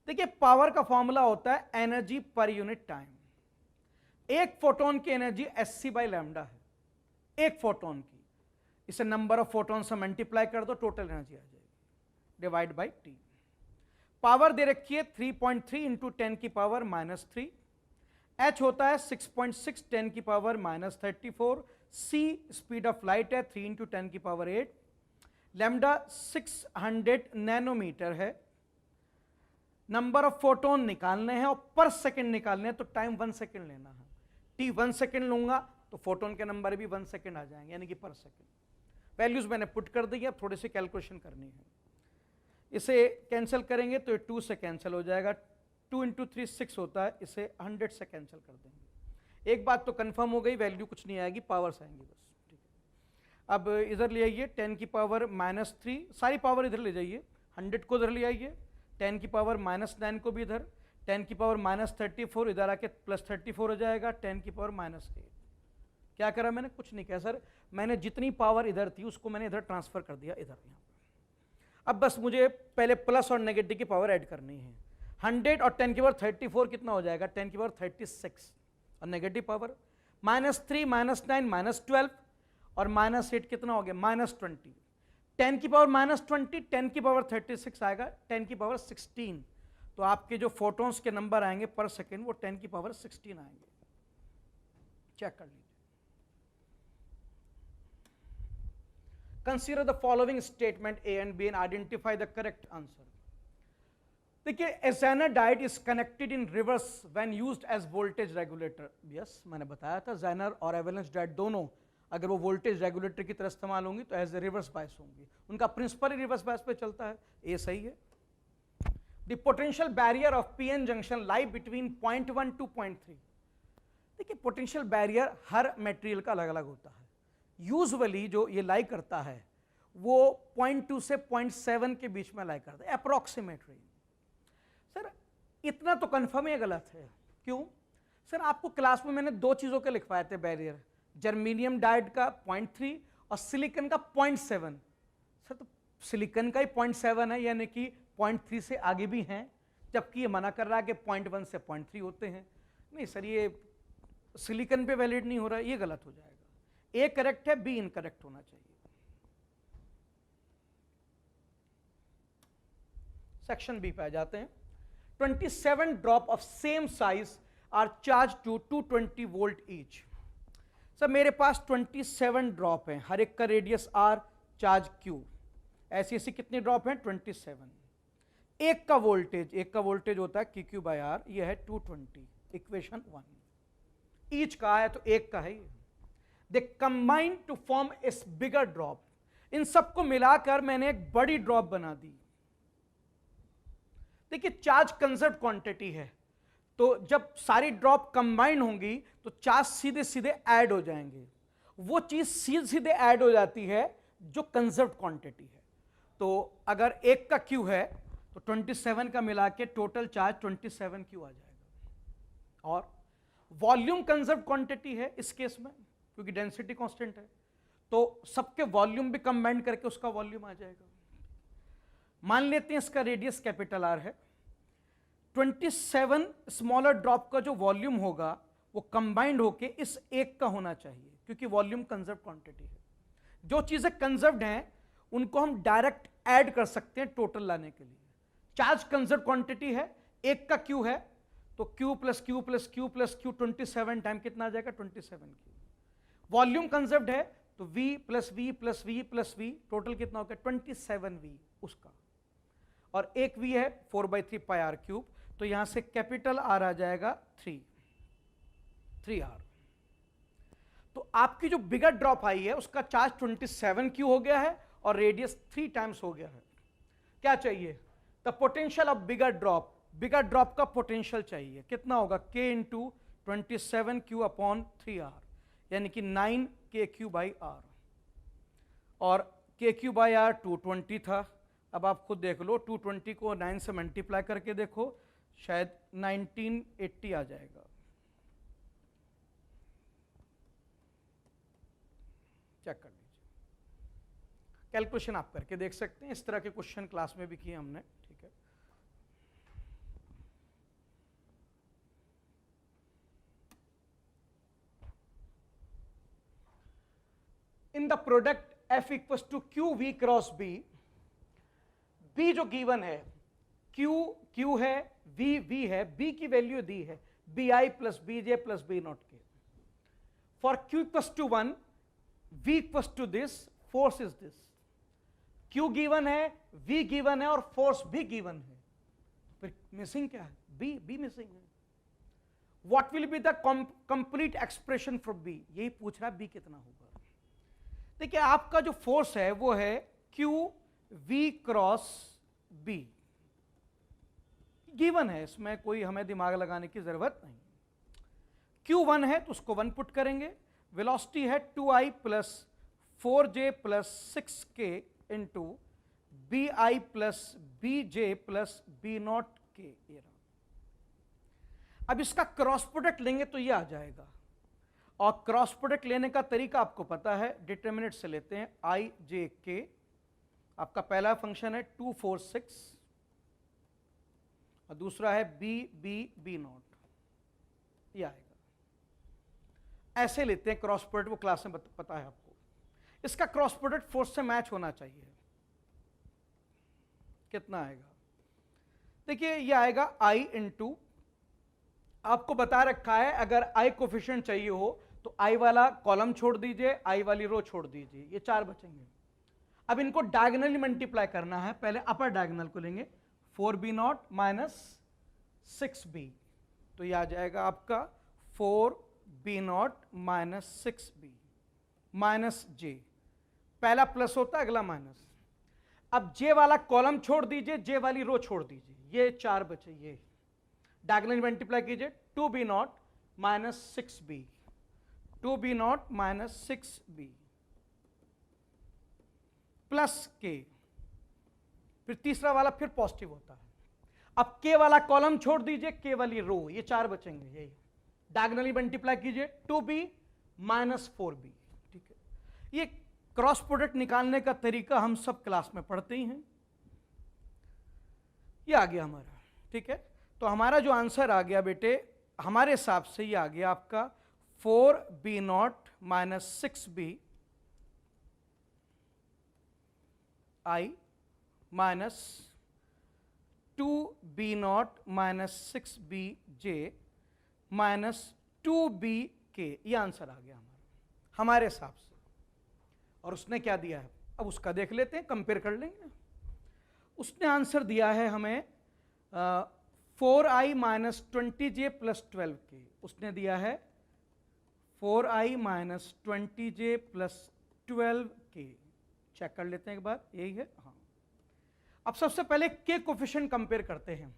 देखिए पावर का फॉर्मूला होता है एनर्जी पर यूनिट टाइम। एक फोटोन की एनर्जी hc/λ है, एक फोटोन की। इसे नंबर ऑफ फोटोन से मल्टीप्लाई कर दो, टोटल एनर्जी आ जाएगी, डिवाइड बाई टी। पावर दे रखी है 3.3 इंटू 10 की पावर -3। h होता है 6.6 10 की power -34। c speed of light है 3 इंटू 10 की पावर 8। लैम्डा 600 नैनोमीटर है। नंबर ऑफ फोटोन निकालने हैं और पर सेकंड निकालने हैं, तो टाइम 1 सेकंड लेना है। t 1 सेकंड लूंगा तो फोटोन के नंबर भी 1 सेकंड आ जाएंगे, यानी कि पर सेकंड। वैल्यूज मैंने पुट कर दी है, अब थोड़ी सी कैलकुलेशन करनी है। इसे कैंसिल करेंगे तो 2 से कैंसिल हो जाएगा, 2 इंटू 3 6 होता है, इसे 100 से कैंसिल कर देंगे। एक बात तो कंफर्म हो गई, वैल्यू कुछ नहीं आएगी, पावर्स आएंगी बस। ठीक है, अब इधर ले आइए 10 की पावर -3, सारी पावर इधर ले जाइए, 100 को इधर ले आइए, 10 की पावर -9 को भी इधर, 10 की पावर -34 इधर आके +34 हो जाएगा, 10 की पावर -8। क्या करा मैंने? कुछ नहीं किया सर, मैंने जितनी पावर इधर थी उसको मैंने इधर ट्रांसफर कर दिया, इधर यहाँ पर। अब बस मुझे पहले प्लस और नेगेटिव की पावर ऐड करनी है। 100 और 10 की पावर 34 कितना हो जाएगा? 10 की पावर 36, और नेगेटिव पावर -3 -9 -12 और -8 कितना हो गया? -20। 10 की पावर -20, 10 की पावर 36 आएगा, 10 की पावर 16। तो आपके जो फोटोन्स के नंबर आएंगे पर सेकेंड वो 10 की पावर 16 आएंगे। चेक कर लीजिए। Consider the following statement A and B and identify the correct answer. देखिए, a Zener diode is connected in reverse when used as voltage regulator. Yes, मैंने बताया था Zener और avalanche diode दोनों अगर वो वोल्टेज रेगुलेटर की तरह इस्तेमाल होंगी तो एज ए रिवर्स बायस होंगी, उनका प्रिंसिपल रिवर्स बायस पे चलता है। ए सही है। The potential barrier of PN junction lie between 0.1 to 0.3। देखिए पोटेंशियल बैरियर हर मटेरियल का अलग अलग होता है। यूजुअली जो ये लाई करता है वो 0.2 से 0.7 के बीच में लाई करता है, अप्रोक्सीमेटली। सर इतना तो कंफर्म ही गलत है। क्यों सर? आपको क्लास में मैंने दो चीजों के लिखवाए थे बैरियर, जर्मेनियम डायोड का 0.3 और सिलिकॉन का 0.7। सर तो सिलिकॉन का ही 0.7 है, यानी कि 0.3 से आगे भी हैं, जबकि ये मना कर रहा है कि 0.1 से 0.3 होते हैं। नहीं सर, ये सिलिकॉन पे वैलिड नहीं हो रहा है, ये गलत हो जाएगा। ए करेक्ट है, बी इनकरेक्ट होना चाहिए। सेक्शन बी पे आ जाते हैं। 27 drop of same size are charge to 220 volt each. Sir मेरे पास 27 ड्रॉप हैं, हर एक का रेडियस आर, चार्ज क्यू। ऐसी ऐसी कितनी ड्रॉप हैं? 27। एक का वोल्टेज होता है क्यू क्यू बाई आर, यह है 220, इक्वेशन 1। ईच का है तो एक का है ये। They combine to form a bigger drop. इन सबको मिलाकर मैंने एक बड़ी ड्रॉप बना दी। देखिए चार्ज कंजर्व क्वांटिटी है, तो जब सारी ड्रॉप कंबाइन होंगी तो चार्ज सीधे सीधे ऐड हो जाएंगे। वो चीज सीधे सीधे ऐड हो जाती है जो कंजर्व क्वांटिटी है। तो अगर एक का क्यू है तो 27 का मिला के टोटल चार्ज 27 क्यू आ जाएगा। और वॉल्यूम कंजर्व क्वांटिटी है इस केस में, क्योंकि डेंसिटी कांस्टेंट है, तो सबके वॉल्यूम भी कंबाइन करके उसका वॉल्यूम आ जाएगा। मान लेते हैं इसका रेडियस कैपिटल आर है। 27 स्मॉलर ड्रॉप का जो वॉल्यूम होगा वो कंबाइंड होके इस एक का होना चाहिए, क्योंकि वॉल्यूम कंजर्व क्वांटिटी है। जो चीजें कंजर्व्ड हैं उनको हम डायरेक्ट ऐड कर सकते हैं टोटल लाने के लिए। चार्ज कंजर्व क्वांटिटी है, एक का क्यू है, तो Q plus Q plus Q plus Q 27 time कितना आ जाएगा? 27 क्यू। वॉल्यूम कंजर्व्ड है तो V plus V plus V plus V, total कितना हो गया? 27V उसका। और एक V है 4/3 पाई आर क्यूब, तो यहां से कैपिटल आर आ जाएगा 3R। तो आपकी जो बिगर ड्रॉप आई है उसका चार्ज 27Q हो गया है और रेडियस 3 टाइम्स हो गया है। क्या चाहिए? The potential of bigger drop. Bigger drop का पोटेंशियल चाहिए, कितना होगा? K into 27Q upon 3R, यानी कि 9KQ बाई आर। और KQ बाई आर 220 था। अब आप खुद देख लो, 220 को 9 से मल्टीप्लाई करके देखो, शायद 1980 आ जाएगा। चेक कर लीजिए। कैलकुलेशन आप करके देख सकते हैं, इस तरह के क्वेश्चन क्लास में भी किए हमने, ठीक है। In the product F equals to Q we cross B, B जो गिवन है, क्यू है, वी है, बी की वैल्यू दी है B I plus B J plus B naught K. For Q equals to 1, V equals to this, force is this. Q given है, V given है और फोर्स भी गिवन है, फिर मिसिंग क्या है? बी मिसिंग है। What will be the complete expression for B, यही पूछ रहा है बी कितना होगा। देखिए आपका जो फोर्स है वो है q we cross B, given है, इसमें कोई हमें दिमाग लगाने की जरूरत नहीं। Q1 है तो उसको 1 पुट करेंगे, वेलोसिटी है 2i plus 4j plus 6k into B आई प्लस बी जे प्लस बी नॉट के। अब इसका क्रॉस प्रोडक्ट लेंगे तो ये आ जाएगा, और क्रॉस प्रोडक्ट लेने का तरीका आपको पता है, डिटर्मिनेंट से लेते हैं आई जे के। आपका पहला फंक्शन है 2 4 6 और दूसरा है बी बी बी नॉट, ये आएगा। ऐसे लेते हैं क्रॉस प्रोडक्ट, वो क्लास में पता है आपको। इसका क्रॉस प्रोडक्ट फोर्स से मैच होना चाहिए। कितना आएगा? देखिए ये आएगा आई इंटू, आपको बता रखा है अगर आई कोफिशिएंट चाहिए हो तो आई वाला कॉलम छोड़ दीजिए, आई वाली रो छोड़ दीजिए, ये 4 बचेंगे। अब इनको डायगोनली मल्टीप्लाई करना है, पहले अपर डायगोनल को लेंगे, 4b नॉट माइनस 6b, तो ये आ जाएगा आपका 4b not minus 6b minus j, पहला प्लस होता है अगला माइनस। अब j वाला कॉलम छोड़ दीजिए, j वाली रो छोड़ दीजिए, ये 4 बचे, ये डायगोनली मल्टीप्लाई कीजिए, 2b not minus 6b, 2b not minus 6b plus के, फिर तीसरा वाला फिर पॉजिटिव होता है। अब के वाला कॉलम छोड़ दीजिए, के वाली रो, ये 4 बचेंगे, यही डायगोनली मल्टीप्लाई कीजिए, 2b माइनस 4b, ठीक है। ये क्रॉस प्रोडक्ट निकालने का तरीका हम सब क्लास में पढ़ते ही हैं। ये आ गया हमारा, ठीक है। तो हमारा जो आंसर आ गया बेटे, हमारे हिसाब से ये आ गया आपका 4b not minus 6b I minus 2b not minus 6b J minus 2b के, ये आंसर आ गया हमारे हिसाब से। और उसने क्या दिया है, अब उसका देख लेते हैं, कंपेयर कर लेंगे। उसने आंसर दिया है हमें 4i minus 20j plus 12k, उसने दिया है 4i minus 20j plus 12k। Check कर लेते हैं एक बार, यही है, हाँ। अब सबसे पहले के कोफिशिएंट कंपेयर करते हैं।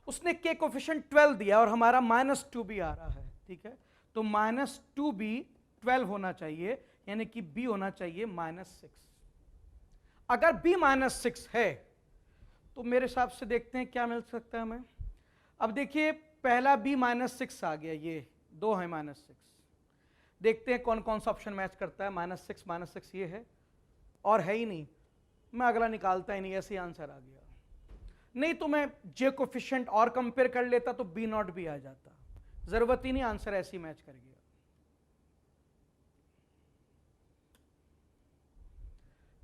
उसने के कोफिशिएंट 12 दिया और हमारा माइनस 2b आ रहा है, ठीक है। तो माइनस 2b 12 होना चाहिए, यानी कि b होना चाहिए माइनस 6। अगर b माइनस 6 है तो मेरे हिसाब से देखते हैं क्या मिल सकता है हमें। अब देखिए पहला b माइनस 6 आ गया, ये 2 है माइनस 6। देखते हैं कौन कौन सा ऑप्शन मैच करता है। माइनस 6 ये है और है ही नहीं, मैं अगला निकालता ही नहीं, ऐसे ही आंसर आ गया। नहीं तो मैं जे कोफिशिएंट और कंपेयर कर लेता तो बी नॉट भी आ जाता, जरूरत ही नहीं, आंसर ऐसे ही मैच कर गया।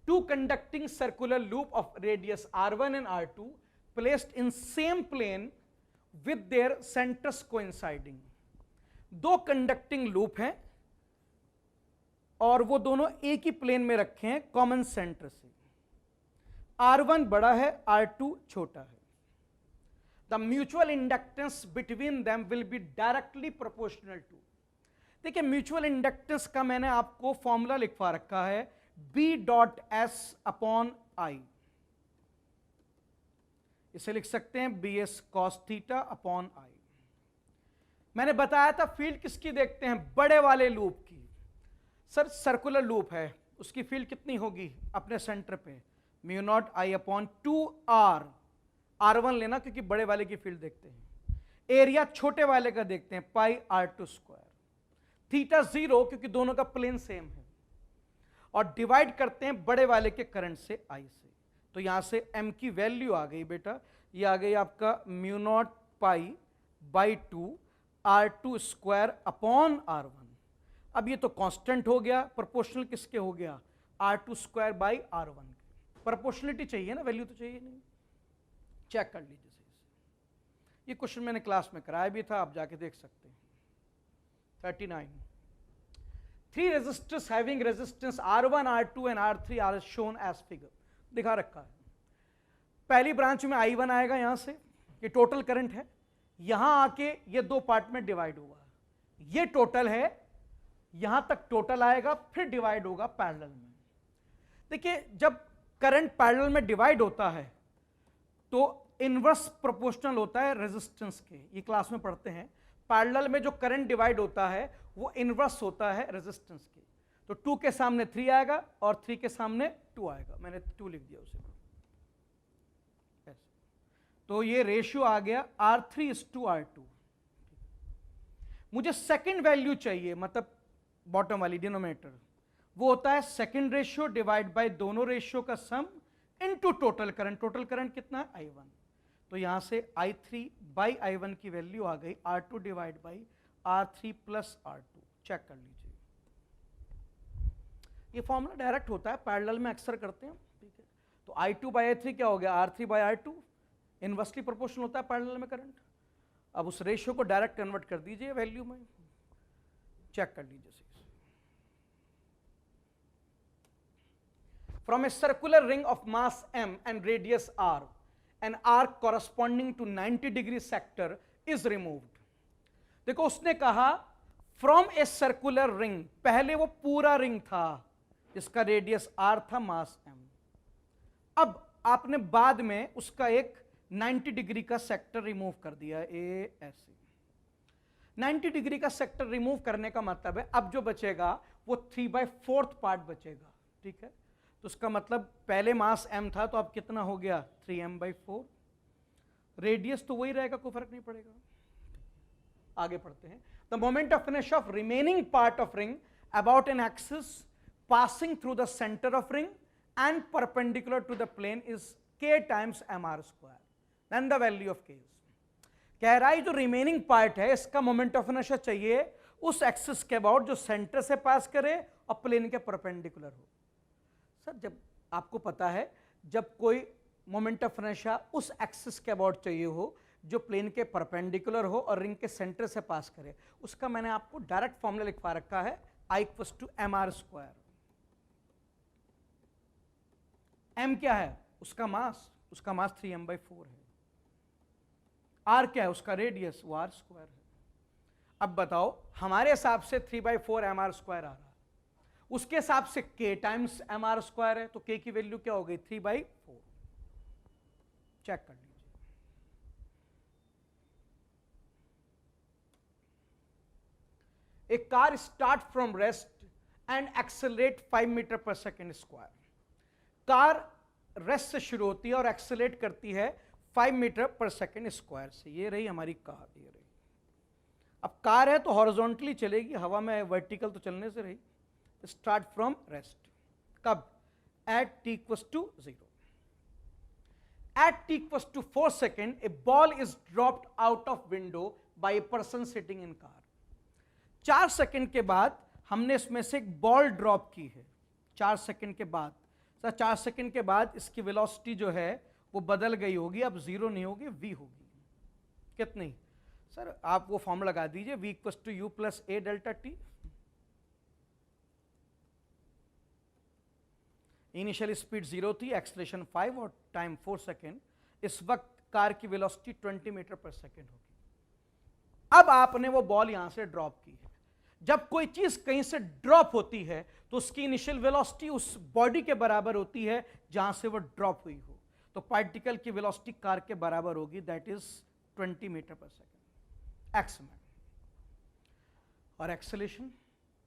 Two conducting circular loop of radius r1 and r2 placed in same plane with their centers coinciding। दो कंडक्टिंग लूप हैं और वो दोनों एक ही प्लेन में रखे हैं कॉमन सेंटर से। R1 बड़ा है, R2 छोटा है। The mutual inductance between them will be directly proportional to. देखिए म्यूचुअल इंडक्टेंस का मैंने आपको फॉर्मूला लिखवा रखा है, B dot S upon I। इसे लिख सकते हैं BS cos theta upon I। मैंने बताया था फील्ड किसकी देखते हैं, बड़े वाले लूप की। सर सर्कुलर लूप है, उसकी फील्ड कितनी होगी अपने सेंटर पे, mu not I upon 2r। R1 लेना क्योंकि बड़े वाले की फील्ड देखते हैं। एरिया छोटे वाले का देखते हैं, पाई r2 स्क्वायर। थीटा 0 क्योंकि दोनों का प्लेन सेम है। और डिवाइड करते हैं बड़े वाले के करंट से I से। तो यहां से m की वैल्यू आ गई बेटा, ये आ गई आपका mu naught pi by 2 R2 square upon R1। अब ये तो कांस्टेंट हो गया, प्रोपोर्शनल किसके हो गया, R2 square by R1। Proportionality चाहिए ना, वैल्यू तो चाहिए नहीं। चेक कर लीजिए सही से, ये क्वेश्चन मैंने क्लास में कराया भी था, आप जाके देख सकते हैं। 39 3 resistors having resistance R1, R2 and R3 are shown as figure, दिखा रखा है। पहली ब्रांच में I1 आएगा यहां से, ये टोटल करंट है, यहां आके ये दो पार्ट में डिवाइड होगा, ये टोटल है, यहां तक टोटल आएगा, फिर डिवाइड होगा पैरेलल में। देखिए जब करंट पैरेलल में डिवाइड होता है तो इनवर्स प्रोपोर्शनल होता है रेजिस्टेंस के, ये क्लास में पढ़ते हैं। पैरेलल में जो करंट डिवाइड होता है वो इनवर्स होता है रेजिस्टेंस के। तो 2 के सामने 3 आएगा और 3 के सामने 2 आएगा, मैंने 2 लिख दिया उसे। तो ये रेशियो आ गया R3:R2। मुझे सेकंड वैल्यू चाहिए, मतलब बॉटम वाली डिनोमिनेटर, वो होता है सेकंड रेशियो डिवाइड बाय दोनों रेशियो का sum into total current. Total current कितना है, I1। तो यहां से I3 बाई I1 की वैल्यू आ गई R2 divide by R3 plus R2। Check कर लीजिए, ये फॉर्मूला डायरेक्ट होता है, पैरेलल में अक्सर करते हैं, ठीक है। तो I2 बाई I3 क्या हो गया, R3 by R2, inversely proportional होता है पैरेलल में करंट। अब उस रेशियो को डायरेक्ट कन्वर्ट कर दीजिए वैल्यू में, चेक कर लीजिए। From a circular ring of mass m and radius r, an arc corresponding to 90° sector is removed। देखो उसने कहा from a circular ring, पहले वो पूरा रिंग था जिसका रेडियस r था, मास m। अब आपने बाद में उसका एक 90° का सेक्टर रिमूव कर दिया, ए ऐसे 90° का सेक्टर रिमूव करने का मतलब है अब जो बचेगा वो 3/4 पार्ट बचेगा, ठीक है। तो उसका मतलब पहले मास m था तो अब कितना हो गया, 3m/4। रेडियस तो वही रहेगा, कोई फर्क नहीं पड़ेगा। आगे पढ़ते हैं। The moment of inertia of remaining part of ring about an axis passing through the centre of ring and perpendicular to the plane is k times mr²। Then the value of k। कह रहा है जो remaining part है इसका moment of inertia चाहिए उस axis के about जो सेंटर से पास करे और प्लेन के परपेंडिकुलर हो। सर जब आपको पता है जब कोई मोमेंट ऑफ इनर्शिया उस एक्सिस के अबाउट चाहिए हो जो प्लेन के परपेंडिकुलर हो और रिंग के सेंटर से पास करे, उसका मैंने आपको डायरेक्ट फॉर्मूला लिखवा रखा है, I = mr²। m क्या है, उसका मास 3m/4 है। r क्या है, उसका रेडियस, वो r² है। अब बताओ हमारे हिसाब से 3/4 mr² आ रहा है, उसके हिसाब से k टाइम्स mr² है, तो k की वैल्यू क्या हो गई, 3/4। चेक कर लीजिए। A car start from rest and accelerate 5 metre पर सेकेंड स्क्वायर। कार रेस्ट से शुरू होती है और एक्सेलरेट करती है 5 मीटर पर सेकेंड स्क्वायर से। ये रही हमारी कार, ये रही। अब कार है तो हॉरिजॉन्टली चलेगी, हवा में वर्टिकल तो चलने से रही। स्टार्ट फ्रॉम रेस्ट कब, eight t = 0। At t = 4 seconds, a ball is dropped out of window by a person sitting in car। 4 second के बाद हमने इसमें से एक बॉल ड्रॉप की है। 4 सेकंड के बाद, सर 4 सेकंड के बाद इसकी वेलोसिटी जो है वो बदल गई होगी, अब 0 नहीं होगी, v होगी। कितनी, सर आप वो फॉर्मूला लगा दीजिए, v = u + a delta t। Initial speed 0 थी, एक्सेलरेशन 5 और टाइम 4 सेकेंड। इस वक्त कार की वेलोसिटी 20 मीटर पर सेकेंड होगी। अब आपने वो बॉल यहां से ड्रॉप की है। जब कोई चीज कहीं से ड्रॉप होती है तो उसकी इनिशियल वेलोसिटी उस बॉडी के बराबर होती है जहां से वो ड्रॉप हुई हो। तो पार्टिकल की वेलोसिटी कार के बराबर होगी, दैट इज 20 मीटर पर सेकेंड एक्स में। और एक्सेलरेशन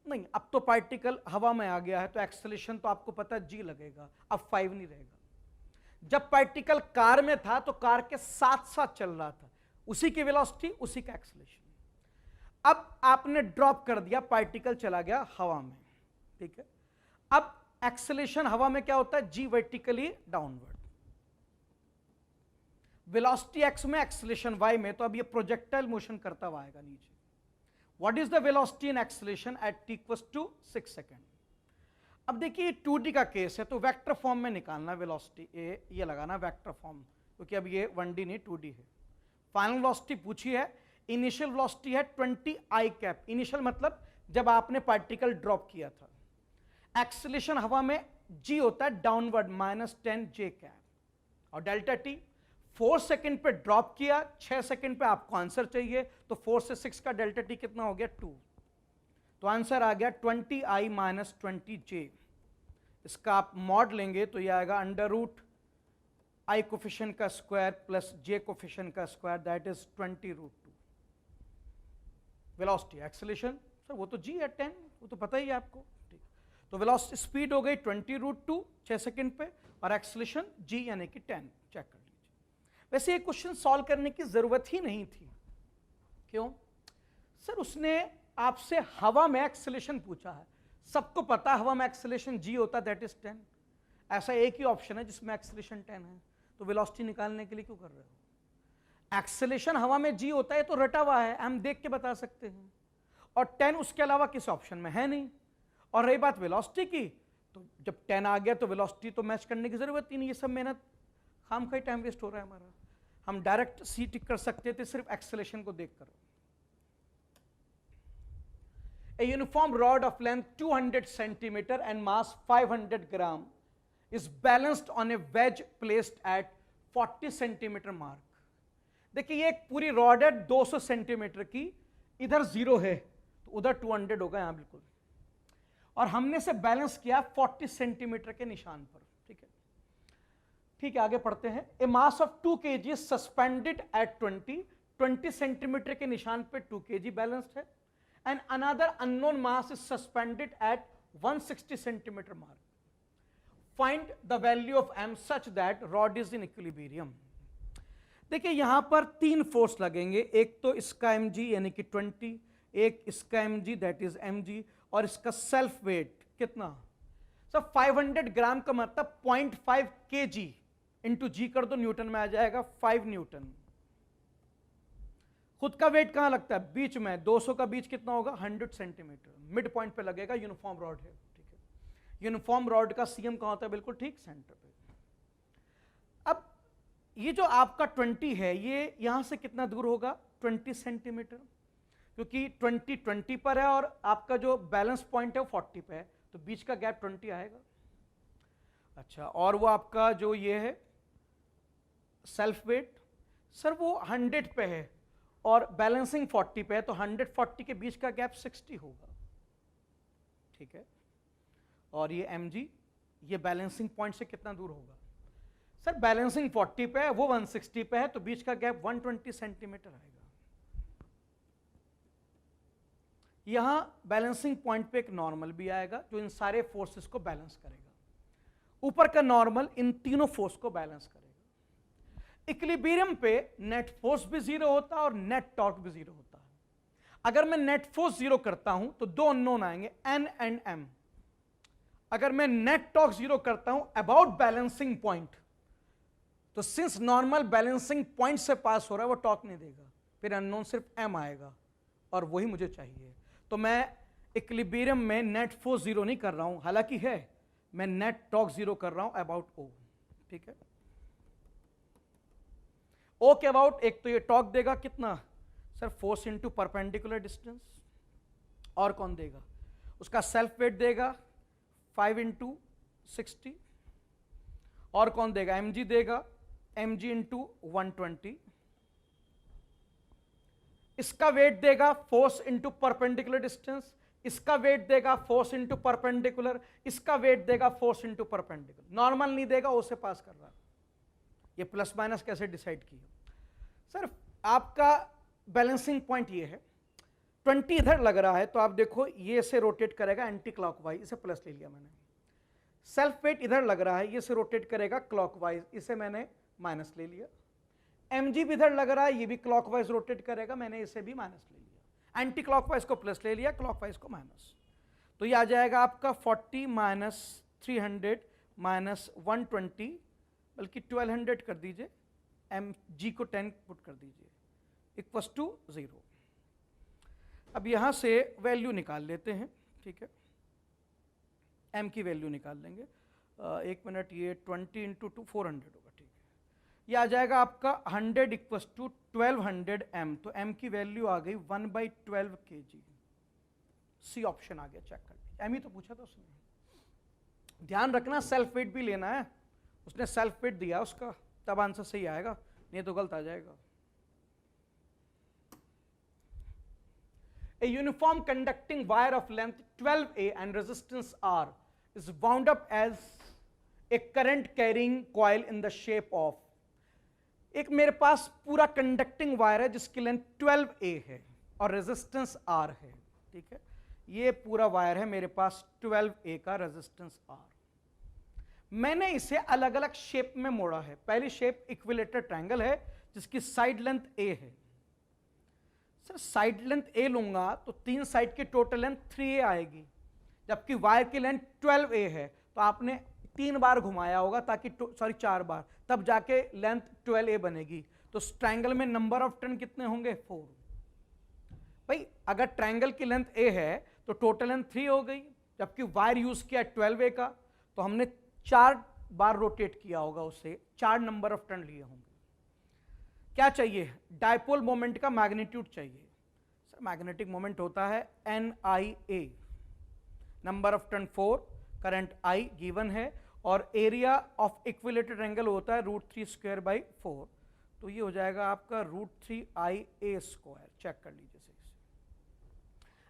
नहीं, अब तो पार्टिकल हवा में आ गया है तो एक्सेलरेशन तो आपको पता g लगेगा, अब 5 नहीं रहेगा। जब पार्टिकल कार में था तो कार के साथ साथ चल रहा था, उसी की वेलोसिटी उसी का एक्सेलरेशन। अब आपने ड्रॉप कर दिया, पार्टिकल चला गया हवा में, ठीक है। अब एक्सेलेरेशन हवा में क्या होता है, g vertically downward, velocity x में, एक्सेलेरेशन y में, तो अब ये प्रोजेक्टाइल मोशन करता हुआ आएगा नीचे. What is the velocity in acceleration at t equals to 6 second. अब देखिए 2D का केस है तो वेक्टर फॉर्म में निकालना वेलोसिटी, ये लगाना वेक्टर फॉर्म, क्योंकि अब ये 1D नहीं 2D है. फाइनल वेलोसिटी पूछी है, इनिशियल वेलोसिटी है 20 I कैप. इनिशियल मतलब जब आपने पार्टिकल ड्रॉप किया था. एक्सेलेरेशन हवा में g होता है डाउनवर्ड -10 j कैप, और डेल्टा t 4 सेकंड पे ड्रॉप किया, 6 सेकंड पे आपको आंसर चाहिए, तो 4 से 6 का डेल्टा t कितना हो गया 2. तो आंसर आ गया 20I - 20j. इसका आप मॉड लेंगे तो ये आएगा √ I कोफिशिएंट का स्क्वायर प्लस j कोफिशिएंट का square, that is 20√2. Velocity acceleration sir वो तो g है 10, वो तो पता ही है आपको. ठीक, तो वेलोसिटी स्पीड हो गई 20√2 6 सेकंड पे, और एक्सेलेरेशन g यानी कि 10. चेक कर लीजिए. वैसे ये क्वेश्चन सॉल्व करने की जरूरत ही नहीं थी. क्यों सर, उसने आपसे हवा में एक्सेलेरेशन पूछा है, सबको पता है हवा में एक्सेलेरेशन g होता है, दैट इज 10. ऐसा एक ही ऑप्शन है जिसमें एक्सेलेरेशन 10 है, तो वेलोसिटी निकालने के लिए क्यों कर रहे हो. एक्सेलेरेशन हवा में g होता है तो रटा हुआ है, हम देख के बता सकते हैं, और 10 उसके अलावा किस ऑप्शन में है नहीं. और रही बात वेलोसिटी की, तो जब 10 आ गया तो वेलोसिटी तो मैच करने की जरूरत ही नहीं. ये सब मेहनत खामखा टाइम वेस्ट हो रहा है हमारा. हम डायरेक्ट सी टिक कर सकते थे सिर्फ एक्सेलेरेशन को देखकर. A uniform rod of length 200 centimeter and mass 500 gram is balanced on a wedge placed at 40 centimeter mark. देखिए ये एक पूरी रॉड है 200 सेंटीमीटर की, इधर 0 है तो उधर 200 होगा यहां बिल्कुल, और हमने से बैलेंस किया 40 सेंटीमीटर के निशान पर. ठीक है, ठीक है, आगे पढ़ते हैं. A mass of 2 kg suspended at 20 centimetre के निशान पे 2 kg बैलेंस्ड है, and another unknown mass is suspended at 160 centimeter mark. Find the value of m such that rod is in equilibrium. देखिए यहां पर 3 फोर्स लगेंगे, एक तो इसका mg यानी कि 20, एक इसका mg दैट इज mg, और इसका सेल्फ वेट कितना सर 500 ग्राम का मतलब 0.5 kg इंटू जी कर दो, न्यूटन में आ जाएगा 5 न्यूटन. खुद का वेट कहां लगता है, बीच में. 200 का बीच कितना होगा 100 सेंटीमीटर, मिड पॉइंट पे लगेगा. यूनिफॉर्म रॉड है. ठीक है, यूनिफॉर्म रॉड का सीएम कहां होता है, बिल्कुल ठीक सेंटर पे. अब ये जो आपका 20 है, ये यहां से कितना दूर होगा 20 सेंटीमीटर, क्योंकि 20 पर है और आपका जो बैलेंस पॉइंट है वो 40 पे है, तो बीच का गैप 20 आएगा. अच्छा, और वो आपका जो ये है सेल्फ वेट सर वो 100 पे है और बैलेंसिंग 40 पे है, तो 140 के बीच का गैप 60 होगा. ठीक है, और ये mg ये बैलेंसिंग पॉइंट से कितना दूर होगा सर, बैलेंसिंग 40 पे है, वो 160 पे है, तो बीच का गैप 120 सेंटीमीटर आएगा. यहां बैलेंसिंग पॉइंट पे एक नॉर्मल भी आएगा जो इन सारे फोर्सेस को बैलेंस करेगा. ऊपर का नॉर्मल इन तीनों फोर्स को बैलेंस करेगा. इक्विलिब्रियम पे नेट फोर्स भी 0 होता है और नेट टॉर्क भी 0 होता है. अगर मैं नेट फोर्स 0 करता हूं तो 2 अननोन आएंगे n एंड m. अगर मैं नेट टॉर्क 0 करता हूं अबाउट बैलेंसिंग पॉइंट, तो सिंस नॉर्मल बैलेंसिंग पॉइंट से पास हो रहा है वो टॉर्क नहीं देगा, फिर अननोन सिर्फ m आएगा, और वही मुझे चाहिए. तो मैं इक्विलिब्रियम में नेट फोर्स 0 नहीं कर रहा हूं, हालांकि है, मैं नेट टॉर्क 0 कर रहा हूं अबाउट o. ठीक है, ओ के अबाउट एक तो ये टॉर्क देगा कितना sir, force into perpendicular distance, और कौन देगा उसका सेल्फ वेट देगा 5 × 60, और कौन देगा mg देगा mg × 120, इसका वेट देगा फोर्स इनटू परपेंडिकुलर डिस्टेंस, इसका वेट देगा फोर्स इनटू परपेंडिकुलर, इसका वेट देगा फोर्स इनटू परपेंडिकुलर. नॉर्मल नहीं देगा, ओ से पास कर रहा है. ये प्लस माइनस कैसे डिसाइड किया सर, आपका बैलेंसिंग पॉइंट ये है, 20 इधर लग रहा है तो आप देखो ये से रोटेट करेगा एंटी क्लॉकवाइज, इसे प्लस ले लिया मैंने. सेल्फ वेट इधर लग रहा है, ये से रोटेट करेगा क्लॉकवाइज, इसे मैंने माइनस ले लिया. mg भी इधर लग रहा है, ये भी क्लॉकवाइज रोटेट करेगा, मैंने इसे भी माइनस ले लिया. एंटी क्लॉकवाइज को प्लस ले लिया, क्लॉकवाइज को माइनस. तो ये आ जाएगा आपका 40 - 300 माइनस 120, बल्कि 1200 कर दीजिए, एम जी को 10 पुट कर दीजिए, इक्वस टू 0। अब यहाँ से वैल्यू निकाल लेते हैं, ठीक है, एम की वैल्यू निकाल लेंगे। एक मिनट, ये 20 इंटू 2 400 होगा, ठीक है। ये आ जाएगा आपका 100 इक्वस टू 1200 एम, तो एम की वैल्यू आ गई 1/12 kg। सी ऑप्शन आ गया, चेक कर लीजिए। एम ही तो पूछा था उसने। ध्यान रखना सेल्फ वेट भी लेना है, उसने सेल्फ वेट दिया उसका, तब आंसर सही आएगा, नहीं तो गलत आ जाएगा। A uniform conducting wire of length 12A and resistance R is wound up as a current carrying coil in the shape of, एक मेरे पास पूरा कंडक्टिंग वायर है जिसकी लेंथ 12A है और रेजिस्टेंस R है, ठीक है। ये पूरा वायर है मेरे पास 12A का, रेजिस्टेंस R। मैंने इसे अलग अलग शेप में मोड़ा है। पहली शेप इक्विलेटरल ट्रायंगल है जिसकी साइड लेंथ A है। सर साइड लेंथ A लूंगा तो तीन साइड की टोटल लेंथ 3A आएगी, जबकि वायर की लेंथ 12A है, तो आपने 3 बार घुमाया होगा, ताकि सॉरी 4 बार, तब जाके लेंथ 12A बनेगी। तो ट्रायंगल में नंबर ऑफ टर्न कितने होंगे? 4। भाई अगर ट्रायंगल की लेंथ A है तो टोटल लेंथ 3 हो गई, जबकि वायर यूज किया 12A का, तो हमने 4 बार रोटेट किया होगा, उससे 4 नंबर ऑफ टर्न लिए होंगे। क्या चाहिए? डायपोल मोमेंट का मैग्नीट्यूड चाहिए। सर मैग्नेटिक मोमेंट होता है NIA, number of turn 4, current I given है, और एरिया ऑफ इक्विलेटरल ट्रायंगल होता है √3²/4, तो ये हो जाएगा आपका √3IA²। चेक कर लीजिए सही से।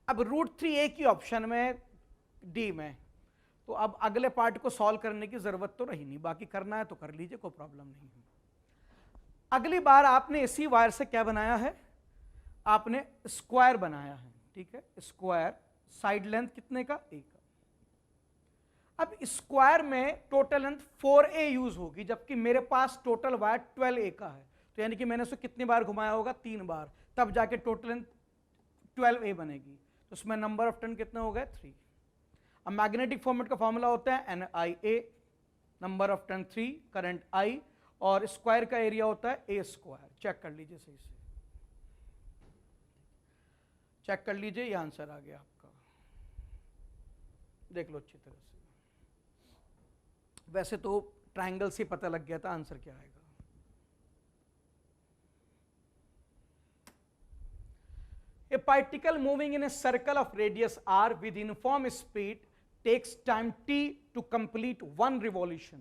अब √3A की ऑप्शन में, डी में, तो अब अगले पार्ट को सॉल्व करने की जरूरत तो रही नहीं, बाकी करना है तो कर लीजिए, कोई प्रॉब्लम नहीं है। अगली बार आपने इसी वायर से क्या बनाया है? आपने स्क्वायर बनाया है, ठीक है, स्क्वायर, साइड लेंथ कितने का? 1 का। अब स्क्वायर में टोटल लेंथ 4A यूज होगी, जबकि मेरे पास टोटल वायर 12A का है, तो यानी कि मैंने उसको कितनी बार घुमाया होगा? 3 बार, तब जाके टोटल लेंथ 12A बनेगी। तो उसमें नंबर ऑफ टर्न कितने हो गए? 3। अब मैग्नेटिक मोमेंट का फॉर्मूला होता है NIA, number of turn 3, current I, और स्क्वायर का एरिया होता है A²। चेक कर लीजिए सही से, चेक कर लीजिए, ये आंसर आ गया आपका, देख लो अच्छी तरह से। वैसे तो ट्रायंगल से पता लग गया था आंसर क्या आएगा। A particle moving in a circle of radius r with uniform speed takes time t to complete 1 revolution.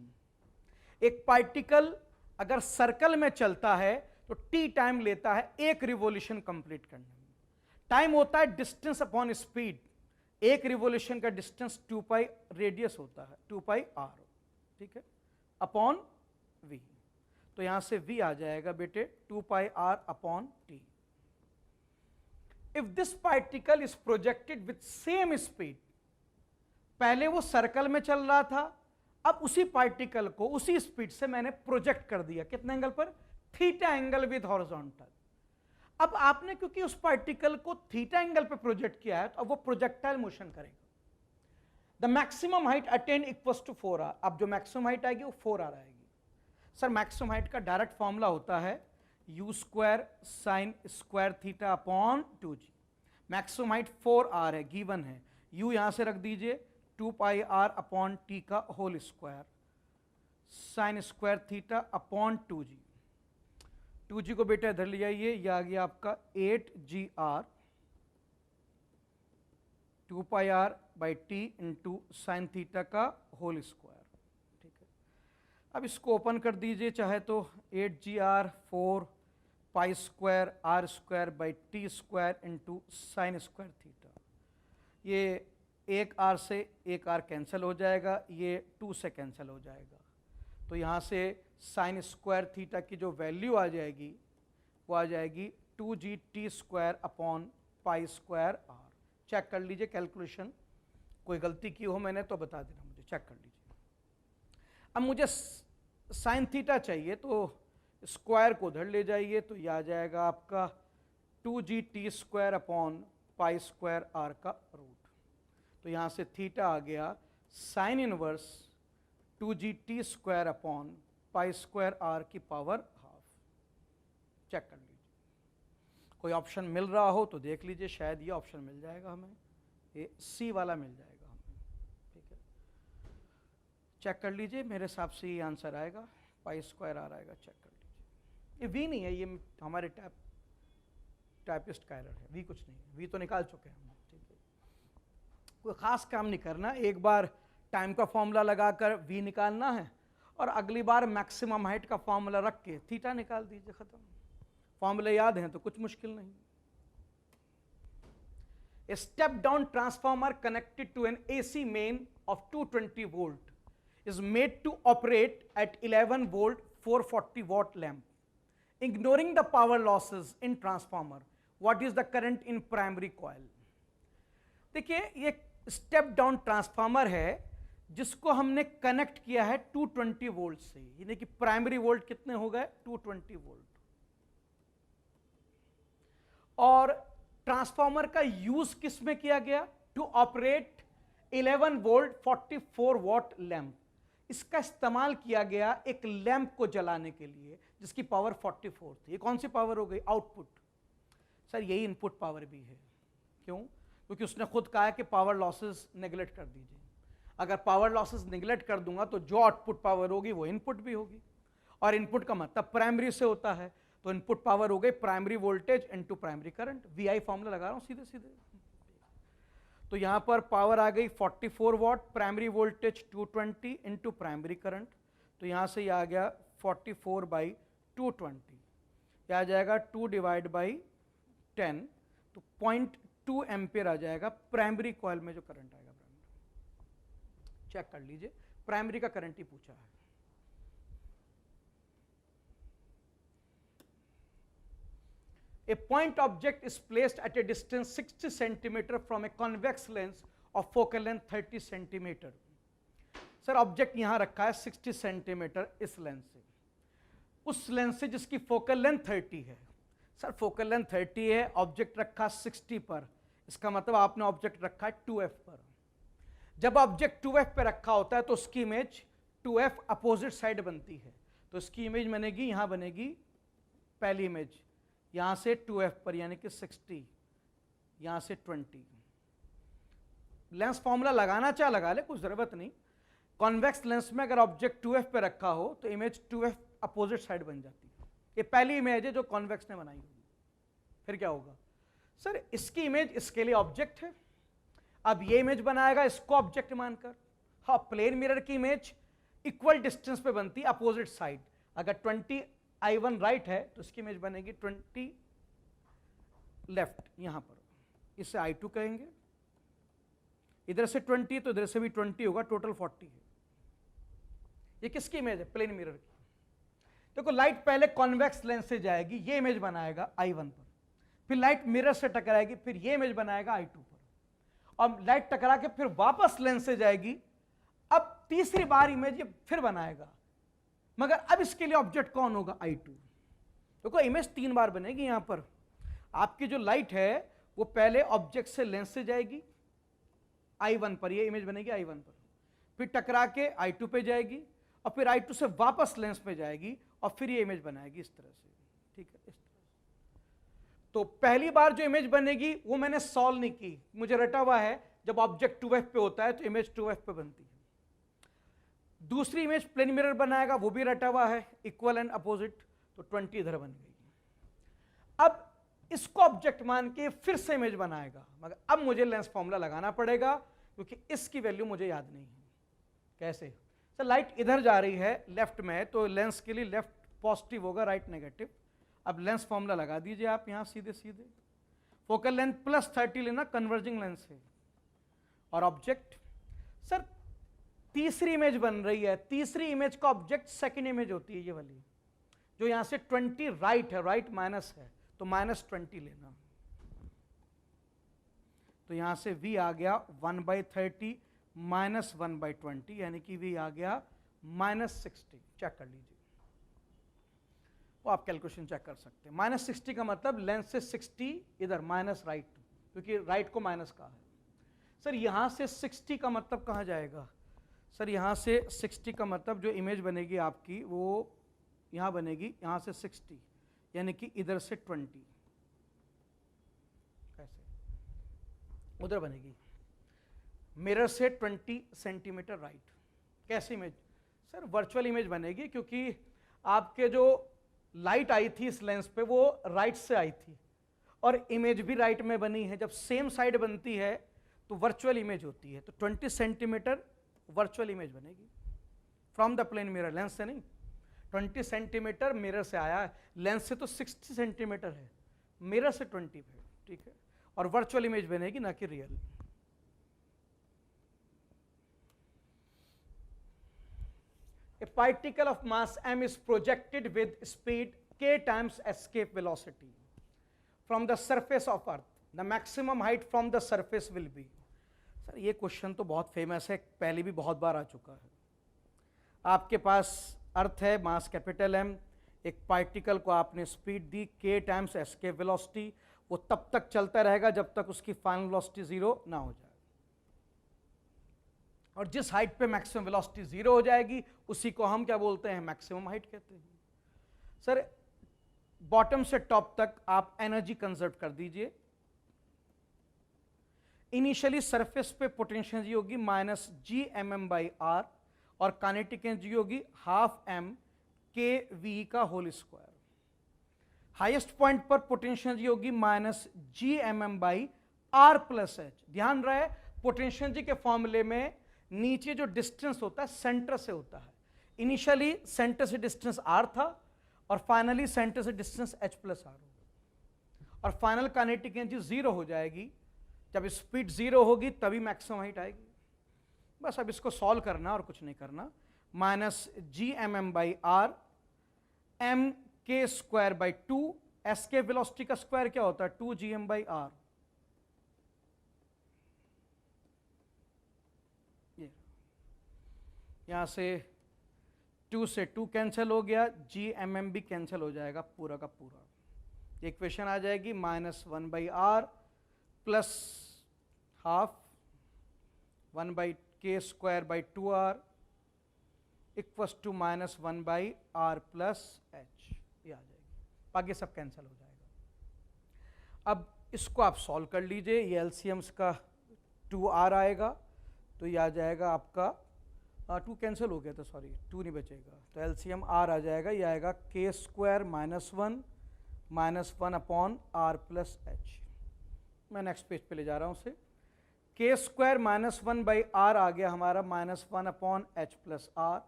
एक पार्टिकल अगर सर्कल में चलता है तो t टाइम लेता है 1 रिवॉल्यूशन कंप्लीट करने में। टाइम होता है डिस्टेंस अपॉन स्पीड, एक रिवॉल्यूशन का डिस्टेंस 2π रेडियस होता है, 2πr, ठीक है, अपॉन v। तो यहां से v आ जाएगा बेटे 2πr upon t। If this particle is projected with same speed, पहले वो सर्कल में चल रहा था, अब उसी पार्टिकल को उसी स्पीड से मैंने प्रोजेक्ट कर दिया, कितने एंगल पर? Theta angle with horizontal. अब आपने क्योंकि उस पार्टिकल को थीटा एंगल पे प्रोजेक्ट किया है, तो अब वो प्रोजेक्टाइल मोशन करेगा। The maximum height attain equals to 4r। अब जो मैक्सिमम हाइट आएगी वो 4r आएगी। सर मैक्सिमम हाइट का डायरेक्ट फॉर्मूला होता है u² sin square theta upon 2g। Maximum height 4r है, गिवन है, u यहां से रख दीजिए, 2πr अपॉन t का whole square, sine square theta upon 2g। 2g को बेटा इधर ले जाइए, ये आ गया आपका 8gr 2πr/t into sine theta का होल स्क्वायर, ठीक है। अब इसको ओपन कर दीजिए चाहे तो, 8gr 4π² into sine square theta. ये एक r से एक r कैंसिल हो जाएगा, ये 2 से कैंसिल हो जाएगा, तो यहाँ से साइन स्क्वायर थीटा की जो वैल्यू आ जाएगी वो आ जाएगी 2g² अपॉन π²r। चेक कर लीजिए कैलकुलेशन, कोई गलती की हो मैंने तो बता देना मुझे, चेक कर लीजिए। अब मुझे साइन थीटा चाहिए, तो स्क्वायर को उधर ले जाइए, तो यह आ जाएगा आपका 2g² अपॉन π² r का रूट। तो यहाँ से थीटा आ गया sine inverse 2gt square upon pi square r की पावर हाफ। चेक कर लीजिए, कोई ऑप्शन मिल रहा हो तो देख लीजिए, शायद ये ऑप्शन मिल जाएगा हमें, ये सी वाला मिल जाएगा हमें। ठीक है, चेक कर लीजिए, मेरे हिसाब से ये आंसर आएगा, पाई स्क्वायर आर आएगा। चेक कर लीजिए, ये वी नहीं है, ये हमारे टाइपिस्ट का एरर है, वी कुछ नहीं है, वी तो निकाल चुके हैं हम। ठीक है, कोई खास काम नहीं करना, एक बार टाइम का फॉर्मूला लगाकर वी निकालना है और अगली बार मैक्सिमम हाइट का फॉर्मूला रख के थीटा निकाल दीजिए, खत्म। फॉर्मूले याद हैं तो कुछ मुश्किल नहीं। A step down transformer connected to an AC main of 220 volt is made to operate at 11 volt 440 watt lamp. Ignoring the power losses in transformer, what is the current in primary coil? देखिए, ये step down transformer है जिसको हमने connect किया है 220 volt से, यानी कि प्राइमरी वोल्ट कितने हो गए 220 वोल्ट। और ट्रांसफार्मर का यूज किस में किया गया, to operate 11 volt 44 watt lamp. इसका इस्तेमाल किया गया एक लैंप को जलाने के लिए जिसकी पावर 44 थी। ये कौन सी पावर हो गई, आउटपुट। सर यही इनपुट पावर भी है, क्यों, क्योंकि उसने खुद कहा है कि पावर लॉसेस नेगलेक्ट कर दीजिए। अगर पावर लॉसेस नेगलेक्ट कर दूंगा तो जो आउटपुट पावर होगी वो इनपुट भी होगी, और इनपुट का मतलब प्राइमरी से होता है, तो इनपुट पावर हो गई primary voltage into primary current. VI formula लगा रहा हूं सीधे सीधे। तो यहां पर पावर आ गई 44 what, primary voltage 220 into primary current, तो यहां से ये आ गया 44/220, यह आ जाएगा 2 डिवाइड बाई 10, तो 0.2 एम्पियर आ जाएगा प्राइमरी कॉइल में जो करंट आएगा। चेक कर लीजिए, प्राइमरी का करंट ही पूछा है। A point object is placed at a distance 60 centimeter from a convex lens of focal length 30 centimeter. Sir object यहां रखा है 60 सेंटीमीटर इस लेंस से, उस लेंस से जिसकी फोकल लेंथ 30 है। सर फोकल लेंथ 30 है, ऑब्जेक्ट रखा 60 पर, इसका मतलब आपने ऑब्जेक्ट रखा है 2f पर। जब ऑब्जेक्ट 2f पे रखा होता है तो उसकी इमेज 2f अपोजिट साइड बनती है, तो इसकी इमेज बनेगी, यहां बनेगी पहली इमेज यहां से 2f पर, यानी कि 60, यहां से 20। लेंस फॉर्मूला लगाना चाहे लगा ले, कुछ जरूरत नहीं। कॉन्वेक्स लेंस में अगर ऑब्जेक्ट 2f पे रखा हो तो इमेज 2f अपोजिट साइड बन जाती है। ये पहली इमेज है जो कॉन्वेक्स ने बनाई होगी। फिर क्या होगा, सर इसकी इमेज इसके लिए ऑब्जेक्ट है, अब ये इमेज बनाएगा इसको ऑब्जेक्ट मानकर। हाँ, प्लेन मिरर की इमेज इक्वल डिस्टेंस पे बनती है अपोजिट साइड। अगर 20I1 राइट है तो इसकी इमेज बनेगी 20 लेफ्ट, यहां पर इसे I2 कहेंगे। इधर से 20 तो इधर से भी 20 होगा, टोटल 40 है। ये किसकी इमेज है, प्लेन मिरर की। देखो लाइट पहले कॉन्वेक्स लेंस से जाएगी, ये इमेज बनाएगा I1 पर, फिर लाइट मिरर से टकराएगी, फिर ये इमेज बनाएगा I2 पर, और लाइट टकरा के फिर वापस लेंस से जाएगी, अब तीसरी बार इमेज ये फिर बनाएगा, मगर अब इसके लिए ऑब्जेक्ट कौन होगा, I2। देखो इमेज 3 बार बनेगी। यहां पर आपकी जो लाइट है वो पहले ऑब्जेक्ट से लेंस से जाएगी I1 पर, ये इमेज बनेगी I1 पर, फिर टकरा के I2 पे जाएगी, और फिर I2 से वापस लेंस पे जाएगी, और फिर ये इमेज बनाएगी इस तरह से। ठीक है, इस तरह से। तो पहली बार जो इमेज बनेगी वो मैंने सॉल्व नहीं की, मुझे रटा हुआ है, जब ऑब्जेक्ट 2f पे होता है तो इमेज 2f पे बनती है। दूसरी इमेज प्लेन मिरर बनाएगा, वो भी रटा हुआ है, इक्वल एंड अपोजिट, तो 20 इधर बन गई। अब इसको ऑब्जेक्ट मान के फिर से इमेज बनाएगा, मगर अब मुझे लेंस फॉर्मूला लगाना पड़ेगा क्योंकि इसकी वैल्यू मुझे याद नहीं है। कैसे, सर लाइट इधर जा रही है लेफ्ट में, तो लेंस के लिए लेफ्ट पॉजिटिव होगा, राइट नेगेटिव। अब लेंस फॉर्मूला लगा दीजिए आप यहां सीधे सीधे। फोकल लेंथ +30 लेना, कन्वर्जिंग लेंस है, और ऑब्जेक्ट। सर तीसरी इमेज बन रही है, तीसरी इमेज का ऑब्जेक्ट सेकंड इमेज होती है ये वाली, जो यहां से 20 राइट है, राइट माइनस है, तो -20 लेना। तो यहां से V आ गया 1/30 - 1/20, यानी कि V आ गया -60। चेक कर लीजिए, वो आप कैलकुलेशन चेक कर सकते हैं। -60 का मतलब लेंस से 60 इधर माइनस राइट, क्योंकि राइट को माइनस कहा है। सर यहां से 60 का मतलब कहां जाएगा, सर यहाँ से 60 का मतलब जो इमेज बनेगी आपकी वो यहाँ बनेगी, यहाँ से 60 यानी कि इधर से 20, कैसे उधर बनेगी, मिरर से 20 सेंटीमीटर राइट। कैसी इमेज सर? वर्चुअल इमेज बनेगी, क्योंकि आपके जो लाइट आई थी इस लेंस पे वो राइट से आई थी और इमेज भी राइट में बनी है। जब सेम साइड बनती है तो वर्चुअल इमेज होती है, तो 20 सेंटीमीटर वर्चुअल इमेज बनेगी from the plane mirror, lens से नहीं। 20 सेंटीमीटर मिरर से आया है, लेंस से तो 60 सेंटीमीटर है, मिरर से 20 है, ठीक है। और वर्चुअल इमेज बनेगी, ना कि real. A particle of mass m is projected with speed k times escape velocity from the surface of earth. The maximum height from the surface will be. Sir ये question तो बहुत famous है, पहले भी बहुत बार आ चुका है। आपके पास अर्थ है, मास कैपिटल एम, एक पार्टिकल को आपने स्पीड दी k टाइम्स एस्केप वेलोसिटी, वो तब तक चलता रहेगा जब तक उसकी फाइनल वेलोसिटी 0 ना हो जाए, और जिस हाइट पे मैक्सिमम वेलोसिटी 0 हो जाएगी उसी को हम क्या बोलते हैं? मैक्सिमम हाइट कहते हैं। सर बॉटम से टॉप तक आप एनर्जी कंजर्व कर दीजिए। इनिशियली सरफेस पे पोटेंशियल एनर्जी होगी -gmm/r और काइनेटिक एनर्जी होगी ½ का होल स्क्वायर। हाईएस्ट पॉइंट पर पोटेंशियल एनर्जी होगी -gmm/r+h। ध्यान रहे पोटेंशियल एनर्जी के फॉर्मूले में नीचे जो डिस्टेंस होता है सेंटर से होता है। इनिशियली सेंटर से डिस्टेंस r था और फाइनली सेंटर से डिस्टेंस h+r होगा, और फाइनल काइनेटिक एनर्जी 0 हो जाएगी। जब स्पीड 0 होगी तभी मैक्सिमम हाइट आएगी। बस अब इसको सॉल्व करना और कुछ नहीं करना। -gmm/r mk²/2, एस्केप वेलोसिटी का स्क्वायर क्या होता है? 2gm/r। यहां से 2 से 2 कैंसिल हो गया, gmm भी कैंसिल हो जाएगा पूरा का पूरा। इक्वेशन आ जाएगी -1/r plus ½ 1/k²/2r equals to -1/r+h। ये आ जाएगी, बाकी सब कैंसिल हो जाएगा। अब इसको आप सॉल्व कर लीजिए। ये एलसीएम्स का 2r आएगा, तो ये आ जाएगा आपका 2 कैंसिल हो गया था, सॉरी 2 नहीं बचेगा, तो एलसीएम r आ जाएगा, ये आएगा k² -1/r+h। मैं नेक्स्ट पेज पे ले जा रहा हूँ उसे। k² -1/r आ गया हमारा -1/h+r।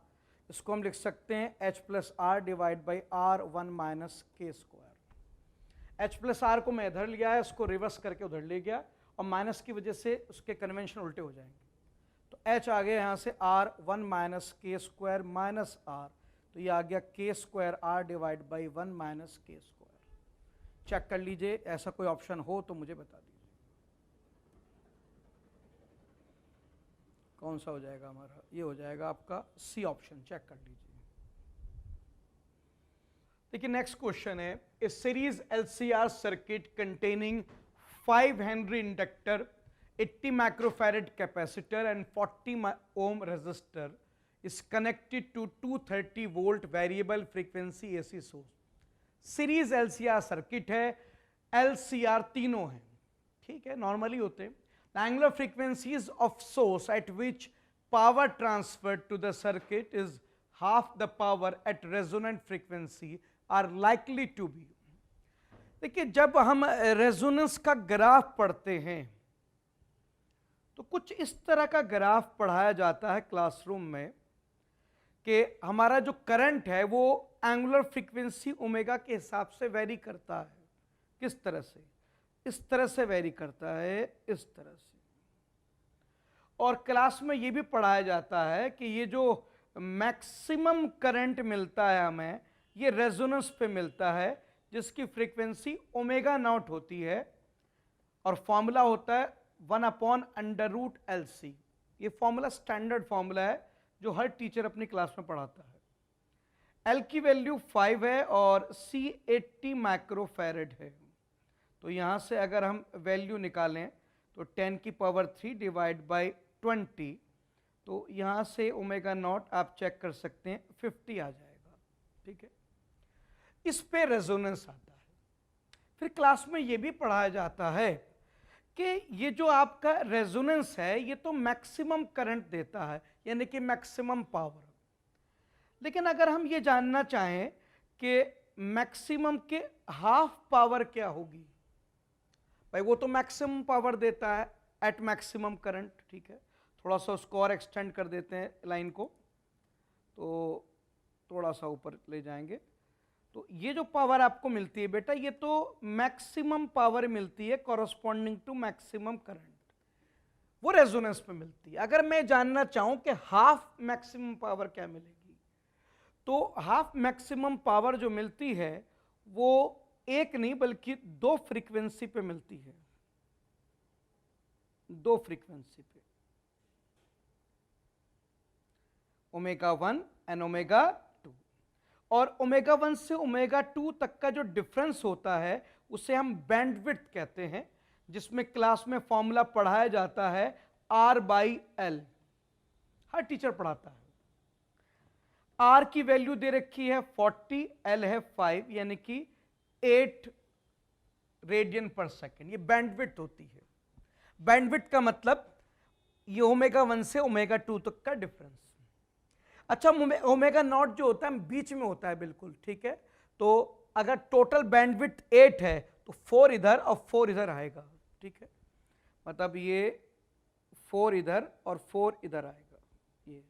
इसको हम लिख सकते हैं h+r divide by r1 -k²। h+r को मैं इधर लिया है, उसको रिवर्स करके उधर ले गया, और माइनस की वजह से उसके कन्वेंशन उल्टे हो जाएंगे। तो h आ गया यहाँ से r1 -k² -r, तो ये आ गया k²r divide by 1 -k²। Check कर लीजिए, ऐसा कोई ऑप्शन हो तो मुझे बता दीजिए कौन सा हो जाएगा हमारा। ये हो जाएगा आपका सी ऑप्शन, चेक कर लीजिए। देखिए नेक्स्ट क्वेश्चन है, a series LCR circuit containing 5 henry inductor, 80 microfarad capacitor and 40 ohm resistor is connected to 230 volt variable frequency AC source. Series LCR circuit है, LCR तीनों है, ठीक है, नॉर्मली होते हैं। The angular frequencies of source at which power transferred to the circuit is half the power at resonant frequency are likely to be। देखिए जब हम रेजोनेंस का ग्राफ पढ़ते हैं तो कुछ इस तरह का ग्राफ पढ़ाया जाता है क्लासरूम में कि हमारा जो करंट है वो एंगुलर फ्रीक्वेंसी ओमेगा के हिसाब से वेरी करता है। किस तरह से? इस तरह से वेरी करता है, इस तरह से। और क्लास में ये भी पढ़ाया जाता है कि ये जो मैक्सिमम करंट मिलता है हमें, ये रेजोनेंस पे मिलता है जिसकी फ्रीक्वेंसी ओमेगा नॉट होती है, और फॉर्मूला होता है 1/√LC। ये फॉर्मूला स्टैंडर्ड फॉर्मूला है जो हर टीचर अपनी क्लास में पढ़ाता है। L की वैल्यू 5 है और C 80 माइक्रोफैरड है। तो यहाँ से अगर हम वैल्यू निकालें तो 10⁻³ डिवाइड बाई 20, तो यहाँ से ओमेगा नॉट आप चेक कर सकते हैं 50 आ जाएगा, ठीक है। इस पे रेजोनेंस आता है। फिर क्लास में ये भी पढ़ाया जाता है कि ये जो आपका रेजोनेंस है ये तो मैक्सिमम करंट देता है, यानी कि मैक्सिमम पावर। लेकिन अगर हम ये जानना चाहें कि मैक्सिमम के हाफ पावर क्या होगी, भाई वो तो मैक्सिमम पावर देता है एट मैक्सिमम करंट, ठीक है। थोड़ा सा उसको और एक्सटेंड कर देते हैं लाइन को, तो थोड़ा सा ऊपर ले जाएंगे, तो ये जो पावर आपको मिलती है बेटा ये तो मैक्सिमम पावर मिलती है कॉरस्पॉन्डिंग टू मैक्सिमम करंट, वो रेजोनेंस पे मिलती है। अगर मैं जानना चाहूं कि हाफ मैक्सिमम पावर क्या मिलेगी, तो हाफ मैक्सिमम पावर जो मिलती है वो एक नहीं बल्कि दो फ्रीक्वेंसी पे मिलती है, दो फ्रीक्वेंसी पे, ओमेगा 1 एंड ओमेगा 2। और ओमेगा 1 से ओमेगा 2 तक का जो डिफरेंस होता है उसे हम बैंडविड्थ कहते हैं, जिसमें क्लास में फॉर्मूला पढ़ाया जाता है R/L, हर टीचर पढ़ाता है। R की वैल्यू दे रखी है 40, L है 5, यानी कि 8 रेडियन पर सेकेंड, ये बैंडविड्थ होती है। बैंडविड्थ का मतलब ये ओमेगा 1 से ओमेगा 2 तक का डिफरेंस। अच्छा, ओमेगा नॉट जो होता है बीच में होता है बिल्कुल, ठीक है। तो अगर टोटल बैंडविड्थ 8 है तो 4 इधर और 4 इधर आएगा, ठीक है। मतलब ये 4 इधर और 4 इधर आएगा, ये।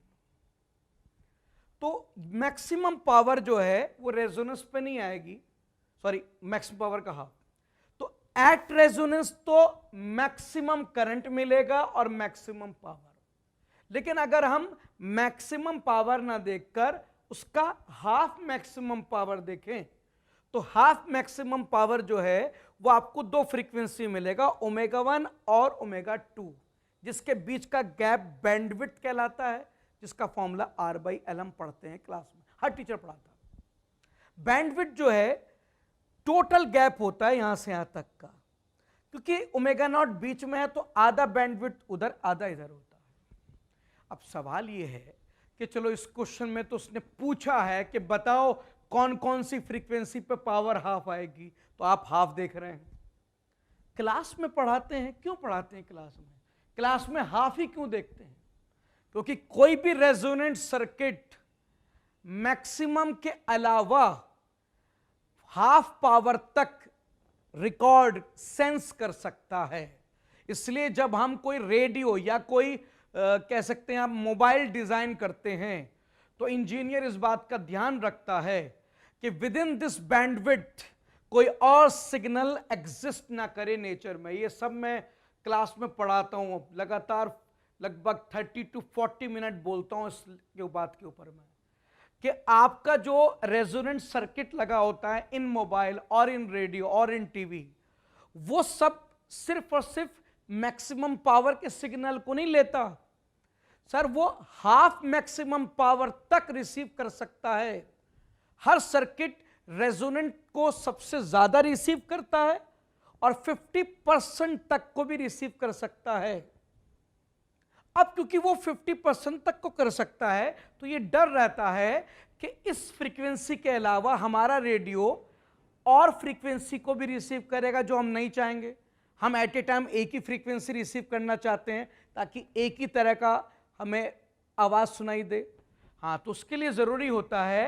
तो मैक्सिमम पावर जो है वो रेजोनेंस पे नहीं आएगी, सॉरी मैक्सिमम पावर का हाफ। तो एट रेजोनेंस तो मैक्सिमम करंट मिलेगा और मैक्सिमम पावर। लेकिन अगर हम मैक्सिमम पावर ना देखकर उसका हाफ मैक्सिमम पावर देखें तो हाफ मैक्सिमम पावर जो है वो आपको दो फ्रीक्वेंसी मिलेगा, ओमेगा 1 और ओमेगा 2, जिसके बीच का गैप बैंडविड्थ कहलाता है, जिसका फॉर्मूला R/L हम पढ़ते हैं क्लास में, हर टीचर पढ़ाता है। बैंडविड्थ जो है टोटल गैप होता है यहां से यहां तक का, क्योंकि ओमेगा नॉट बीच में है तो आधा बैंडविड्थ उधर आधा इधर होता है। अब सवाल ये है कि चलो इस क्वेश्चन में तो उसने पूछा है कि बताओ कौन कौन सी फ्रीक्वेंसी पे पावर हाफ आएगी, तो आप हाफ देख रहे हैं। क्लास में पढ़ाते हैं, क्यों पढ़ाते हैं क्लास में? क्लास में हाफ ही क्यों देखते हैं? क्योंकि कोई भी रेजोनेंट सर्किट मैक्सिमम के अलावा हाफ पावर तक रिकॉर्ड सेंस कर सकता है। इसलिए जब हम कोई रेडियो या कोई कह सकते हैं आप मोबाइल डिजाइन करते हैं तो इंजीनियर इस बात का ध्यान रखता है कि विद इन दिस बैंडविड्थ कोई और सिग्नल एग्जिस्ट ना करे नेचर में। ये सब मैं क्लास में पढ़ाता हूं, लगातार लगभग 30 to 40 मिनट बोलता हूं इस बात के ऊपर में कि आपका जो रेजोनेंट सर्किट लगा होता है इन मोबाइल और इन रेडियो और इन टीवी, वो सब सिर्फ और सिर्फ मैक्सिमम पावर के सिग्नल को नहीं लेता सर, वो हाफ मैक्सिमम पावर तक रिसीव कर सकता है। हर सर्किट रेजोनेंट को सबसे ज्यादा रिसीव करता है और 50% तक को भी रिसीव कर सकता है। अब क्योंकि वो 50% तक को कर सकता है तो ये डर रहता है कि इस फ्रीक्वेंसी के अलावा हमारा रेडियो और फ्रीक्वेंसी को भी रिसीव करेगा जो हम नहीं चाहेंगे। हम एट ए टाइम एक ही फ्रीक्वेंसी रिसीव करना चाहते हैं ताकि एक ही तरह का हमें आवाज सुनाई दे। हाँ, तो उसके लिए जरूरी होता है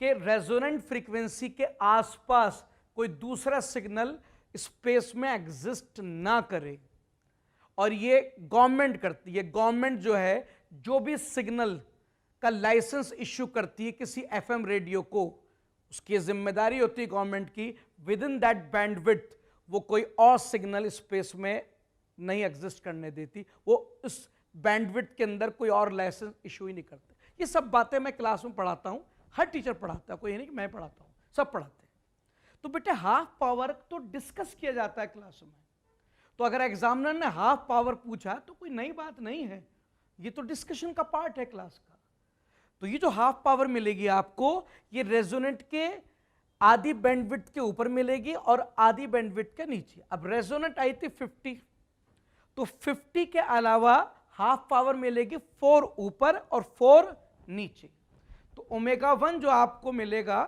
कि रेजोनेंट फ्रीक्वेंसी के आसपास कोई दूसरा सिग्नल स्पेस में एग्जिस्ट ना करे, और ये गवर्नमेंट करती है। गवर्नमेंट जो है जो भी सिग्नल का लाइसेंस इश्यू करती है किसी एफएम रेडियो को, उसकी जिम्मेदारी होती है गवर्नमेंट की विद इन दैट बैंडविड्थ वो कोई और सिग्नल स्पेस में नहीं एग्जिस्ट करने देती, वो उस बैंडविड्थ के अंदर कोई और लाइसेंस इशू ही नहीं करते। ये सब बातें मैं क्लास में पढ़ाता हूं, हर टीचर पढ़ाता है, कोई ये नहीं कि मैं पढ़ाता हूं, सब पढ़ाते हैं। तो बेटे हाफ पावर तो डिस्कस किया जाता है क्लास में, तो अगर एग्जामिनर ने हाफ पावर पूछा तो कोई नई बात नहीं है, ये तो डिस्कशन का पार्ट है क्लास का। तो ये जो हाफ पावर मिलेगी आपको, ये रेजोनेंट के आधी बैंडविड्थ के ऊपर मिलेगी और आधी बैंडविड्थ के नीचे। अब रेजोनेंट आई थी 50, तो 50 के अलावा हाफ पावर मिलेगी 4 ऊपर और 4 नीचे। तो ओमेगा 1 जो आपको मिलेगा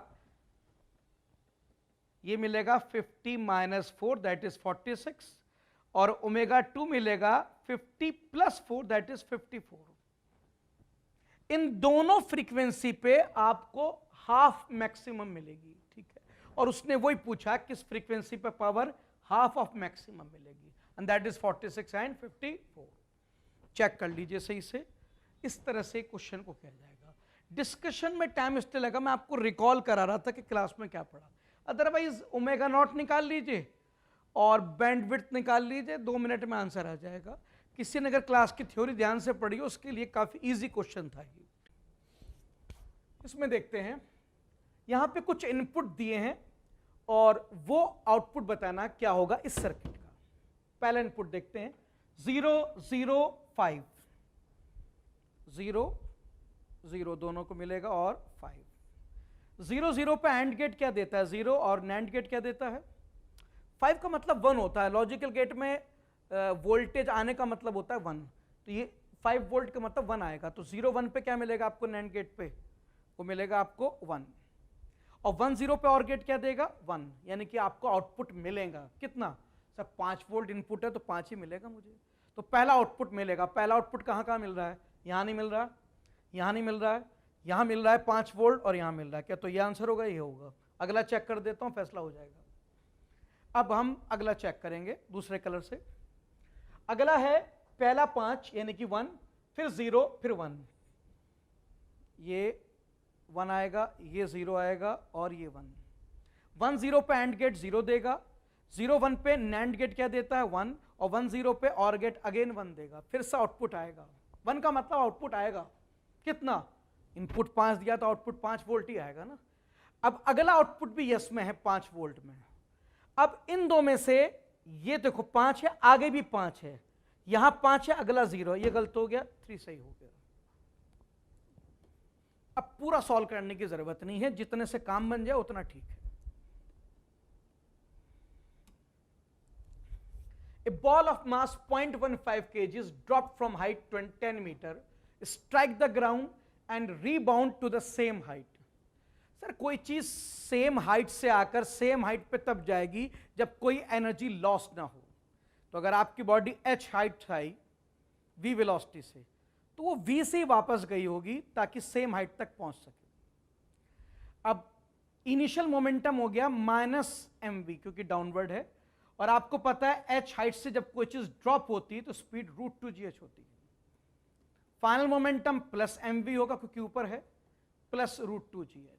ये मिलेगा 50 माइनस 4 दैट इज 46, और ओमेगा 2 मिलेगा 50 प्लस 4 दैट इज 54। इन दोनों फ्रीक्वेंसी पे आपको हाफ मैक्सिमम मिलेगी, ठीक है। और उसने वही पूछा किस फ्रीक्वेंसी पे पावर हाफ ऑफ मैक्सिमम मिलेगी, and that is 46 and 54। Check कर लीजिए सही से, इस तरह से क्वेश्चन को किया जाएगा। डिस्कशन में टाइम इसलिए लगा, मैं आपको रिकॉल करा रहा था कि क्लास में क्या पढ़ा। अदरवाइज ओमेगा नॉट निकाल लीजिए और बैंडविड्थ निकाल लीजिए, 2 मिनट में आंसर आ जाएगा। किसी ने अगर क्लास की थ्योरी ध्यान से पढ़ी हो उसके लिए काफी इजी क्वेश्चन था ये। इसमें देखते हैं, यहां पे कुछ इनपुट दिए हैं और वो आउटपुट बताना क्या होगा इस सर्किट का। पहला इनपुट देखते हैं 0 0 5, 0 0 दोनों को मिलेगा और 5। 0 0 पे एंड गेट क्या देता है 0, और नैंड गेट क्या देता है 5 का मतलब 1 होता है। लॉजिकल गेट में वोल्टेज आने का मतलब होता है 1, तो ये 5 वोल्ट का मतलब 1 आएगा। तो 0 1 पे क्या मिलेगा आपको नैंड गेट पे, वो मिलेगा आपको 1, और 1 0 पे और गेट क्या देगा 1, यानी कि आपको आउटपुट मिलेगा कितना सर 5 वोल्ट इनपुट है तो 5 ही मिलेगा मुझे। तो पहला आउटपुट मिलेगा। पहला आउटपुट कहां कहां मिल रहा है, यहां नहीं मिल रहा, यहां नहीं मिल रहा है, यहां मिल रहा है 5 वोल्ट और यहां मिल रहा है। क्या तो ये आंसर होगा, ये होगा। अगला चेक कर देता हूं, फैसला हो जाएगा। अब हम अगला चेक करेंगे दूसरे कलर से। अगला है पहला 5 यानी कि 1, फिर 0, फिर 1, ये 1 आएगा, ये 0 आएगा और ये 1। 1 0 पे एंड गेट 0 देगा, 0 1 पे नैंड गेट क्या देता है 1, और 1 0 पे और गेट अगेन 1 देगा। फिर से आउटपुट आएगा 1 का मतलब आउटपुट आएगा कितना, इनपुट 5 दिया तो आउटपुट 5 वोल्ट ही आएगा ना। अब अगला आउटपुट भी यस में है 5 वोल्ट में। अब इन दो में से ये देखो 5 है, आगे भी 5 है, यहां 5 है, अगला 0 है, ये गलत हो गया, 3 सही हो गया। अब पूरा सॉल्व करने की जरूरत नहीं है, जितने से काम बन जाए उतना ठीक है। A ball of mass 0.15 kg is dropped from height 10 meter, strike the ground and rebound to the same height. Sir कोई चीज सेम हाइट से आकर सेम हाइट पे तब जाएगी जब कोई एनर्जी लॉस ना हो। तो अगर आपकी body h height I v velocity से, तो वो v से ही वापस गई होगी ताकि सेम हाइट तक पहुंच सके। अब इनिशियल मोमेंटम हो गया -mv क्योंकि डाउनवर्ड है, और आपको पता है h हाइट से जब कोई चीज ड्रॉप होती है तो स्पीड √2gh होती है। फाइनल मोमेंटम +mv होगा क्योंकि ऊपर है, +√2gh।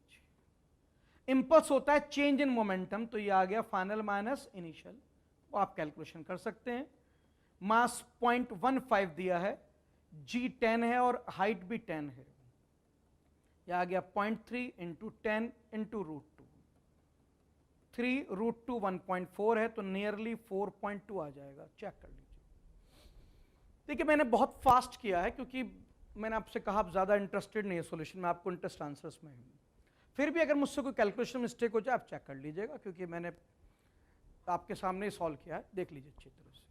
इंपल्स होता है चेंज इन मोमेंटम, तो ये आ गया फाइनल माइनस इनिशियल, वो आप कैलकुलेशन कर सकते हैं। मास 0.15 दिया है, g 10 है और हाइट भी 10 है, ये आ गया 0.3 इंटू 10 इंटू √2। 3 √2 1.4 है, तो नियरली 4.2 आ जाएगा। चेक कर लीजिए। देखिए मैंने बहुत फास्ट किया है क्योंकि मैंने आपसे कहा आप ज़्यादा इंटरेस्टेड नहीं है सोल्यूशन में, आपको इंटरेस्ट आंसर्स में है। फिर भी अगर मुझसे कोई कैलकुलेशन मिस्टेक हो जाए आप चेक कर लीजिएगा, क्योंकि मैंने आपके सामने ही सॉल्व किया है, देख लीजिए अच्छी तरह से।